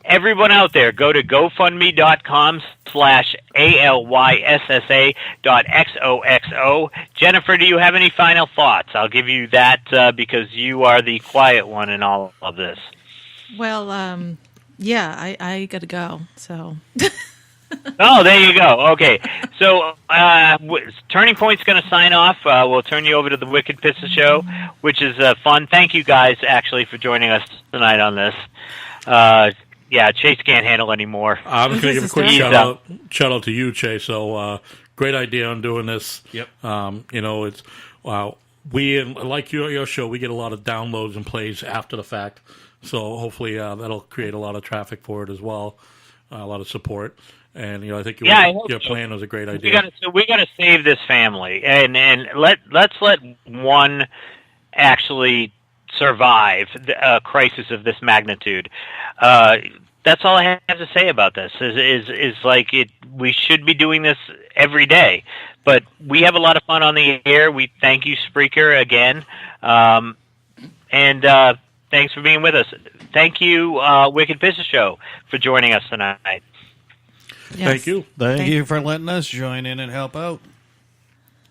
everyone out there, go to GoFundMe.com/ALYSSA.XOXO. Jennifer, do you have any final thoughts? I'll give you that because you are the quiet one in all of this. Well, yeah, I got to go, so... Oh, there you go. Okay. So, Turning Point's going to sign off. We'll turn you over to the Wicked Pissa Show, which is fun. Thank you guys, actually, for joining us tonight on this. Yeah, Chase can't handle anymore. I'm just going to give a quick shout out to you, Chase. So, great idea on doing this. Yep. It's we like your show. We get a lot of downloads and plays after the fact. So hopefully that'll create a lot of traffic for it as well, a lot of support. And I think your plan was a great idea. We got to save this family, and let's let one actually survive a crisis of this magnitude. That's all I have to say about this. Is like it. We should be doing this every day, but we have a lot of fun on the air. We thank you, Spreaker, again, and thanks for being with us. Thank you, Wicked Pissa Show, for joining us tonight. Yes. Thank you. Thank you for letting us join in and help out.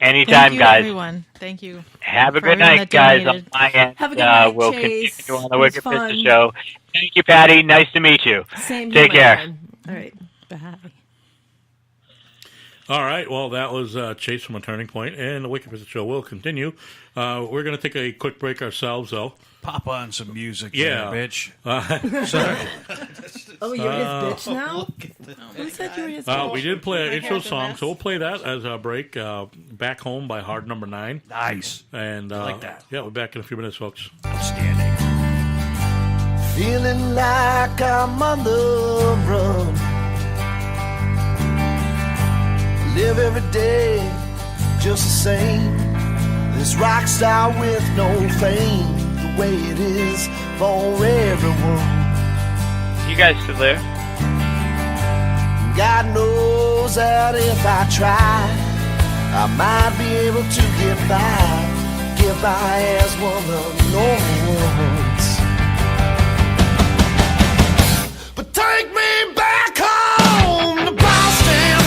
Anytime, Thank you, guys. Everyone. Thank you. Have a good night, guys. On my end, have a good night, we'll Chase. continue on the Wicked Pissa Show. Thank you, Patty. Nice to meet you. Same Take here, care. man. All right. Bye. All right. Well, that was Chase from A Turning Point, and the Wicked Pissa Show will continue. We're going to take a quick break ourselves, though. Pop on some music, yeah, there, bitch. Sorry. Oh, you're his bitch now? Who said you were his bitch? We did play an intro song, so we'll play that as our break. Back Home by Hard Number 9. Nice. And I like that. Yeah, we're back in a few minutes, folks. Outstanding. Feeling like I'm on the run. Live every day just the same. This rock star with no fame. The way it is for everyone. You guys still there? God knows that if I try, I might be able to get by as one of the normal ones. But take me back home to Boston,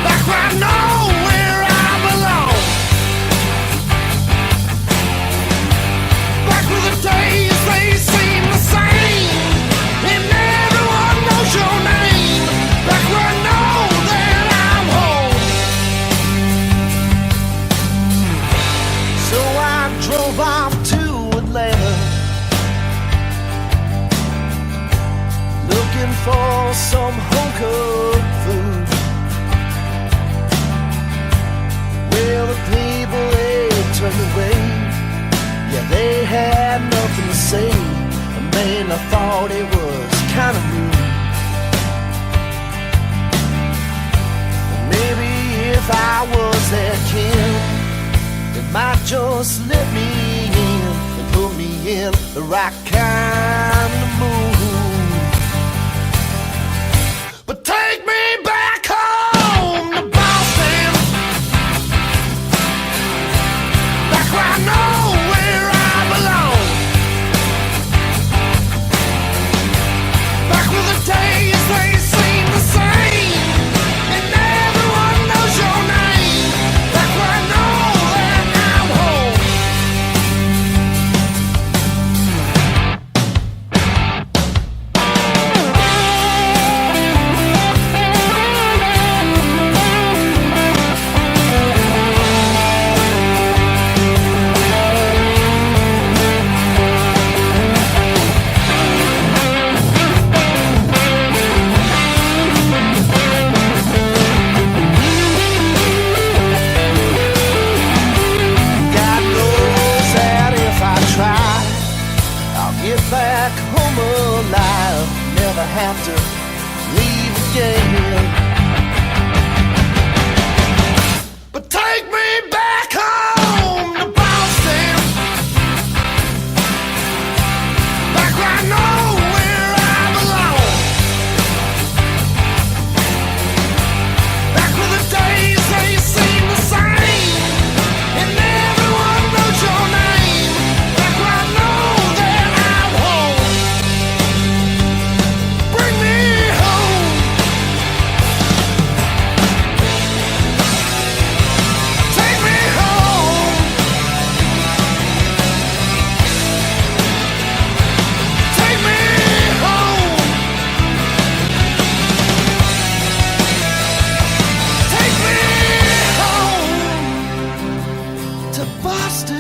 back where I know where I belong, back where the days they seem the same, and everyone knows your name, back where I know that I'm home. So I drove off to Atlanta, looking for some home-cooked food. Well, the people, they turned away. Yeah, they had nothing to say. Man, I thought it was kind of rude. Maybe might just let me in and put me in the right kind of mood. But take me back home to Boston, back where I know where I belong, back where the days they seem the same and everyone knows your name, back where I know that I'm home. God knows that if I try, I'll get back home alive. Never have to leave again. But take me back home to Boston, back where I know where I belong, back where the days they seem the same and everyone knows your name, back where I know that I'm home. Bring me home. Take me home. Take me home. Take me home to Boston.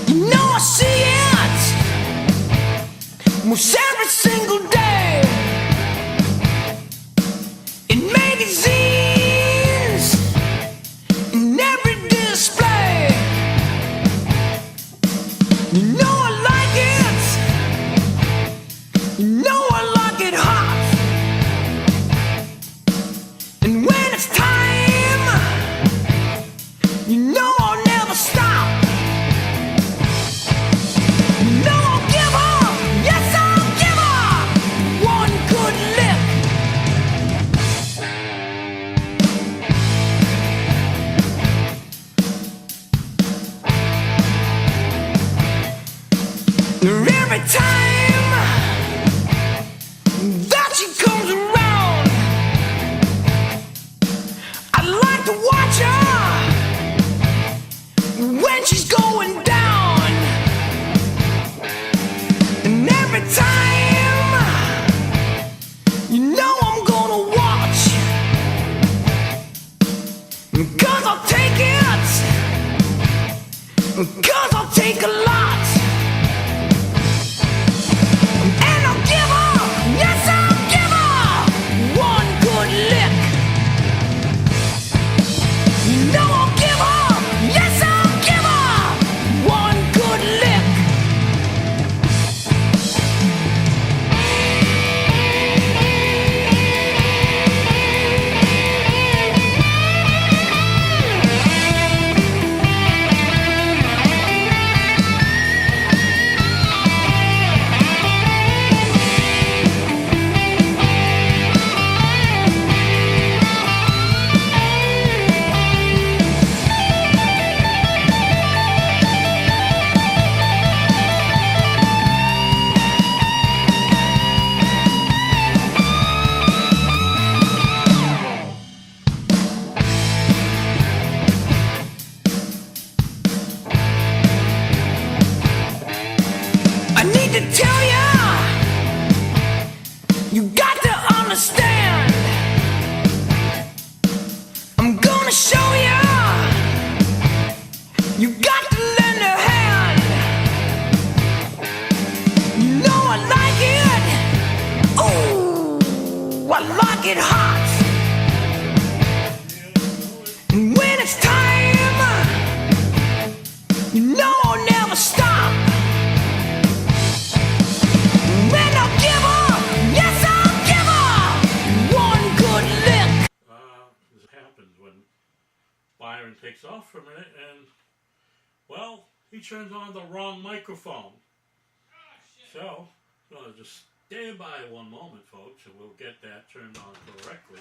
You know I see it most every single day in magazines, in every display. You know I like it. You know I like it hot. And when it's time, you know I'll never stop. No, I'll give up. Yes, I'll give up. One good lick. Every time that she comes around, I like to watch her when she's going down. And every time, you know I'm gonna watch, 'cause I'll take it, 'cause I'll take a lot. And I'll give her, yes I'll give her one good lick. You know I'll give her, yes I'll give her one good lick. me show ya. You got to lend a hand. You know I like it. Oh, I like it hot. And when it's time, you know I'll never stop. When I'll give her, yes I'll give her one good lick. This happens when Byron takes off for a minute and, well, he turns on the wrong microphone. So, just stand by one moment, folks, and we'll get that turned on correctly.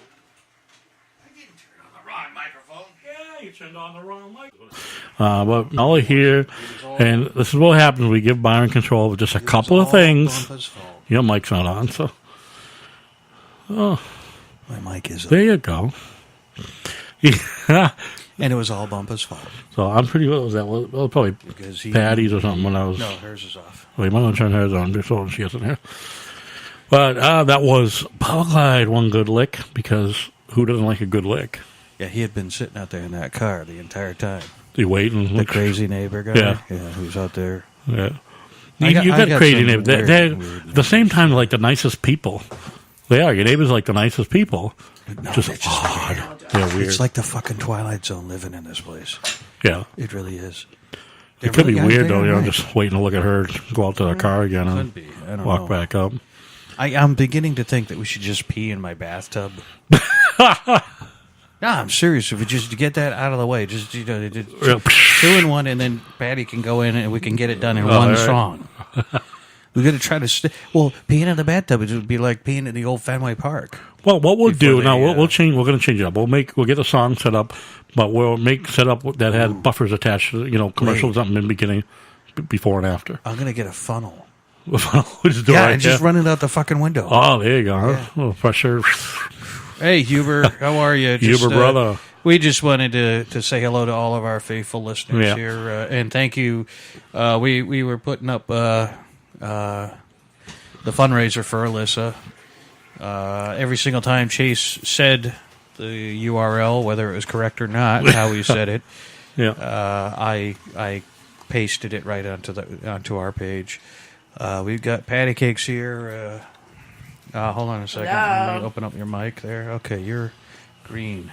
I didn't turn on the wrong microphone. Yeah, you turned on the wrong microphone. But all here, and this is what happens when we give Byron control of just a couple of things. Your mic's not on, so. Oh. My mic isn't. There you go. Yeah. And it was all Bumpa's fault. So I'm pretty well. Was that well, probably Patty's or something when I was. No, hers is off. Well, you might want to turn hers on so she isn't here. But that was Paul Clyde, one good lick, because who doesn't like a good lick? Yeah, he had been sitting out there in that car the entire time. You waiting? The crazy neighbor guy. Yeah, who's out there. Yeah, you got crazy neighbors. They're at the same time like the nicest people. They are. Your neighbors like the nicest people. No, just odd. They're weird. It's like the fucking Twilight Zone living in this place. Yeah. It really is. It could be weird, though, just waiting to look at her go out to the car again and walk back up. I'm beginning to think that we should just pee in my bathtub. No, I'm serious. If we just get that out of the way, just 2 in 1, and then Patty can go in and we can get it done in one song. We got to try to peeing in the bathtub would be like peeing in the old Fenway Park. Well, what we'll do now, we'll change. We're going to change it up. We'll get the song set up, but we'll set up that has buffers attached to commercials, something in the beginning, before and after. I'm going to get a funnel. And just run it out the fucking window. Oh, there you go. Yeah. A little pressure. Hey, Huber, how are you? Huber, brother. We just wanted to say hello to all of our faithful listeners here, and thank you. We were putting up the fundraiser for Alyssa. Every single time Chase said the URL, whether it was correct or not, how he said it, I pasted it right onto our page. We've got patty cakes here. Hold on a second. Hello. Let me open up your mic there. Okay, you're green.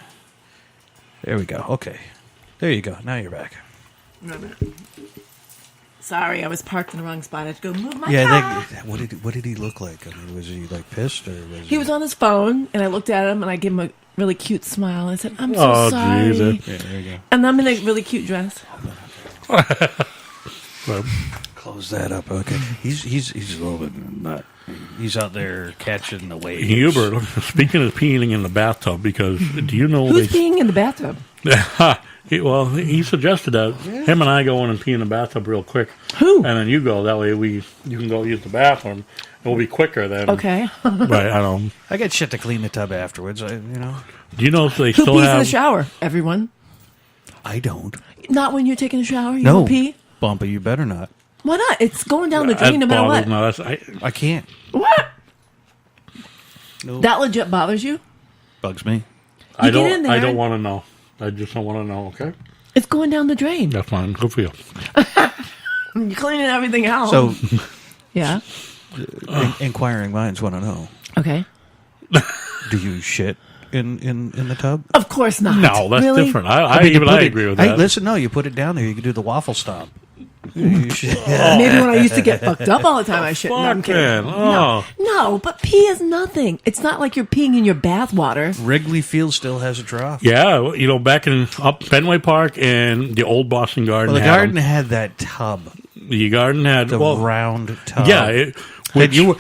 There we go. Okay. There you go. Now you're back. Sorry, I was parked in the wrong spot. I had to go move my car. What did he look like? I mean, was he like pissed or was he was on his phone, and I looked at him and I gave him a really cute smile. I said, "I'm so sorry." Jesus. Yeah, there you go. And I'm in a really cute dress. Close that up. Okay. He's a little bit nut. He's out there catching the waves. Hubert, speaking of peeing in the bathtub, because do you know who's peeing in the bathtub? He suggested that him and I go in and pee in the bathtub real quick. Who? And then you go. That way you can go use the bathroom. It will be quicker then. Okay. Right. I don't. I got shit to clean the tub afterwards. Do you know if they Who still pees have in the shower? Everyone. I don't. Not when you're taking a shower. You no. don't pee. Bumper, you better not. Why not? It's going down the drain no matter what. No, I can't. What? Nope. That legit bothers you? Bugs me. I don't want to know. I just don't want to know. Okay. It's going down the drain. That's fine. Good for you. You're cleaning everything out. So, yeah. Inquiring minds want to know. Okay. Do you shit in the tub? Of course not. No, that's really? different. I agree with that. Listen, no, you put it down there. You can do the waffle stomp. Maybe when I used to get fucked up all the time, I shit. No, I'm kidding. No, but pee is nothing. It's not like you're peeing in your bath water. Wrigley Field still has a trough. Yeah, back in up Fenway Park and the old Boston Garden. Well, the garden had that tub. The garden had the round tub. Yeah, you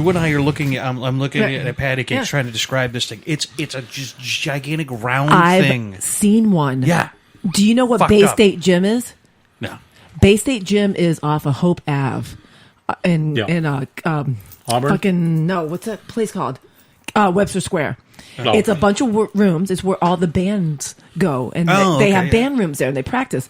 and I are looking. I'm looking at a patty cake trying to describe this thing. It's a just gigantic round thing. I've seen one. Yeah. Do you know what Bay State Gym is? No. Bay State Gym is off of Hope Ave, in Auburn. Fucking no, what's that place called? Webster Square. Oh. It's a bunch of rooms. It's where all the bands go, and they have band rooms there, and they practice.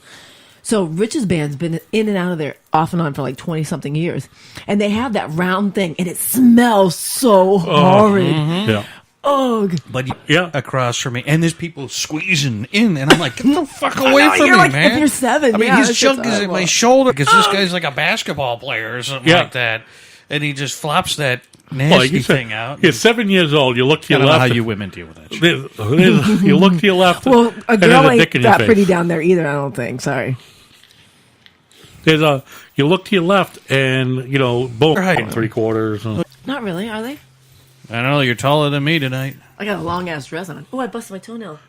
So Rich's band's been in and out of there off and on for like 20-something years, and they have that round thing, and it smells so horrid. Mm-hmm. Yeah. Ugh. But Yeah. across from me, and there's people squeezing in, and I'm like, get the fuck away know, from you're me, like, man. if you're 7, I mean, yeah, his it's chunk just is at horrible. my shoulder because this guy's like a basketball player or something Yeah. like that, and he just flops that Well, nasty you said- thing out. You're 7 years old. You look to I your don't know left. how you women deal with that shit. You look to your left. Well, a and there's girl dick ain't in your that face. pretty down there either, I don't think. Sorry. You look to your left, and boom, Right. 3/4. Not really, are they? I don't know. You're taller than me tonight. I got a long ass dress on. Oh, I busted my toenail.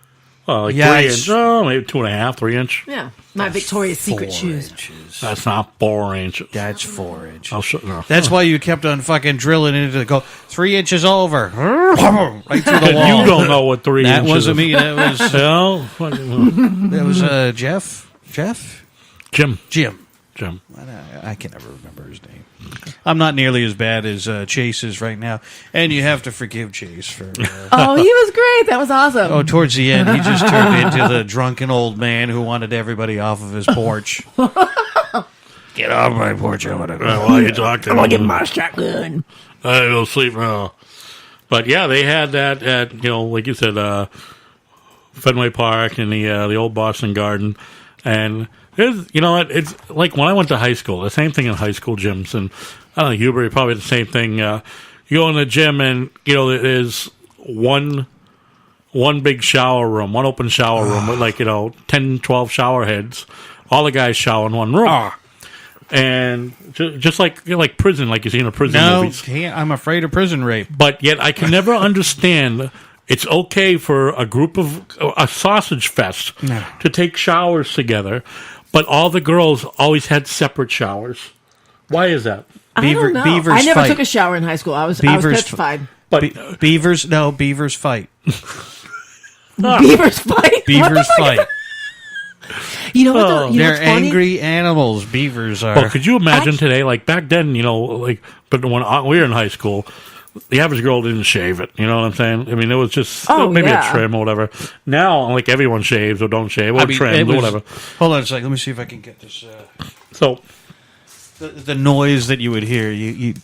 Well, like Yeah, 3 it's- inch. Oh, maybe 2.5, 3 inch. Yeah. My Victoria's Secret 4 shoes. inches. That's not 4 inches. That's 4 inches. I'll show no. That's why you kept on fucking drilling into the go 3 inches over, right through the wall. You don't know what 3 That inches wasn't is. me. That was that was Jeff. Jim. I can never remember his name. I'm not nearly as bad as Chase is right now, and you have to forgive Chase for. Oh, he was great. That was awesome. Oh, towards the end, he just turned into the drunken old man who wanted everybody off of his porch. Get off my porch! I want to. While you talking, I'm gonna get my shotgun. I go sleep now. But yeah, they had that at like you said, Fenway Park and the old Boston Garden, and it's like when I went to high school. The same thing in high school gyms, and I don't know, Hubert, probably the same thing. You go in the gym, and there's one big shower room, one open shower room with 10, 12 shower heads. All the guys shower in one room. And just like prison, like you see in a prison movies. I'm afraid of prison rape. But yet I can never understand. It's okay for a group of a sausage fest to take showers together, but all the girls always had separate showers. Why is that? I don't know. Beavers I never fight. took a shower in high school. I was petrified. But Beavers fight. Beavers fight? Beavers fight. You know what? They're what's funny? angry animals. Beavers are. well, could you imagine today? Like back then, but when we were in high school, the average girl didn't shave it. You know what I'm saying? I mean, it was just maybe a trim or whatever. Now, like everyone shaves or don't shave or trims or whatever. Hold on a second. Let me see if I can get this. So the noise that you would hear, you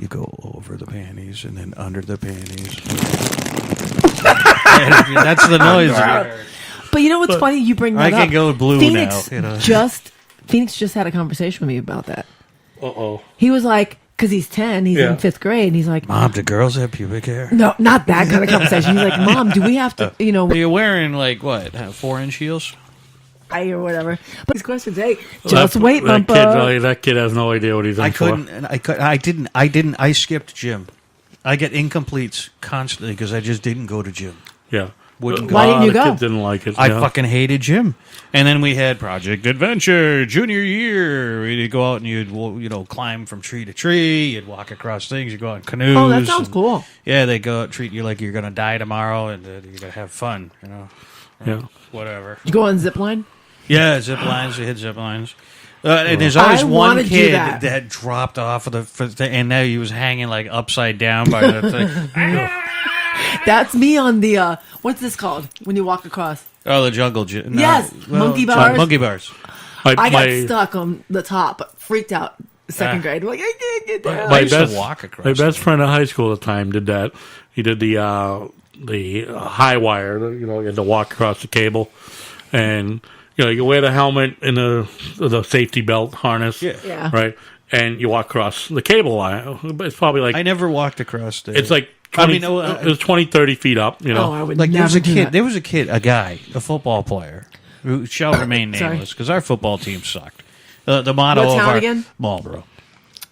go over the panties and then under the panties. That's the noise that you heard. But you know what's funny? You bring that I up. can go blue Phoenix now. Phoenix just had a conversation with me about that. Uh-oh. He was like, because he's 10, he's in 5th grade, and he's like, Mom, do girls have pubic hair? no, not that kind of conversation. He's like, Mom, do we have to, Are you wearing 4-inch heels? or whatever? But these questions, hey, just wait, that Bumpa. that kid has no idea what he's in for. I skipped gym. I get incompletes constantly because I just didn't go to gym. Yeah. Wouldn't go. Why didn't you The go? kids didn't like it. I yeah. fucking hated gym. And then we had Project Adventure junior year. You'd go out and you'd climb from tree to tree. You'd walk across things. You'd go on canoes. Oh, that sounds cool. Yeah, they go out, treat you like you're going to die tomorrow, and you're going to have fun. Yeah. Whatever. You go on zip line? Yeah, zip lines. We hit zip lines. And there's always I one wanna do kid that. that dropped off of the and now he was hanging upside down by the thing. That's me on the, what's this called? When you walk across. Oh, the jungle gym. No, Yes, monkey bars. Monkey bars. I got stuck on the top, freaked out. Second grade. I'm like, I can't get down. I used to walk across My best that. friend in high school at the time did that. He did the high wire. You had to walk across the cable, and you wear the helmet and the safety belt harness. Yeah. Right, and you walk across the cable line. It's probably like I never walked across the. it's like 20, it was 20, 30 feet up. Oh, I would like there was never a do kid. that. There was a kid, a guy, a football player who shall remain Sorry. nameless because our football team sucked. The motto What of town our again? Marlboro.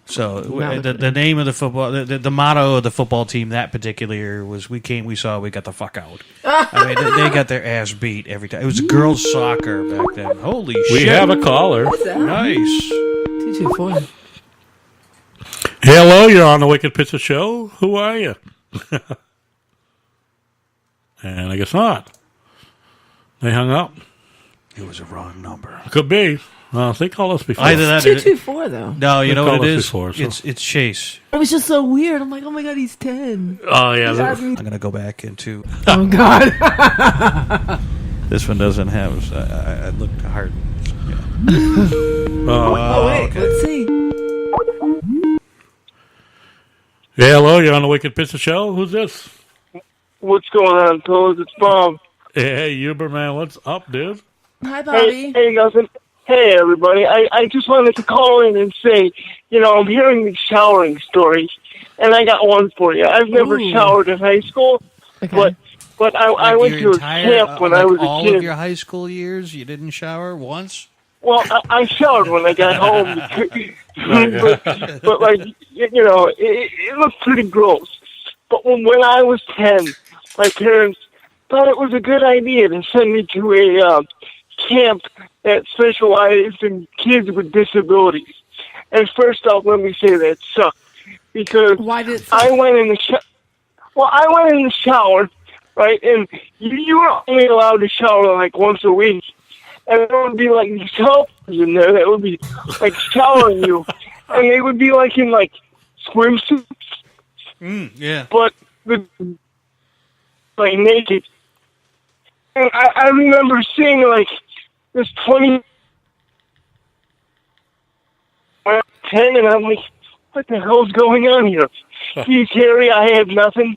So Marlboro. the name of the football, the motto of the football team that particular year was "We came, we saw, we got the fuck out." I mean, they got their ass beat every time. It was girls soccer back then. Holy shit! we have a caller. What's that? Nice. 224. Hello, you're on the Wicked Pizza Show. Who are you? And I guess not. They hung up. It was a wrong number. Could be. They called us before. Either that. Or, 224 though. no, you They know what called it us is. before, so- It's Chase. It was just so weird. I'm like, oh my god, he's 10. Oh yeah. He's asking me- I'm gonna go back into. Oh god. This one doesn't have. I looked hard. Oh wait, let's see. Hello, you're on the Wicked Pizza Show. Who's this? What's going on, fellas? It's Bob. Hey, Uberman, what's up, dude? Hi, Bobby. Hey, nothing. Hey, everybody. I just wanted to call in and say, I'm hearing these showering stories, and I got one for you. I've never showered in high school, but I went to a camp when I was a kid. All of your high school years, you didn't shower once? Well, I showered when I got home, but it looked pretty gross. But when I was 10, my parents thought it was a good idea to send me to a camp that specialized in kids with disabilities. And first off, let me say that sucked because I went in the shower, right? And you were only allowed to shower like once a week, and there would be like these helpers in there that would be like showering you, and they would be like in like swimsuits. Yeah. But like naked. And I remember seeing like this 20 10, and I'm like, what the hell's going on here? He's hairy, I have nothing.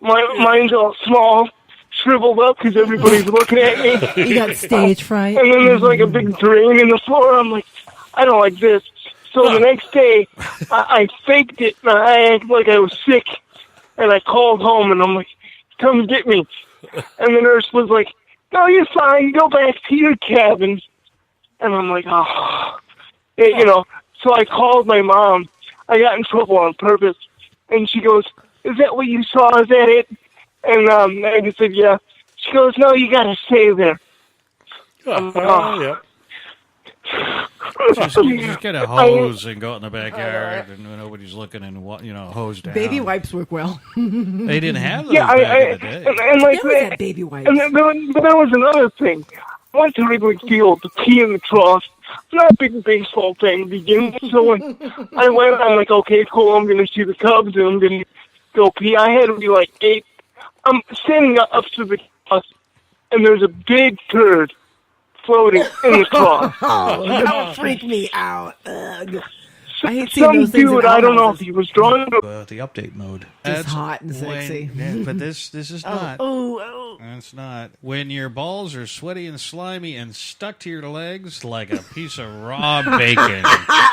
Mine's all small, shriveled up because everybody's looking at me. You got stage fright. And then there's like a big drain in the floor. I'm like, I don't like this. So the next day, I faked it, and I acted like I was sick, and I called home, and I'm like, come get me. And the nurse was like, no, you're fine. Go back to your cabin. And I'm like, So I called my mom. I got in trouble on purpose. And she goes, is that what you saw? Is that it? And I just said, yeah. She goes, no, you got to stay there. Yeah. Just get a hose and go out in the backyard, and nobody's looking, and hose down. Baby wipes work well. They didn't have those back in the day. And like that baby wipes. And but that was another thing. I went to Wrigley Field to pee in the trough. I'm not a big baseball fan to begin with, so when I went, I'm like, okay, cool, I'm going to see the Cubs, and I'm going to go pee. I had to be like 8. I'm standing up to the trough, and there's a big turd floating in the trough. Don't freak me out. Ugh. I hate seeing Some those things dude, in I don't know houses. if he was drawing The update mode. It's hot and sexy. But this is not. Oh. That's not. When your balls are sweaty and slimy and stuck to your legs like a piece of raw bacon.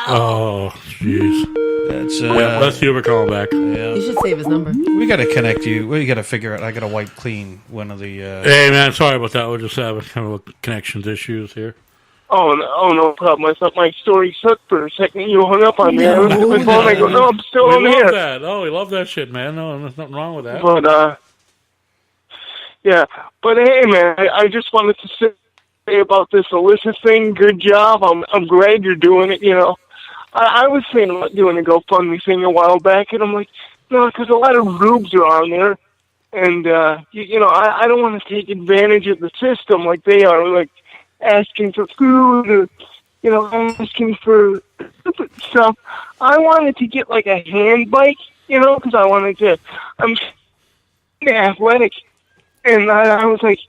Oh, jeez. That's Hubert calling back. Yeah. You should save his number. We got to connect you. We got to figure out. I got to wipe clean one of the. Hey man, sorry about that. We're just having kind of connections issues here. Oh, no problem. I thought my story sucked for a second. You hung up on me. I looked at my phone. I go, no, I'm still on We here. love that. Oh, we love that shit, man. No, there's nothing wrong with that. But, yeah. But, hey, man, I just wanted to say about this Alyssa thing. Good job. I'm glad you're doing it, I was thinking about doing a GoFundMe thing a while back, and I'm like, no, because a lot of rubes are on there. And, I don't want to take advantage of the system like they are, like, asking for food or, asking for stuff. I wanted to get like a hand bike, because I'm athletic. And I was like,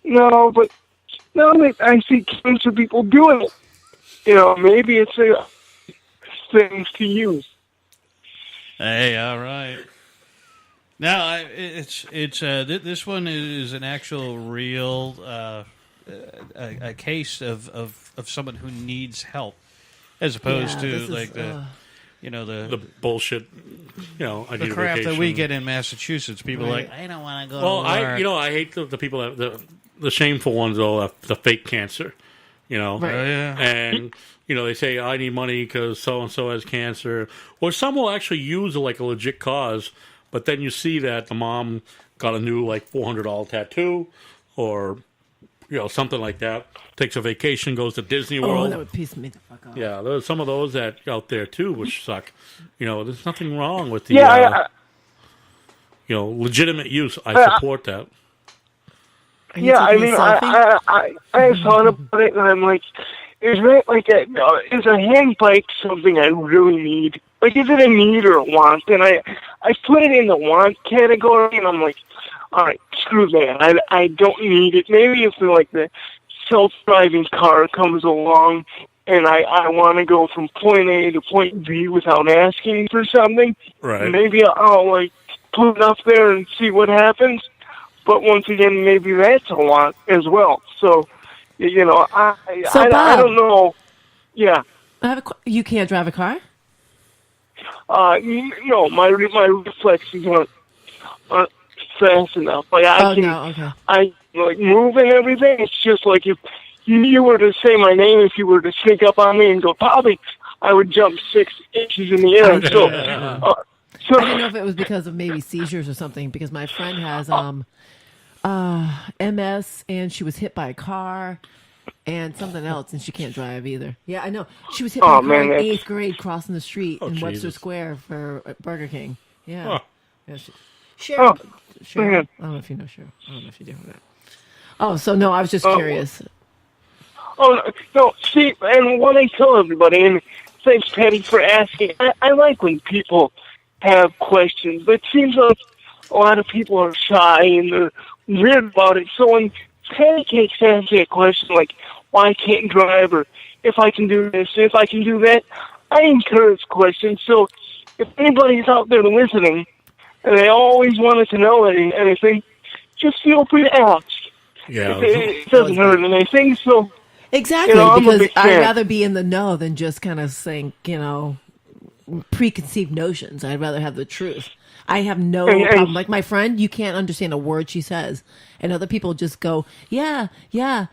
no, but now that I see cancer people doing it, maybe it's a thing to use. Hey, all right. Now, this one is an actual real a case of someone who needs help, as opposed to like the bullshit. I need the a crap vacation. that we get in Massachusetts. People are like, I don't want to go. Well, to work. I hate the people that the shameful ones though, the fake cancer. Right. Oh, yeah. And they say I need money because so and so has cancer, or some will actually use like a legit cause, but then you see that the mom got a new like $400 tattoo, or something like that. Takes a vacation, goes to Disney World. Oh, that would piss me the fuck off. Yeah, there's some of those that out there too, which suck. There's nothing wrong with the legitimate use. I support that. Yeah, I mean, I thought about it, and I'm like, is a hand bike something I really need? Like, is it a need or a want? And I put it in the want category, and I'm like, all right, screw that. I don't need it. Maybe if the self-driving car comes along and I want to go from point A to point B without asking for something, right? Maybe I'll put it up there and see what happens. but once again, maybe that's a lot as well. So, you know, I Bob, don't know. Yeah. You can't drive a car? No, my reflexes aren't fast enough. Like I like move and everything. It's just like if you were to say my name, if you were to sneak up on me and go, Bobby, I would jump 6 inches in the air. So I didn't know if it was because of maybe seizures or something, because my friend has MS, and she was hit by a car and something else, and she can't drive either. Yeah, I know. She was hit by a car in 8th grade crossing the street in Webster Square for Burger King. Yeah. Yeah, Cheryl. I don't know if you know Cheryl. I don't know if you do that. Oh, so no, I was just curious. Oh, no, see, and what I tell everybody, and thanks, Patty, for asking, I like when people have questions, but it seems like a lot of people are shy and they're weird about it. So when Patty Cakes asks me a question like, why I can't drive, or if I can do this, if I can do that, I encourage questions. So if anybody's out there listening, and they always wanted to know anything, just feel free to ask. Yeah, it doesn't hurt anything, so... Exactly, because I'd rather be in the know than just kind of think, preconceived notions. I'd rather have the truth. I have no problem. Like my friend, you can't understand a word she says. And other people just go, yeah, to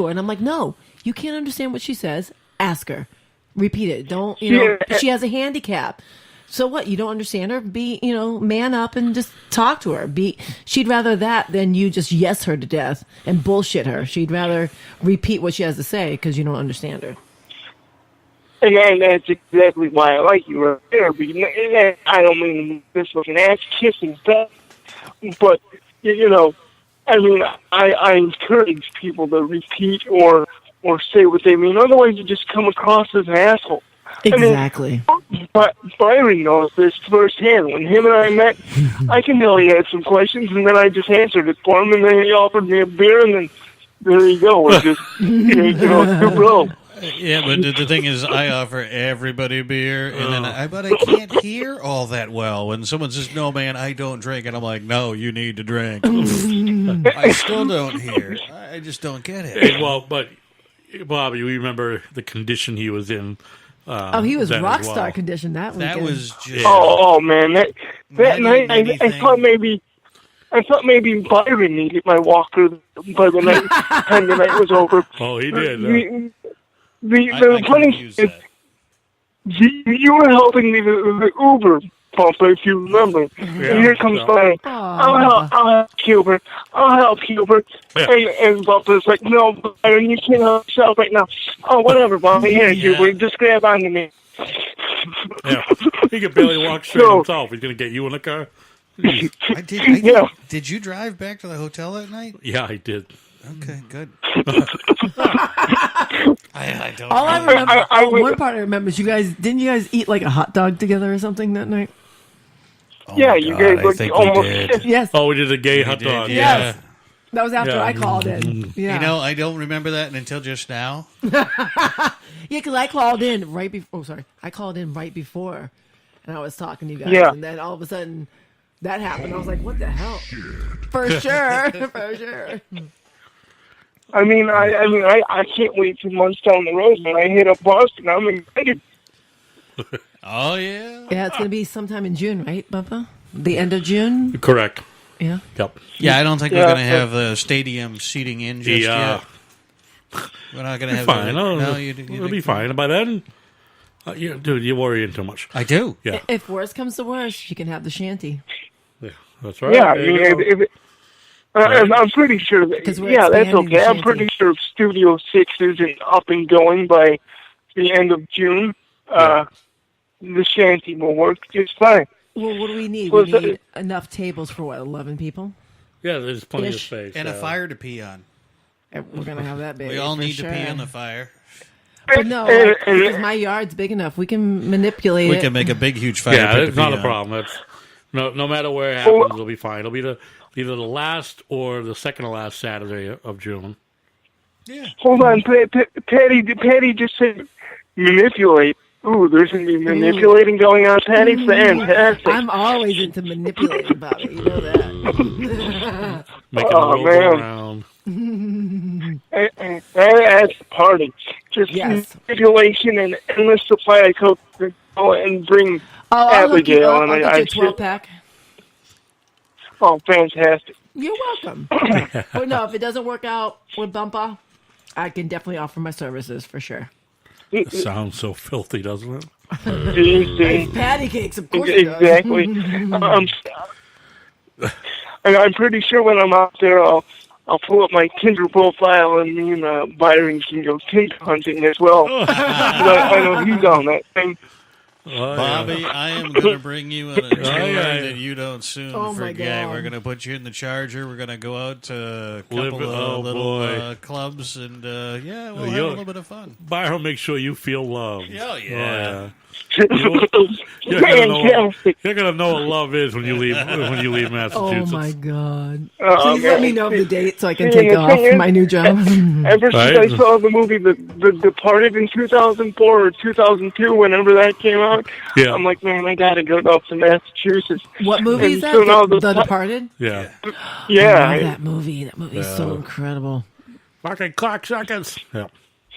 her. And I'm like, no, you can't understand what she says. Ask her. Repeat it. Don't, she has a handicap. So what? You don't understand her? Be, man up and just talk to her. She'd rather that than you just yes her to death and bullshit her. She'd rather repeat what she has to say because you don't understand her. And that's exactly why I like you right there. I don't mean this was an ass-kissing thing, but, I encourage people to repeat or say what they mean. Otherwise, you just come across as an asshole. Exactly. But Byron knows this firsthand. When him and I met, I can tell he had some questions, and then I just answered it for him, and then he offered me a beer, and then there you go. We're just, two bro. Yeah, but the thing is, I offer everybody beer, and then but I can't hear all that well. When someone says, "No, man, I don't drink," and I'm like, "No, you need to drink." I still don't hear. I just don't get it. But Bobby, we remember the condition he was in. He was rock star condition that weekend. That was just... Oh man, that night I thought maybe Byron needed my walker by the time the night was over. Oh, he did. The funny is, you were helping me the Uber pump, if you remember. Yeah, and here comes Byron. I'll help Hubert. And Bubba's like, no, Byron, you can't help yourself right now. Oh, whatever, Bobby. Here, Hubert, just grab onto me. Yeah, he could barely walk straight himself. He's going to get you in the car. Did you drive back to the hotel that night? Yeah, I did. Okay, good. I don't. All I remember, one part I remember is didn't you guys eat like a hot dog together or something that night? Oh yeah, you guys looked almost. Yes. Oh, we did a gay hot dog. Yes. Yeah. That was after I called in. Yeah. I don't remember that until just now. Yeah, because I called in right before. Oh, sorry. I called in right before, and I was talking to you guys. Yeah. And then all of a sudden, that happened. I was like, "What the hell?" For sure. For sure. I can't wait 2 months down the road when I hit up Boston. I'm excited. Oh, yeah? Yeah, it's going to be sometime in June, right, Bubba? The end of June? Correct. Yeah? Yep. Yeah, I don't think we're going to have the stadium seating in just yet. We're not going to have fine. It'll be fine. By then, dude, you're worrying too much. I do. Yeah. If worse comes to worse, you can have the shanty. Yeah, that's right. Yeah, I'm pretty sure that, that's okay. I'm pretty sure if Studio 6 isn't up and going by the end of June, the shanty will work just fine. Well, what do we need? We need enough tables for, 11 people? Yeah, there's plenty of space. And a fire to pee on. We're going to have that big. We all need to pee on the fire. But no, because my yard's big enough. We can manipulate it. We can make a big, huge fire. Yeah, it's not a problem. No matter where it happens, it'll be fine. It'll be either the last or the second to last Saturday of June. Yeah. Hold on, Patty just said manipulate. Ooh, there's going to be manipulating going on, Patty. Fantastic. I'm always into manipulating, Bobby. You know that. Making a little go around. That's the party. Just manipulation and endless supply of coke to go and bring Abigail. I'll get you a 12-pack. Oh, fantastic. You're welcome. But no, if it doesn't work out with Bumpa, I can definitely offer my services for sure. It sounds so filthy, doesn't it? It's patty cakes, of course. Exactly. I'm pretty sure when I'm out there, I'll pull up my Tinder profile and me and Byron can go Tinder hunting as well. I know he's on that thing. Bobby, I am going to bring you on a tour that you don't soon forget. We're going to put you in the Charger. We're going to go out to a couple of little clubs, and we'll have a little bit of fun. Byron, make sure you feel loved. Yeah. You're gonna know what love is when you leave Massachusetts. Oh my God! Please let me know the date so I can take off my new job. Ever since I saw the movie The Departed in 2004 or 2002, whenever that came out, I'm like, man, I gotta go up to Massachusetts. What movie is that? So the Departed? Yeah. Yeah. I love that movie. That movie is so incredible. Fucking cocksuckers. Yeah.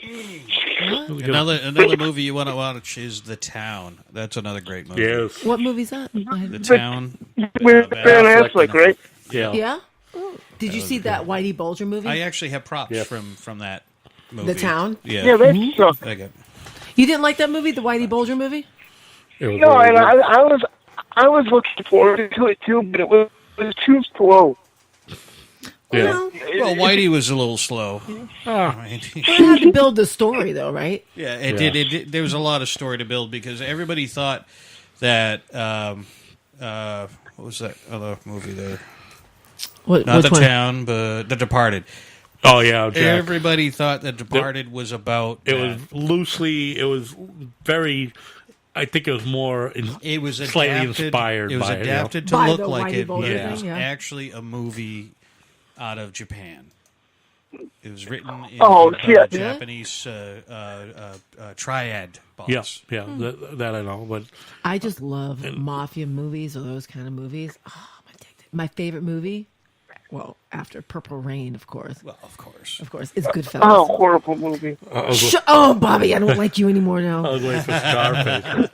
Another movie you want to watch is The Town. That's another great movie. Yes. What movie's that? The Town. With Ben Affleck, right? Yeah. Yeah. Did you see that Whitey Bulger movie? I actually have props from that movie. The Town. Yeah, that's You didn't like that movie, the Whitey Bulger movie? No, and I was looking forward to it too, but it was too slow. Yeah. Well, Whitey was a little slow. It had to build the story, though, right? Yeah, it did. There was a lot of story to build because everybody thought that what was that other movie there? Not The Town, but The Departed. Oh yeah, Jack. Everybody thought that Departed was about. It was loosely. It was very. I think it was more. It was slightly inspired. It was adapted to look like it was actually a movie out of Japan. It was written in Japanese triad boss. Yeah, that I know. But I just love mafia movies or those kind of movies. Oh, my favorite movie, well, after Purple Rain, of course. Well, of course, it's Goodfellas. Oh, horrible movie. Bobby, I don't like you anymore now. I was waiting for Scarface.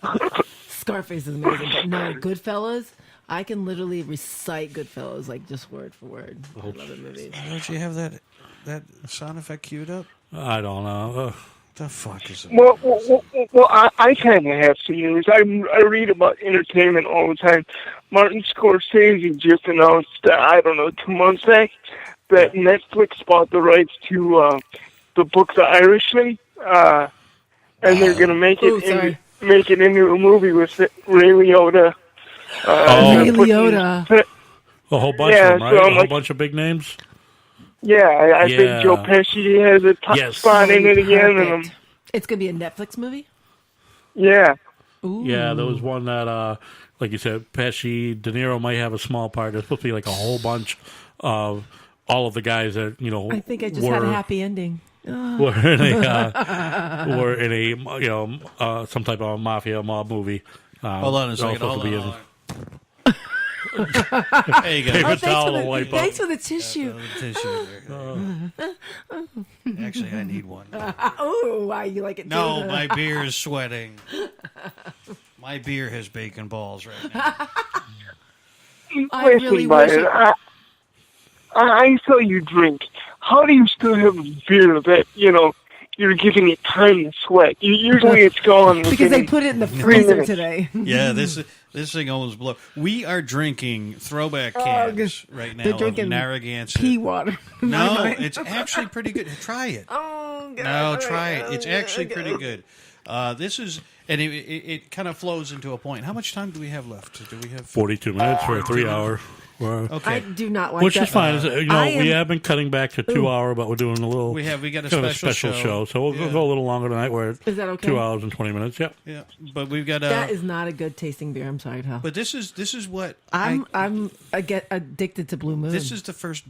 Scarface is amazing, but no, Goodfellas. I can literally recite Goodfellas, like just word for word. I love the movie. Don't you have that sound effect queued up? I don't know. The fuck is it? Well, I kind of have to use. I read about entertainment all the time. Martin Scorsese just announced, I don't know, 2 months back, that Netflix bought the rights to the book The Irishman, and they're going to make it into a movie with Ray Liotta. Ray Liotta. A whole bunch of them, right? A whole bunch of big names? Yeah, I think Joe Pesci has a top spot in it again. And it's going to be a Netflix movie? Yeah. Ooh. Yeah, there was one that, like you said, Pesci, De Niro might have a small part. There's supposed to be like a whole bunch of all of the guys that, I think I just had a happy ending. Were in a some type of mob movie. Hold on a second. Hold on. There you go. Thanks for the tissue. Actually, I need one. Oh, why you like it? No, my beer is sweating. My beer has bacon balls right now. I really wish. I saw you drink. How do you still have a beer that you're giving it time to sweat? Usually it's gone because they put it in the freezer today. Yeah, this thing almost blew. We are drinking throwback cans right now of Narragansett pea water. No, it's actually pretty good. Try it. Oh, God. No, try it. It's actually pretty good. This is, and it kind of flows into a point. How much time do we have left? Do we have 42 minutes for a 3 hour? Okay. I do not like which that. Is fine. We have been cutting back to 2 hour, but we're doing a little. We got a special show, so we'll go a little longer tonight. Is that okay? 2 hours and 20 minutes. Yep. Yeah, but we've got that is not a good tasting beer. I'm sorry, Hal. But this is what I get addicted to Blue Moon. This is the first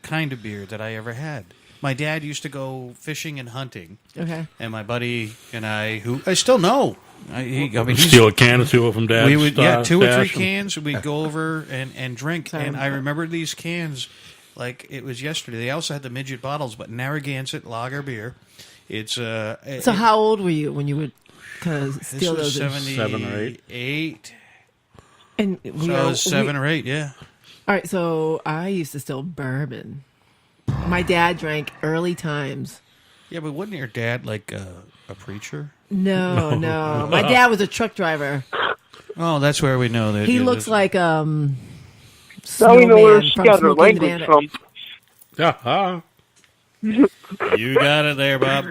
kind of beer that I ever had. my dad used to go fishing and hunting. Okay. And my buddy and I, who I still know, steal a can or two from Dad's. We would, 2 or 3 stash. cans. We'd go over and drink. Sorry. And I remember these cans like it was yesterday. They also had the midget bottles, but Narragansett lager beer. It's So how old were you when you would kind of steal this was those? 7 or 8. And So I was 7 or 8, yeah. All right, so I used to steal bourbon. My dad drank early times. Yeah, but wasn't your dad like a preacher? No. My dad was a truck driver. Oh, that's where we know that. He looks like Now we know where Snowman she from got her Smokey and the language Bandit. from. Yeah. You got it there, Bob.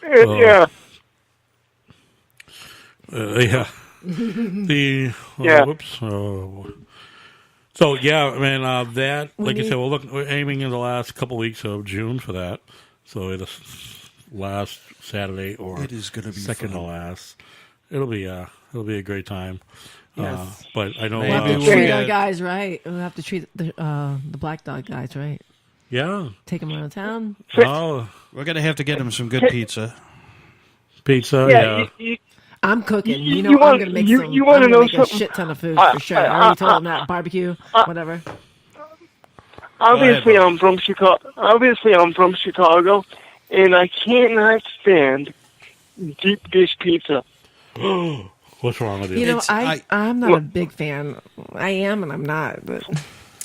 Yeah. Yeah. Yeah. Whoops. So yeah, man. That, like I said, we're aiming in the last couple weeks of June for that. So it's last Saturday or It is gonna be second fun. to last. It'll be a great time. Yes. But I know. We'll have Maybe to treat we our got- guys right. We'll have to treat the black dog guys right. Yeah. Take them around town. Oh, We're gonna have to get him some good pizza. pizza. Yeah. Yeah. I'm cooking. You I'm want- gonna make you- some. you wanna I'm gonna know make a something? shit ton of food for sure. I already told them that barbecue, whatever. Obviously, Bob. I'm from Chicago, and I cannot stand deep dish pizza. What's wrong with you? You know, It's- I'm not a big fan. I am and I'm not. But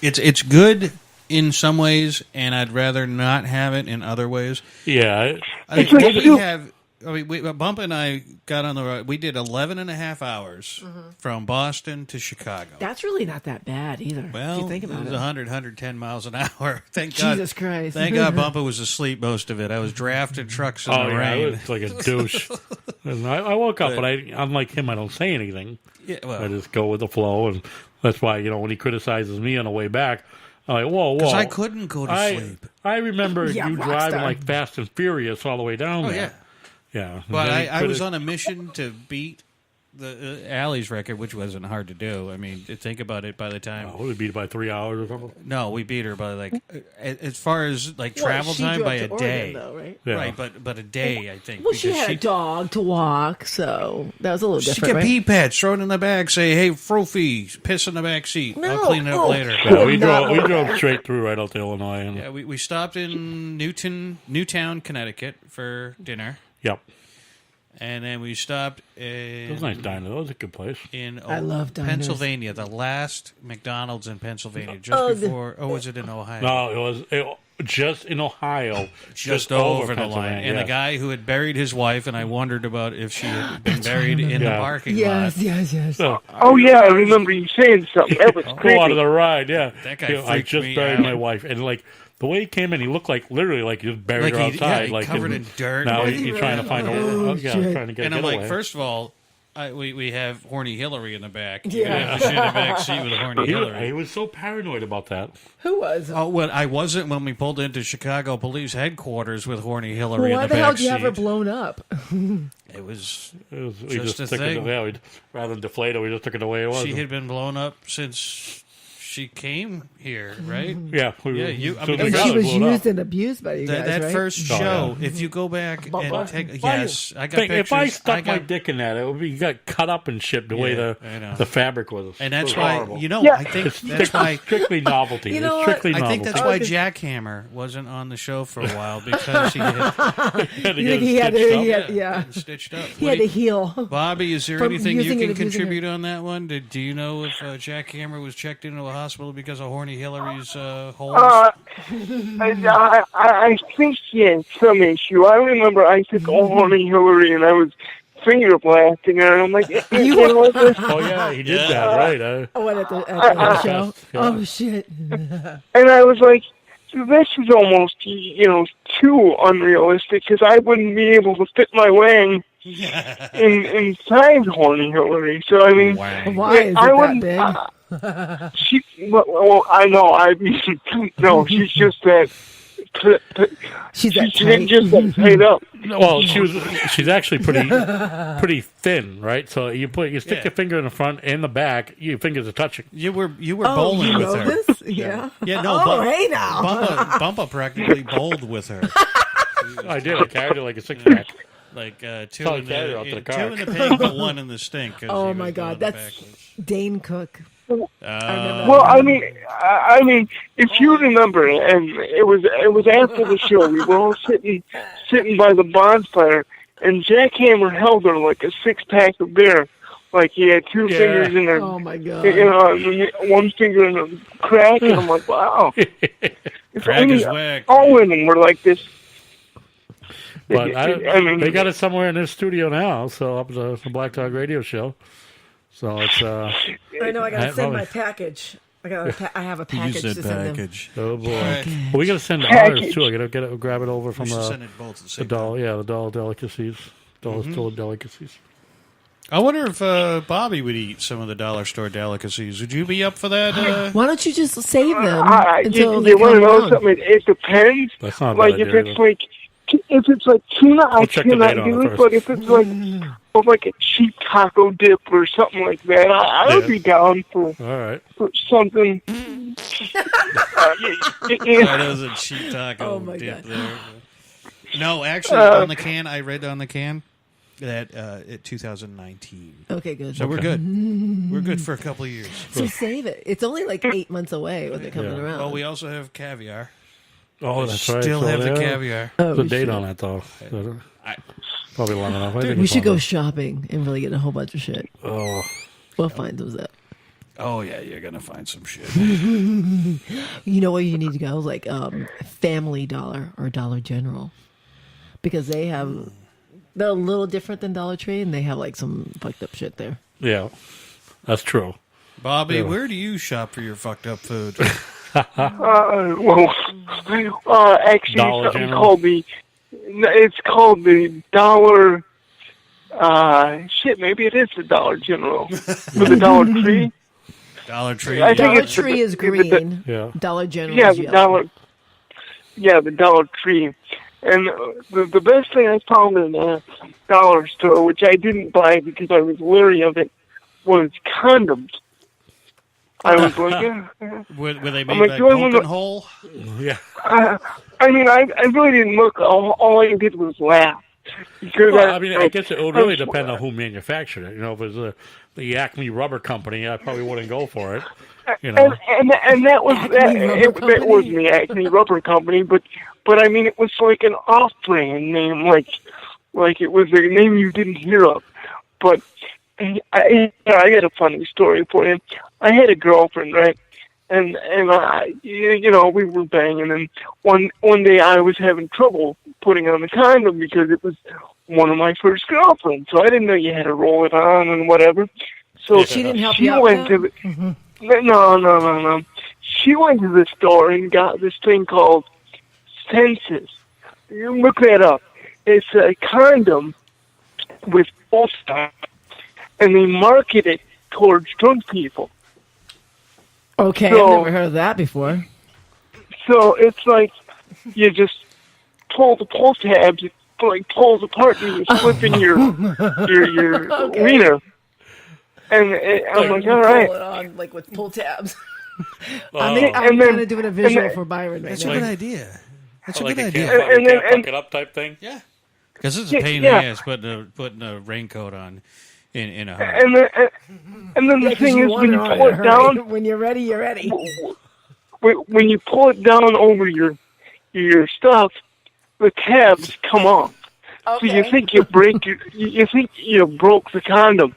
It's good in some ways, and I'd rather not have it in other ways. Yeah. I think It's what like we you- have. I mean, Bump and I got on the road. We did 11 and a half hours from Boston to Chicago. that's really not that bad either. Well, if you think about it was it. 110 miles an hour. Thank God. Jesus Christ. Thank God Bumpa was asleep most of it. I was drafting trucks in the Yeah, I rain. was like a douche. And I woke up, but I'm like him. I don't say anything. Yeah, well, I just go with the flow, and that's why when he criticizes me on the way back, I'm like, whoa. because I couldn't go to sleep. I remember Yeah, you rock driving star. like Fast and Furious all the way down Oh, there. yeah. Yeah. But And then he I was criti- on a mission to beat the Alley's record, which wasn't hard to do. I mean, to think about it, by the time Oh, we beat it by 3 hours or something. no, we beat her by like as far as like Well, travel she time drove by to a Oregon, day, though, right? Yeah. right? But a day, I think. Well, she because had a dog to walk, so that was a little She different. get right? pee pads, throw it in the bag, say, "Hey, Frophy, piss in the back seat. I'll No, clean it up oh. later." Yeah, we Not drove straight through right out to Illinois. And, Yeah, we stopped in Newtown, Connecticut for dinner, Yep. and then we stopped It was a nice diner. That was a good place. in I love diners. Pennsylvania, the last McDonald's in Pennsylvania, just before. Oh, was it in Ohio? No, it was just in Ohio. Just over the line. Pennsylvania, And yeah. the guy who had buried his wife, and I wondered about if she had been buried in the Yeah. parking Yes, lot. yes. So, Oh yeah, I remember you saying something. That was go out of creepy. the ride, yeah. That guy I freaked just me buried out. my wife, and like the way he came in, he looked like literally like he just buried Like her he- outside, yeah, like covered in dirt. Now Was he's trying to find shit. trying to get And a I'm like, getaway. first of all, we have horny Hillary in the back. Yeah. You have to sit in the back seat with a horny he Hillary. was so paranoid about that. Who was? Oh, well, I wasn't when we pulled into Chicago Police Headquarters with horny Hillary Why in the the hell back did you have her seat. blown up? It was We Just just a took thing. it. Rather than deflate it, we just took it the way it was. she had been blown up since she came here, right? Yeah, Yeah, you- I so mean, the And guy she was blew it up. used and abused by you guys, That right? first Oh, show, yeah. if you go back But- and take, Why- yes, I got pictures. If I stuck my got- dick in that, it would be you got cut up and shipped the way Yeah, I know. the fabric was. and that's It was why horrible. you know. Yeah. I think It's that's why. strictly novelty. You know It's strictly I novelty. think that's why Jackhammer wasn't on the show for a while because he had Had to You get think he had stitched to- up. he had- yeah. stitched up. He had to heal. Bobby, is there From anything you using it, can abusing contribute it. on that one? Do you know if Jackhammer was checked into a hospital because of horny Hillary's holes? I think he had some issue. I remember I took horny Hillary and I was finger blasting her, and I'm like, you know what this? Oh yeah, he did that right. Oh, what, at the show? Yeah. Oh, shit. And I was like, this is almost, too unrealistic because I wouldn't be able to fit my wang inside horny Hillary. So I mean, Why is it I that wouldn't. big? Well, I know. I mean, no, she's just that. She's that She didn't tight. just that tied up. Well, she's actually pretty thin, right? So you stick Yeah. your finger in the front and the back. Your fingers are touching. You were Oh, bowling you with know her. this? Yeah. Yeah, no. Hey now. Bumpa practically bowled with her. I did. I carried her like a 6-pack. Like two So I in carried her out to the car. the pink, but one in the stink. 'cause Oh she my was God, going that's backwards. Dane Cook. Well, I mean, if you remember, and it was after the show, we were all sitting by the bonfire, and Jackhammer held her like a 6-pack of beer, like he had two fingers in her. Oh my God! You know, one finger in a crack, and I'm like, wow. Crack is whack. All women were like this. But I mean, they got it somewhere in this studio now, so up the Black Dog Radio Show. So it's. I know. I gotta send my package. I have a package to send them. Oh boy! Well, we gotta send ours too. I gotta grab it over from send it both at the same doll. Yeah, the doll delicacies. Dollar delicacies. I wonder if Bobby would eat some of the dollar store delicacies. Would you be up for that? Why don't you just save them until you want to know something? It depends. That's not like if it's like. If it's like tuna, I cannot do it. But if it's like a cheap taco dip or something like that, I would be down for something. That was a cheap taco dip there. No, actually, on the can, I read on the can that 2019. Okay, good. So we're good. We're good for a couple of years. So save it. It's only like 8 months away with it coming around. Well, we also have caviar. Oh, that's right. Still have the caviar. There's a date on it, though. Probably long enough. We should go shopping and really get a whole bunch of shit. Oh. We'll find those up. Oh, yeah, you're going to find some shit. You know where you need to go? Like Family Dollar or Dollar General. Because they're a little different than Dollar Tree, and they have like some fucked up shit there. Yeah, that's true. Bobby, where do you shop for your fucked up food? Actually, Dollar something General? called it's called the Dollar. Maybe it is the Dollar General or the Dollar Tree. Dollar Tree. I think Dollar Tree is green. Dollar General is yellow. The Dollar Tree. And the best thing I found in a dollar store, which I didn't buy because I was leery of it, was condoms. I was like, Were they made like open hole? Yeah. I mean, I really didn't look. All I did was laugh. I guess it would really depend on who manufactured it. You know, if it was the Acme Rubber Company, I probably wouldn't go for it. You know, and that was that was the Acme Rubber Company, but I mean, it was like an off-brand name, like it was a name you didn't hear of. But I got a funny story for you. I had a girlfriend, right? And we were banging, and one day I was having trouble putting on the condom because it was one of my first girlfriends, so I didn't know you had to roll it on and whatever. So she didn't help you out. No. She went to the store and got this thing called Senses. You look that up. It's a condom with full stop, and they market it towards drunk people. Okay, I've never heard of that before. So it's like you just pull the pull tabs, it pulls apart, and you're slipping your wiener. And I'm like, all right. Pull it on, like with pull tabs. I'm kind of doing a visual for Byron right That's now. a good idea. That's a like good you idea. can't fuck it up type thing. Yeah. Because it's a pain in the ass putting a raincoat on in a hurry. And then the thing is, when you pull it down, when you're ready, you're ready. When you pull it down over your stuff, the tabs come off. Okay. So you think you broke the condom.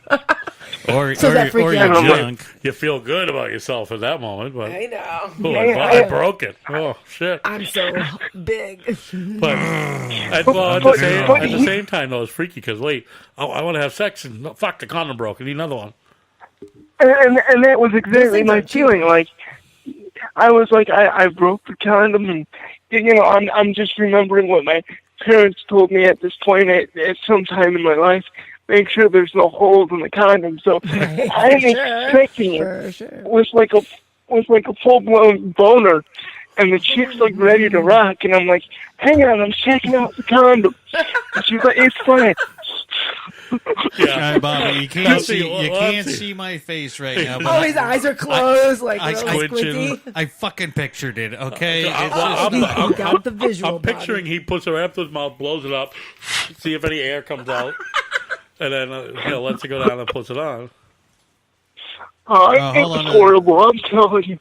Or you junk. You feel good about yourself at that moment, but I know. Oh, I broke it. Oh shit! I'm so big. But at the same time, though, it's freaky because I want to have sex and fuck, the condom broke. I need another one. And that was exactly my feeling. Like I was like, I broke the condom, and I'm just remembering what my parents told me at this point at some time in my life. Make sure there's no holes in the condom. So I am expecting it. Sure. It was like a full blown boner, and the chick's like ready to rock, and I'm like, hang on, I'm checking out the condom. And she's like, it's fine. Yeah, Bobby, you can't see my face right now. Oh, his eyes are closed, really squinty. I fucking pictured it. Okay, you got the visual. I'm picturing he puts her up to his mouth, blows it up, see if any air comes out, and then lets it go down and puts it on. It was horrible. I'm telling you.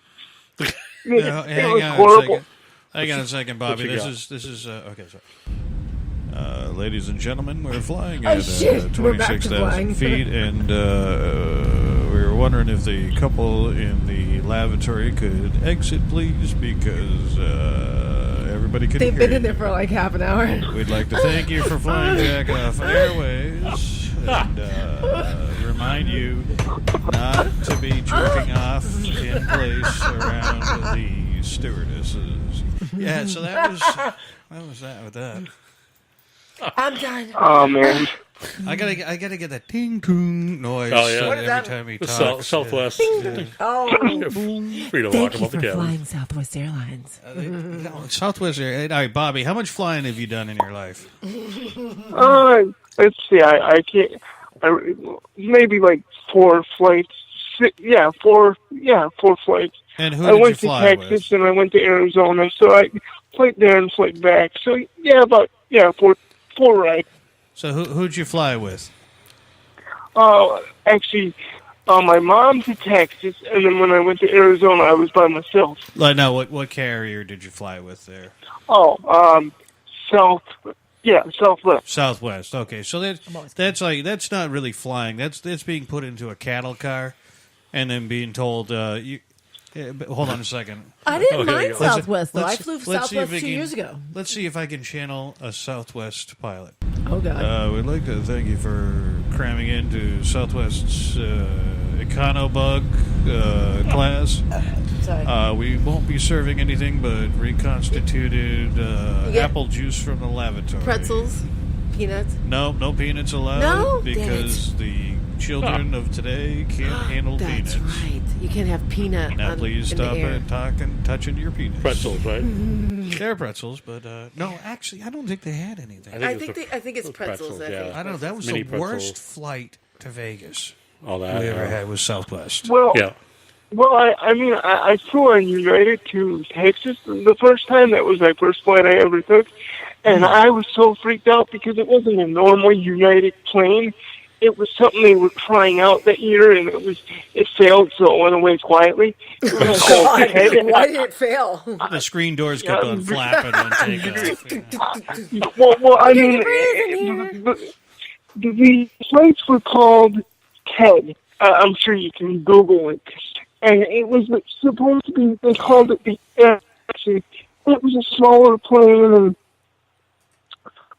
Hang on a second, Bobby. This is okay. Sorry. Ladies and gentlemen, we're flying at 26,000 feet, and we were wondering if the couple in the lavatory could exit, please, because everybody can They've hear been in there for like half an hour. We'd like to thank you for flying Jack Off Airways, and remind you not to be jerking off in place around the stewardesses. Yeah, so that was that with that. I'm done. Oh man, I gotta get that ding dong noise every time he talks. Southwest. Ding. Oh, free to walk above the cabin. Flying Southwest Airlines. Southwest Airlines. All right, Bobby, how much flying have you done in your life? Let's see. I can't. Maybe like 4 flights. 4 flights. And who I did went you to fly Texas with? and I went to Arizona, so I flight there and flight back. So four rides. So who'd you fly with? Actually, my mom to Texas, and then when I went to Arizona, I was by myself. Like, no, what carrier did you fly with there? Southwest. Southwest. Okay, so that's not really flying. That's being put into a cattle car, and then being told hold on a second. I didn't mind Southwest though. I flew Southwest 2 years ago. Let's see if I can channel a Southwest pilot. Oh God. We'd like to thank you for cramming into Southwest's Econobug class. Sorry. We won't be serving anything but reconstituted apple juice from the lavatory. Pretzels, peanuts. No peanuts allowed. No? Because the children of today can't handle peanuts. That's right. You can't have peanut. Now please stop it touching your peanuts. Pretzels, right? They're pretzels, but no, actually, I don't think they had anything. I think it's pretzels. I don't know. That was Mini the worst pretzels. flight to Vegas All that. we ever had was Southwest. Well, Yeah. Well, I flew on United to Texas the first time. That was my first flight I ever took. And I was so freaked out because it wasn't a normal United plane. It was something they were trying out that year, and it failed, so it went away quietly. It was called Ted. Why did it fail? The screen doors kept on flapping on takeoff. Well, I mean, the flights were called Ted. I'm sure you can Google it. And it was supposed to be, they called it the actually, it was a smaller plane,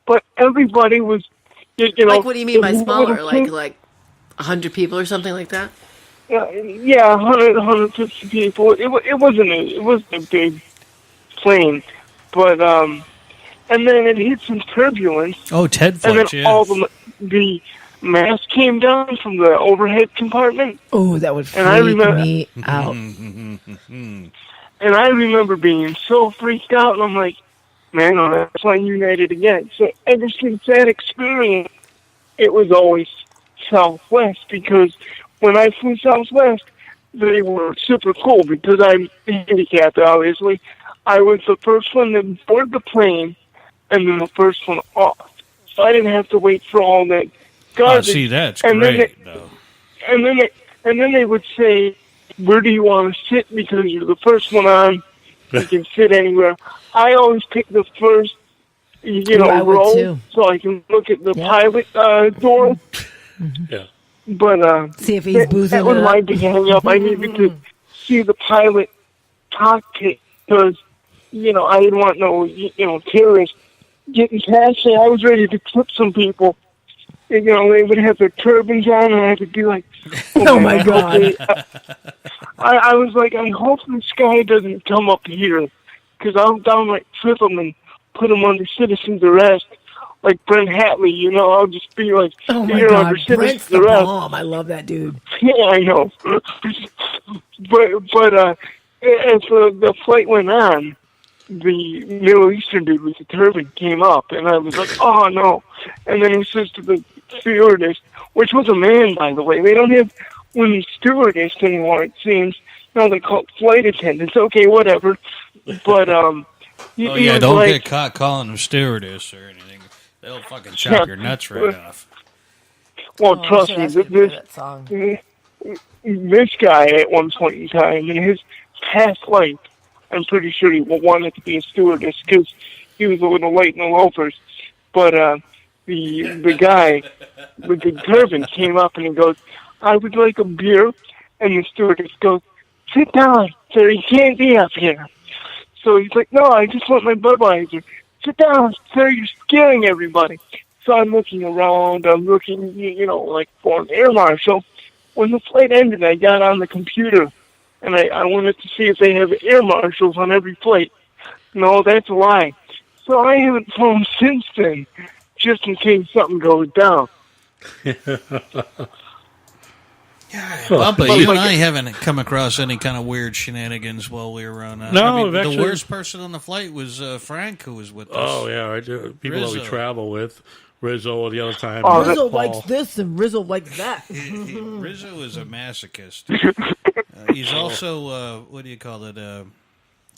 but everybody was, Like, what do you mean by smaller? Like 100 people or something like that? Yeah, 150 people. It wasn't a big plane, but and then it hit some turbulence. Oh, Ted and then flight, all the mask came down from the overhead compartment. Oh, that would freak me out. And I remember being so freaked out, and I'm like, man, I'm not flying United again. So ever since that experience, it was always Southwest, because when I flew Southwest, they were super cool because I'm handicapped, obviously. I was the first one to board the plane, and then the first one off. So I didn't have to wait for all that garbage. Oh, see, that's and great, then and then they would say, where do you want to sit? Because you're the first one on. You can sit anywhere. I always pick the first, row, so I can look at the pilot door. Yeah. But see if he's boozing that was my big hang up. I needed to see the pilot cockpit because, I didn't want no, terrorists getting past me. I was ready to clip some people. They would have their turbans on, and I could be like, oh my God. I was like, I hope this guy doesn't come up here, because I'll downright trip him and put him under citizen's arrest, like Brent Hatley. I'll just be like, oh my you're God, under Brent's citizen's the arrest. bomb. I love that dude. Yeah, I know. but as the flight went on, the Middle Eastern dude with the turban came up, and I was like, oh no. And then he says to the stewardess, which was a man, by the way. They don't have women stewardess anymore, it seems. No, they call it flight attendants. Okay, whatever. But, don't get caught calling them stewardess or anything. They'll fucking chop your nuts right off. Well, trust me, this guy at one point in time, in his past life, I'm pretty sure he wanted to be a stewardess because he was a little late in the loafers. But the guy with the turban came up and he goes, "I would like a beer." And the stewardess goes, "Sit down, sir, you can't be up here." So he's like, "No, I just want my Budweiser." "Sit down, sir, you're scaring everybody." So I'm looking around, I'm looking, like for an air marshal. When the flight ended, I got on the computer, and I wanted to see if they have air marshals on every flight. No, that's a lie. So I haven't flown since then, just in case something goes down. But you and I haven't come across any kind of weird shenanigans while we were on. The worst person on the flight was Frank, who was with us. Oh yeah, I do. People Rizzo. that we travel with, Rizzo the other time. Rizzo likes this and Rizzo likes that. Rizzo is a masochist. He's also what do you call it?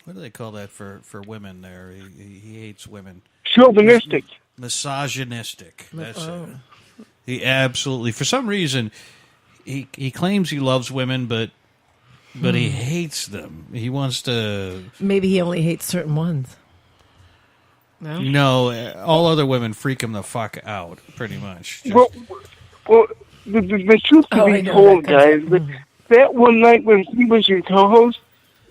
What do they call that for women? There, he hates women. Chauvinistic. Misogynistic. That's it. He absolutely, for some reason, he claims he loves women, but he hates them. He wants to. Maybe he only hates certain ones. No, all other women freak him the fuck out, pretty much. Well, the truth to be told, guys, that one night when he was your co-host,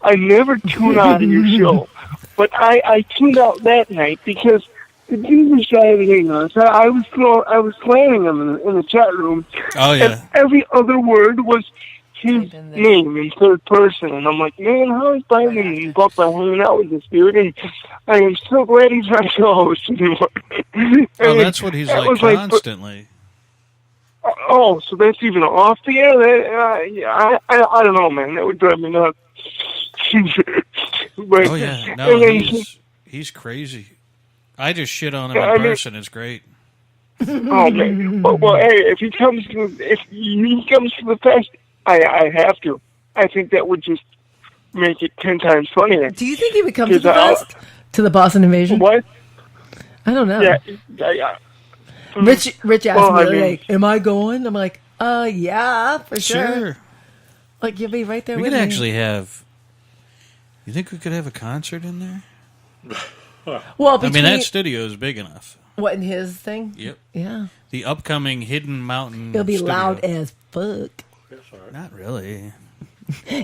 I never tune out of your show. But I tuned out that night because the dude was driving us. I was slamming him in the chat room. Oh, yeah. And every other word was his name in third person. And I'm like, man, how is Byron Buck by hanging out with this dude? And I am so glad he's not co-host anymore. Oh, that's what he's like constantly. So that's even off the air? I don't know, man. That would drive me nuts. But, oh, yeah. No, he's crazy. I just shit on him in person. It's great. Oh, man. Well, hey, if he comes to the fest, I have to. I think that would just make it 10 times funnier. Do you think he would come to the fest? To the Boston Invasion? What? I don't know. Yeah. Rich asked me, like, am I going? I'm like, yeah, for sure. Like, you'll be right there with me. We could actually have... You think we could have a concert in there? Well, that studio is big enough. What, in his thing? Yep. Yeah. The upcoming Hidden Mountain It'll be studio. loud as fuck. Not really.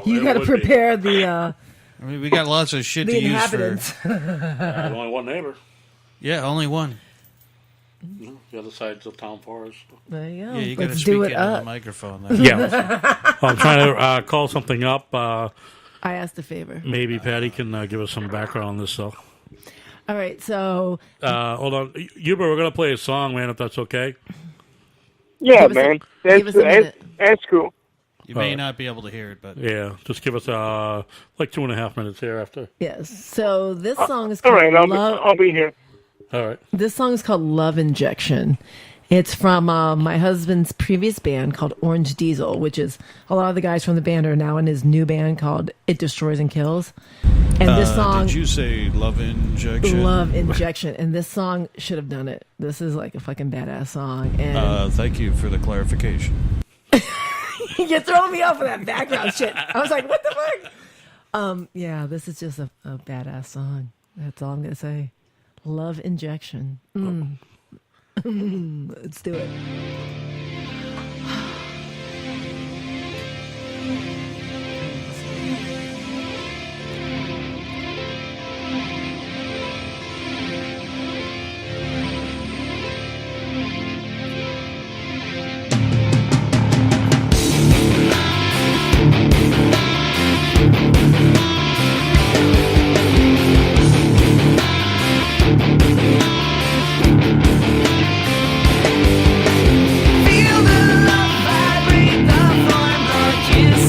You got to prepare the... we got lots of shit to use for... There's only one neighbor. Yeah, only one. The other side's the town forest. There you go. Yeah, you got to speak into the microphone. There. Yeah. I'm trying to call something up. I asked a favor. Maybe Patty can give us some background on this, though. All right, so... hold on. Huber, we're going to play a song, man, if that's okay. Yeah, man. That's cool. You may not be able to hear it, but... Yeah, just give us like 2.5 minutes here after. Yes, so this song is called... All right, I'll be here. All right. This song is called Love Injection. It's from my husband's previous band called Orange Diesel, which is a lot of the guys from the band are now in his new band called It Destroys and Kills. And this song... Did you say Love Injection? Love Injection. And this song should have done it. This is like a fucking badass song. And thank you for the clarification. You're throwing me off with that background shit. I was like, what the fuck? Yeah, this is just a badass song. That's all I'm going to say. Love Injection. Let's do it. Feel the love vibrate, the flame, the kiss.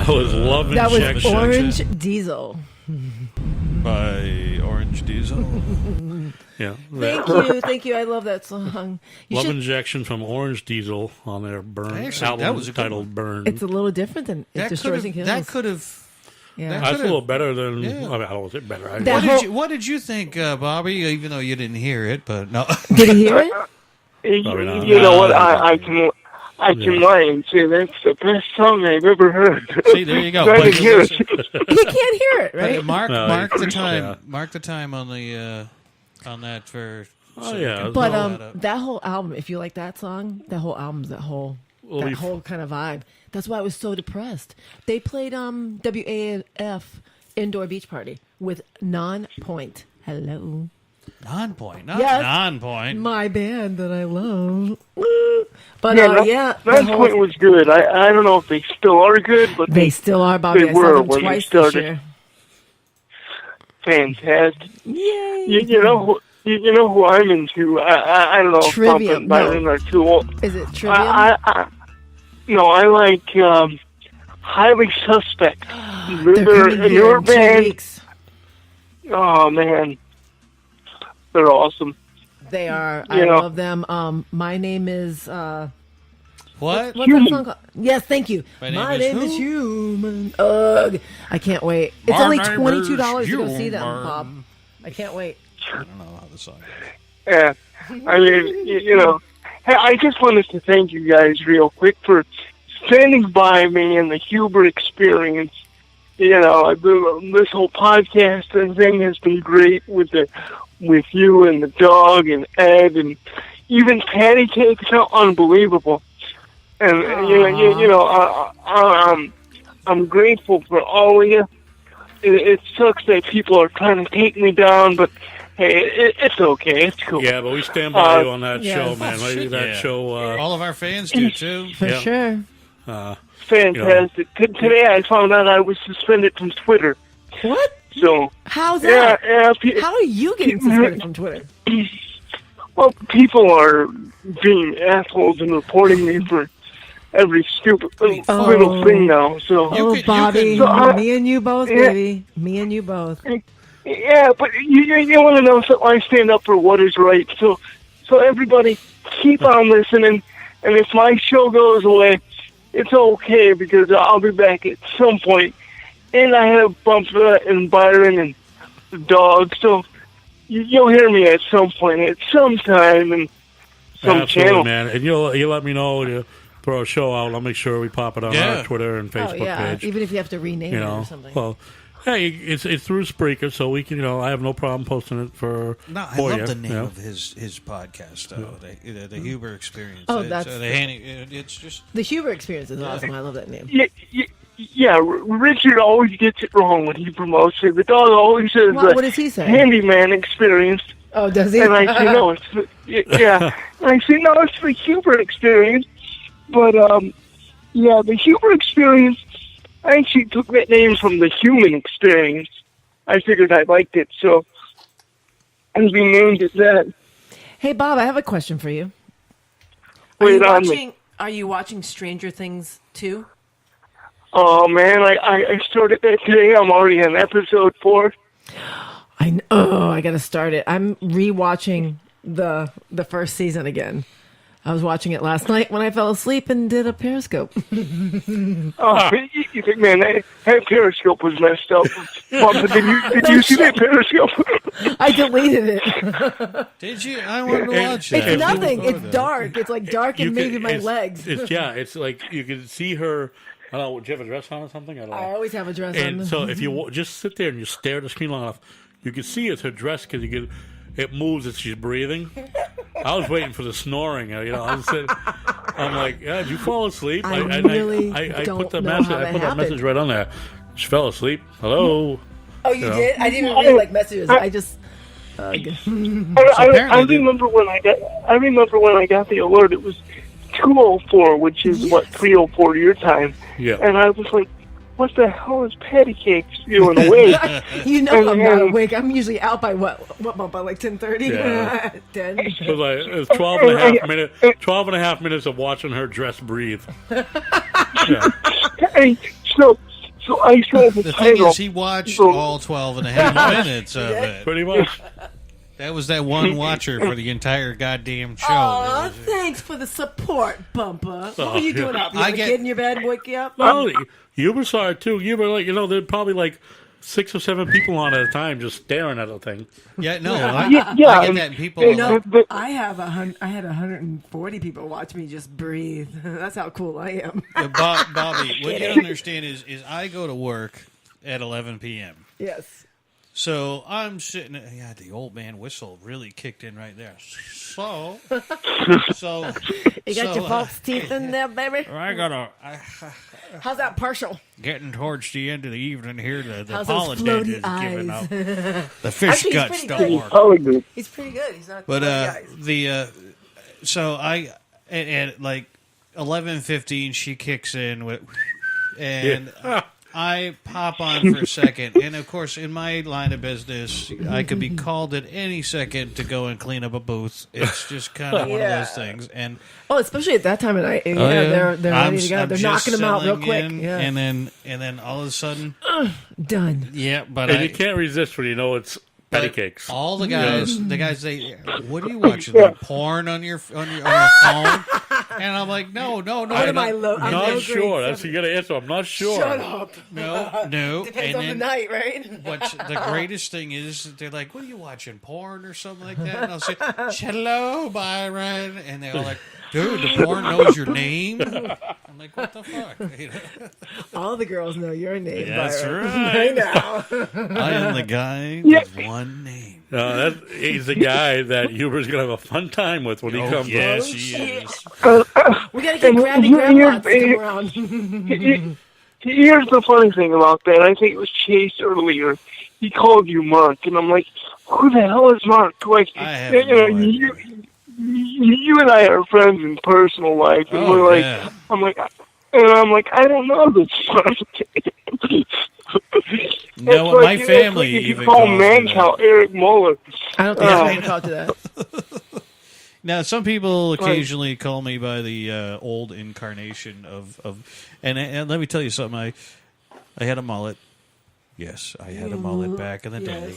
That was Love That Injection. was Orange Diesel. By Orange Diesel. Yeah. Thank you. I love that song. Love Injection from Orange Diesel on their Burn Actually, album that was a good titled one. Burn. It's a little different than It Destroys and Kills. That could have. Yeah. That's a little better than. I mean, I don't want to say better. What did you think, Bobby? Even though you didn't hear it, but no. Did you hear it? You know what? I can lie and say that's the best song I've ever heard. See, there you go. I didn't hear it. He can't hear it, right? Mark the time. Yeah. Mark the time on the on that for. Oh yeah. But that whole album, if you like that song, that whole album's that whole kind of vibe. That's why I was so depressed. They played WAF Indoor Beach Party with Non-Point. Hello. Non-Point, not yes, Non-Point. My band that I love. But Non-Point was good. I don't know if they still are good, but they still are. Bobby, they I saw were them when twice they this started. year. Fantastic. Yay! You know who I'm into. I don't know. Trivium. If Byron are too old. Is it Trivium? No, I like Highly Suspect. They're a newer band. Oh man, they're awesome. They are. I love them. My name is. What? What's that song called? Yes, thank you. My name is Human. Ugh. I can't wait. It's only $22 to go see them, Bob. I can't wait. I don't know how the song goes. Yeah, I mean, hey, I just wanted to thank you guys real quick for standing by me in the Huber experience. This whole podcast thing has been great with you and the dog and Ed and even Patty Cake's unbelievable. And I'm grateful for all of you. It sucks that people are trying to take me down, but hey, it's okay. It's cool. Yeah, but we stand by you on that show, man. That show. All of our fans do too. For sure. Fantastic. Today I found out I was suspended from Twitter. What? So how's that? Yeah, how are you getting suspended from Twitter? Well, people are being assholes and reporting me for every stupid little thing now. So, Bobby, me and you both, baby. Me and you both. Yeah, but you want to know something? I stand up for what is right. So everybody, keep on listening. And if my show goes away, it's okay because I'll be back at some point. And I have Bumper and Byron and the dog, so you'll hear me at some point, at some time, and some channel. Man. And you'll let me know to throw a show out. I'll make sure we pop it on our Twitter and Facebook page. Even if you have to rename it or something. Well, hey, it's through Spreaker, so we can. I have no problem posting it for. No, I love the name of his podcast, though. The Huber Experience. Oh, that's it's just the Huber Experience is awesome. I love that name. Yeah, Richard always gets it wrong when he promotes it. The dog always says what does he say? Handyman Experience. Oh, does he? And I say no, it's and I say no, it's the Huber Experience. But the Huber Experience. I actually took that name from the Human Experience. I figured I liked it, so we named it that. Hey, Bob, I have a question for you. Are you watching Stranger Things 2? Oh, man, I started that today. I'm already on episode 4. I got to start it. I'm rewatching the first season again. I was watching it last night when I fell asleep and did a Periscope. You think, man, that Periscope was messed up. Did you see that Periscope? I deleted it. Did you? I wanted to watch it. It's nothing. It's dark. It's like dark and maybe my legs. It's like you can see her. I don't know. Do you have a dress on or something? I always have a dress on. And so if you just sit there and you stare at the screen long enough, you can see it's her dress because it moves as she's breathing. I was waiting for the snoring. I'm like, did you fall asleep? I really don't put the know message. how I put that message right on there. She fell asleep. Hello. Oh, you did? I didn't really like messages. I just. I remember when I got the alert. It was 2:04, which is 3:04 your time. Yeah. And I was like, what the hell is Patty Cakes doing awake? I'm not awake. I'm usually out by by like 10:30? Yeah. 10. It was 12 and a half minutes of watching her dress breathe. Yeah. Hey, So I saw the thing title. is, he watched all 12 and a half minutes of it. Pretty much. That was that one watcher for the entire goddamn show. Aw, thanks for the support, Bumper. What were you doing up? You have a kid in your bed and wake you up? No, Huber saw it too. Huber, like, there's probably like 6 or 7 people on at a time just staring at the thing. Yeah, no, I get that. And people, I had 140 people watch me just breathe. That's how cool I am. Bobby, what you don't understand is I go to work at 11 p.m. Yes. So I'm sitting. Yeah, the old man whistle really kicked in right there. So you got your false teeth in there, baby. I gotta. How's that partial? Getting towards the end of the evening here, the How's pollen those dead floaty is giving eyes? up. The fish Actually, guts he's don't pretty work. Good. He's pretty good. He's not. But so I at like 11:15 she kicks in with, and I pop on for a second, and of course, in my line of business, I could be called at any second to go and clean up a booth. It's just kind of one of those things, and especially at that time of night, they're ready to go. They're knocking them out real quick, and then all of a sudden, done. Yeah, but you can't resist when you know it's patty cakes. All the guys, say, "What are you watching? Like porn on your phone?" And I'm like, no. What am I? I'm not sure. That's you got to answer. I'm not sure. Shut up. No. Depends on the night, right? What's the greatest thing is they're like, "What are you watching? Porn or something like that?" And I'll say, "Hello, Byron," and they're all like, "Dude, the porn knows your name." I'm like, "What the fuck?" All the girls know your name. That's Byron. right. I know. I am the guy with one name. He's the guy that Huber's going to have a fun time with when he comes yes, on. he is. We got to get Grabby Grandma to come around. Here's the funny thing about that. I think it was Chase earlier. He called you Mark, and I'm like, who the hell is Mark? Like, you and I are friends in personal life, and we're like, I'm like, I don't know this one. No, my family even call Mancow Eric Muller. I don't think I called to that. Now, some people occasionally call me by the old incarnation of and let me tell you something. I had a mullet. Yes, I had a mullet back in the day,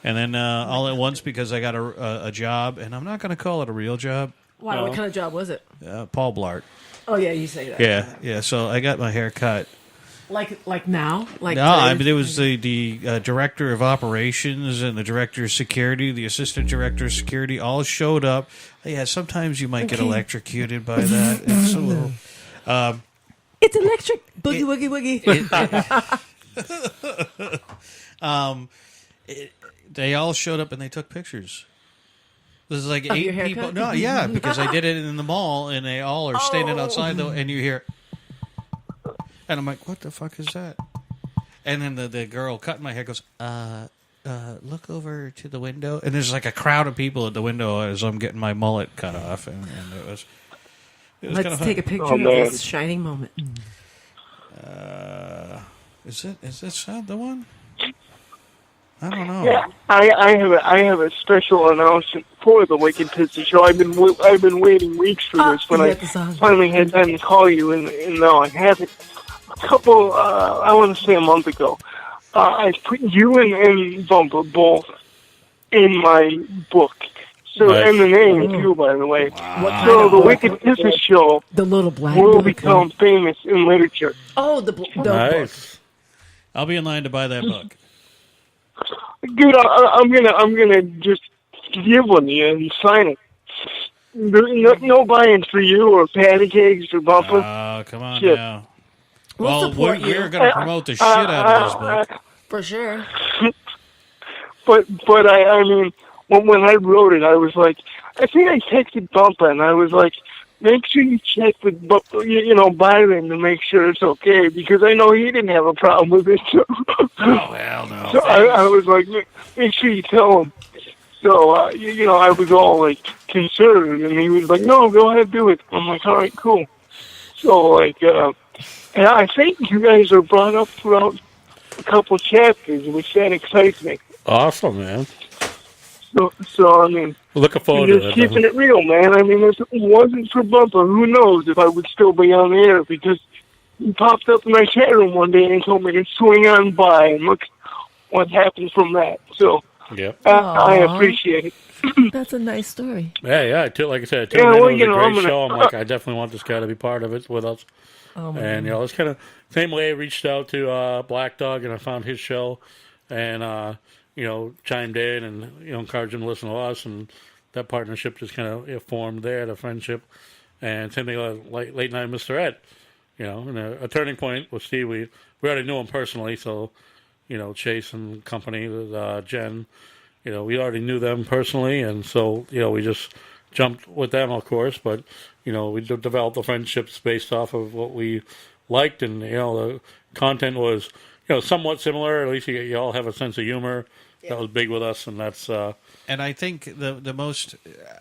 and then all at once because I got a job, and I'm not going to call it a real job. Why? What kind of job was it? Paul Blart. Oh yeah, you say that. Yeah. So I got my hair cut. Like now? It was the director of operations and the director of security, the assistant director of security, all showed up. Yeah, sometimes you might get electrocuted by that. It's a little. It's electric. Boogie woogie woogie. They all showed up and they took pictures. This is like Of 8 your haircut? people. No, yeah, because I did it in the mall, and they all are standing outside though, and you hear. And I'm like, what the fuck is that? And then the girl cutting my hair goes, look over to the window. And there's like a crowd of people at the window as I'm getting my mullet cut off. And it was Let's take a picture of this shining moment. Is this the one? I don't know. Yeah, I have a special announcement for the Wicked Pizza Show. I've been waiting weeks for this, but I finally had time to call you, and now I have it. A couple, I want to say a month ago, I put you and Bumper both in my book. So, and the name too, by the way. Wow. So the Wicked Pizza Show, the little black will book. become famous in literature. Oh, the book. I'll be in line to buy that book. Dude, I'm gonna just give one to you and sign it. No buying for you or patty cakes or Bumper. Oh, come on Shit. now. We'll we're going to promote the shit out of this book. For sure. But I mean, when I wrote it, I was like, I think I texted Bumper, and I was like, make sure you check with Byron to make sure it's okay, because I know he didn't have a problem with it. So, oh, hell no. So I was like, make sure you tell him. So, I was all like concerned, and he was like, no, go ahead, do it. I'm like, all right, cool. So, like, and I think you guys are brought up throughout a couple chapters, which that excites me. Awesome, man. So I mean, looking forward to it. Just keeping it real, man. I mean, if it wasn't for Bumper, who knows if I would still be on the air, because he popped up in my chat room one day and told me to swing on by, and look what happened from that. So I appreciate it. That's a nice story. Yeah. Like I said, it turned into a great show. I'm like, I definitely want this guy to be part of it with us. Oh, and it's kind of same way I reached out to Black Dog, and I found his show, and chimed in and encouraged him to listen to us, and that partnership just kind of formed there, the friendship. And same thing like Late Night Mr. Ed, and a turning point with Steve. We already knew him personally, so Chase and company with Jen. We already knew them personally, and so, we just jumped with them, of course, but, we developed the friendships based off of what we liked, and, the content was, somewhat similar. At least you all have a sense of humor. Yeah. That was big with us, and that's... And I think the most...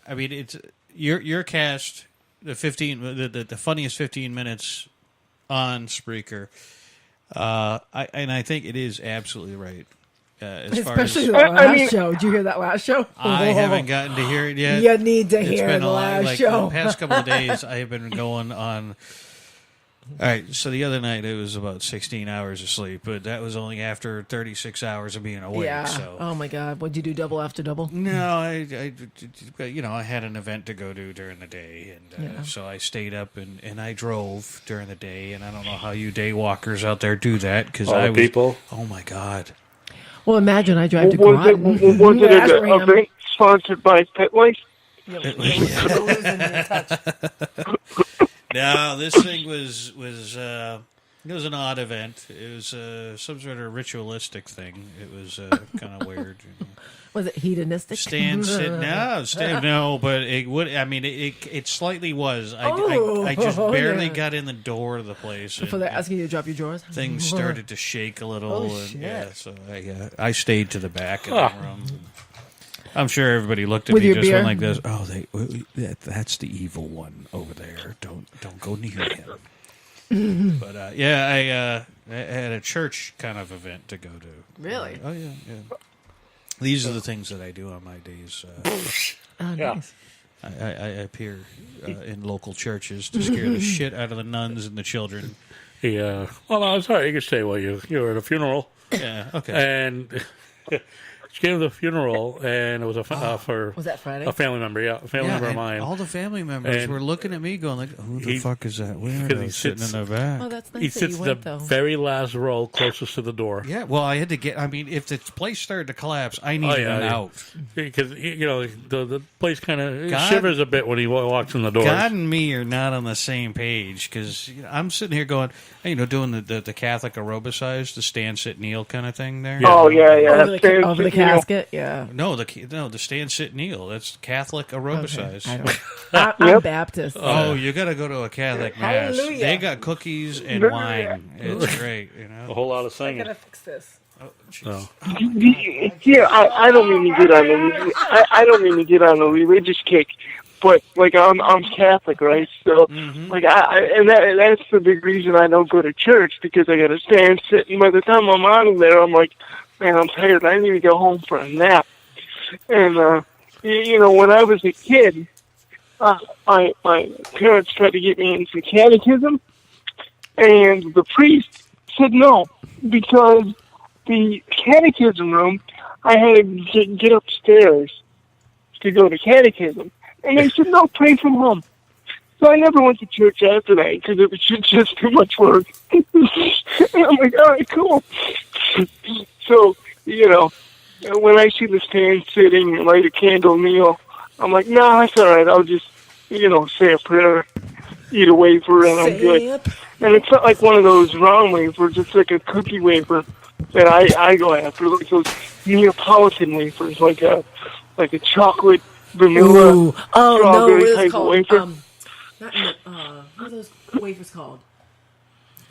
I mean, it's your cast, the funniest 15 minutes on Spreaker, and I think it is absolutely right. Especially the last show. Did you hear that last show? I haven't gotten to hear it yet. You need to hear the last show. The past couple of days, I have been going on. All right, so the other night it was about 16 hours of sleep, but that was only after 36 hours of being awake. Yeah. So. Oh my God! What'd you do? Double after double? No, I had an event to go to during the day, and so I stayed up and I drove during the day, and I don't know how you day walkers out there do that because people. Oh my God. Well, imagine I drive to Groton. Was it an event sponsored by Pet Life? No, this thing was it was an odd event. It was some sort of ritualistic thing. It was kind of weird. Was it hedonistic? No, but it would. I mean, it slightly was. I just barely got in the door of the place. Before they're asking you to drop your drawers? Things started to shake a little. Oh, shit. Yeah, so I stayed to the back of the room. I'm sure everybody looked at me just went like this. Oh, that's the evil one over there. Don't go near him. But I had a church kind of event to go to. Really? Oh yeah. These are the things that I do on my days. Nice. I appear in local churches to scare the shit out of the nuns and the children. Yeah. Well, I'm sorry. You can stay while you were at a funeral. Yeah. Okay. And she came to the funeral, and it was for was that Friday? A family member. Yeah, a family member of mine. All the family members were looking at me, going like, "Who the fuck is that weirdo sitting in the back?" Oh, that's nice. He sits the very last row closest to the door. Yeah. Well, I had to get. I mean, if the place started to collapse, I needed an out because the place kind of shivers a bit when he walks in the door. God and me are not on the same page because I'm sitting here going, doing the Catholic aerobicized, the stand, sit, kneel kind of thing there. Yeah. Oh yeah. Over the casket, yeah. No, the stand, sit, kneel. That's Catholic aerobicized. Okay. I'm Baptist. Oh, you got to go to a Catholic mass. Hallelujah. They got cookies and wine. It's great, A whole lot of singing. I gotta fix this. Oh, jeez. Yeah, I don't mean to get on the I don't mean to get on the religious kick, but like I'm Catholic, right? So like that's the big reason I don't go to church because I got to stand, sit, and by the time I'm out of there, I'm like, man, I'm tired. I need to go home for a nap. And when I was a kid, my parents tried to get me into catechism, and the priest said no because the catechism room, I had to get upstairs to go to catechism. And they said, no, pray from home. So I never went to church after that because it was just too much work. And I'm like, all right, cool. So, when I see the stand sitting and light a candle, kneel, I'm like, no, that's all right. I'll just, say a prayer, eat a wafer, and I'm good. And it's not like one of those round wafers. It's like a cookie wafer that I go after, like those Neapolitan wafers, like a chocolate vanilla strawberry type of wafer. What are those wafers called?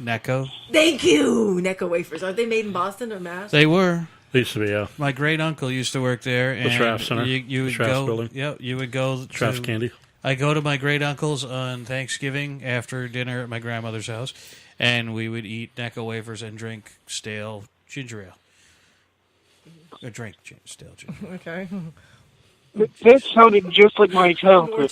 Necco. Thank you, Necco wafers. Are they made in Boston or Mass? They were. They used to be, yeah. My great uncle used to work there. And the Traff Center. You would Traff building. Yeah, you would go. Traff's Candy. I go to my great uncle's on Thanksgiving after dinner at my grandmother's house, and we would eat Necco wafers and drink stale ginger ale. Or drink stale ginger ale. Okay. That sounded just like my childhood.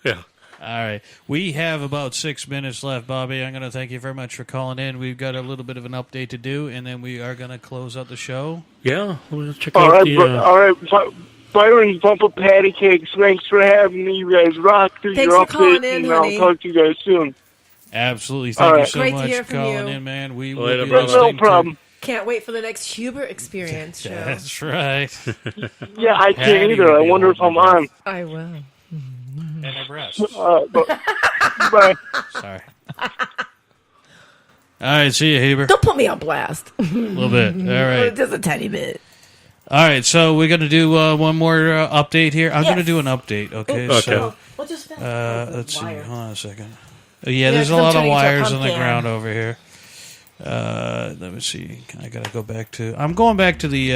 Yeah. All right. We have about 6 minutes left, Bobby. I'm going to thank you very much for calling in. We've got a little bit of an update to do, and then we are going to close out the show. Yeah, we'll check All out right, the... all right. Byron Bumper Patty Cakes, thanks for having me. You guys rock through Thanks your for calling update, in, and honey. I'll talk to you guys soon. Absolutely. All Thank you right. so Great to much hear for from calling you. in, man. We Later, will be brother. listening No problem. Can't wait for the next Huber Experience show. That's right. Yeah, I Patty can't either. will I be wonder if I'm holding on. I will. And my breasts. Bye. Sorry. All right, see you, Huber. Don't put me on blast. A little bit. All right. Just a tiny bit. All right, so we're going to do one more update here. I'm going to do an update, okay? Okay. So, We'll just let's see. wire. Hold on a second. Yeah, there's a 'cause I'm lot of turning into a wires on the pumpkin. ground over here. Let me see. I got to go back to. I'm going back to the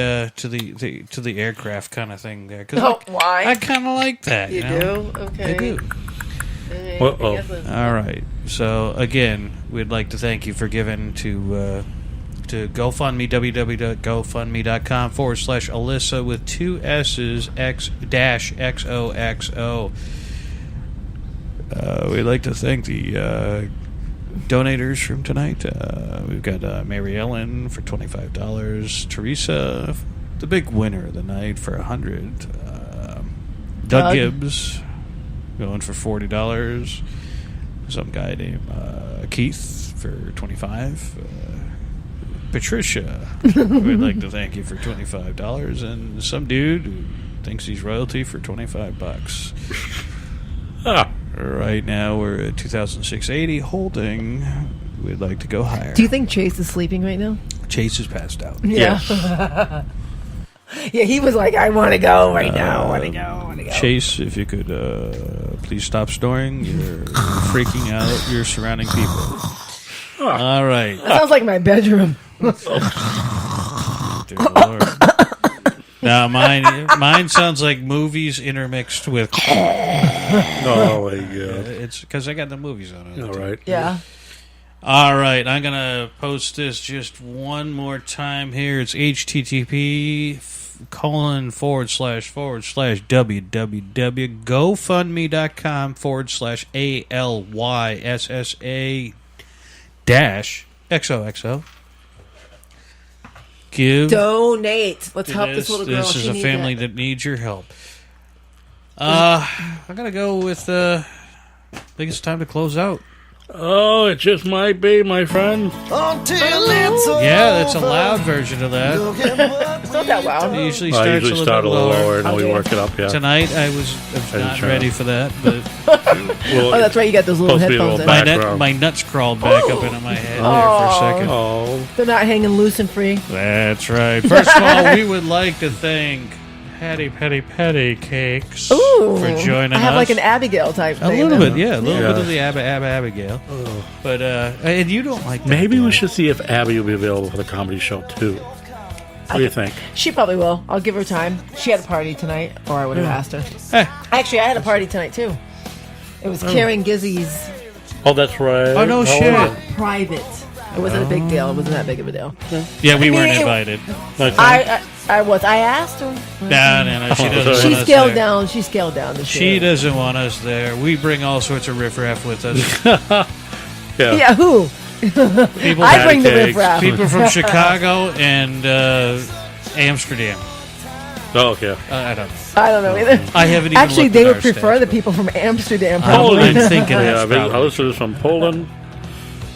aircraft kind of thing there because Why? I kind of like that. You know? do? Okay. I do. Uh-oh. All right. So again, we'd like to thank you for giving to GoFundMe, www.gofundme.com/Alyssa with 2 S's X-XOXO. We'd like to thank the donators from tonight. We've got Mary Ellen for $25, Teresa, the big winner of the night, for $100, Doug Gibbs going for $40, some guy named Keith for $25, Patricia, we'd like to thank you for $25, and some dude who thinks he's royalty for $25. Right now we're at 2,680 holding. We'd like to go higher. Do you think Chase is sleeping right now? Chase is passed out. Yeah. Yeah, he was like, I want to go right now. I want to go. Chase, if you could please stop snoring. You're freaking out your surrounding people. All right. That sounds like my bedroom. Dear Lord. Now, mine sounds like movies intermixed with... Oh, my God. It's because I got the movies on it. All right. Yeah. All right, I'm going to post this just one more time here. It's http://gofundme.com/ALYSSA-XOXO. Donate. Let's help this little girl. This is a family that needs your help. I'm going to go with, I think it's time to close out. Oh, it just might be, my friend. Yeah, that's a loud version of that. It's not that loud. It usually I starts usually a start a little little lower, and then we Okay. work it up, yeah. Tonight, I was not try. ready for that, but Oh, that's right. You got those little Supposed to be a headphones little in. background. my nuts crawled back up into my head there for a second. Oh, They're not hanging loose and free. That's right. First of all, we would like to thank Patty Cakes Ooh. for joining us. I have like an Abigail type a thing. little though. bit, yeah, a little Yeah. bit of the Abigail. But and you don't like that. maybe do we you? should see if Abby will be available for the comedy show, too. What do you think? She probably will. I'll give her time. She had a party tonight, or I would have asked her. Hey. Actually, I had a party tonight, too. It was Karen Gizzy's Oh, that's right. Oh, no shit. private. It wasn't a big deal. It wasn't that big of a deal. Yeah, we I mean, weren't it- invited. I was. I asked her. No, she doesn't She want us scaled there. down. She scaled down this She year. doesn't want us there. We bring all sorts of riffraff with us. Yeah. Yeah, who? People, I bring the Cakes. riffraff. people from Chicago and Amsterdam. Oh, okay. I don't know. I don't know either. I haven't even Actually, looked they at would our prefer stats, the but- people from Amsterdam. I'm Probably. thinking Yeah, that's probably- Alyssa is from Poland.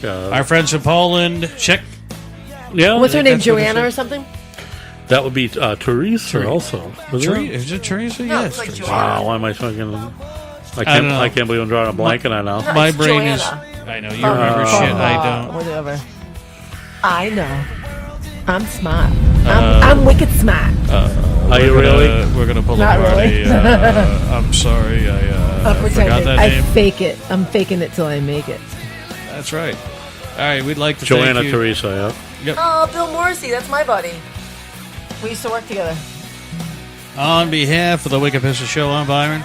Yeah. Our friends from Poland, check. Yeah. What's her name? that's what it Joanna said. or something? That would be Teresa also. Isn't it? Is it Teresa? No, Yes. it's like Teresa. Joanna. Wow, why am I thinking? don't know. I can't believe I'm drawing a blank on that now. My It's brain Joanna. is. I know you remember shit. I don't. Whatever. I know. I'm smart. I'm wicked smart. Are you really? We're gonna pull Not a party. really. I'm sorry. I I'll pretend forgot it. that I name. fake it. I'm faking it till I make it. That's right. All right, we'd like to Joanna thank you. Teresa, yeah. Oh, Bill Morrissey. That's my buddy. We used to work together. On behalf of the Wicked Pistol Show, I'm Byron.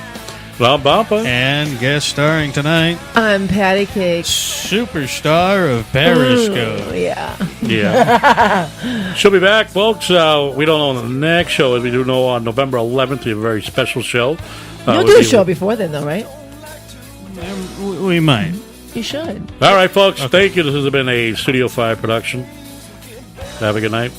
Bob Bumpa. And guest starring tonight, I'm Patty Cake. superstar of Periscope. Ooh, yeah. Yeah. She'll be back, folks. We don't know when the next show is. We do know on November 11th, we have a very special show. You'll We'll do a be- show before then, though, right? We might. You should. All right, folks. Thank you. This has been a Studio 5 production. Have a good night.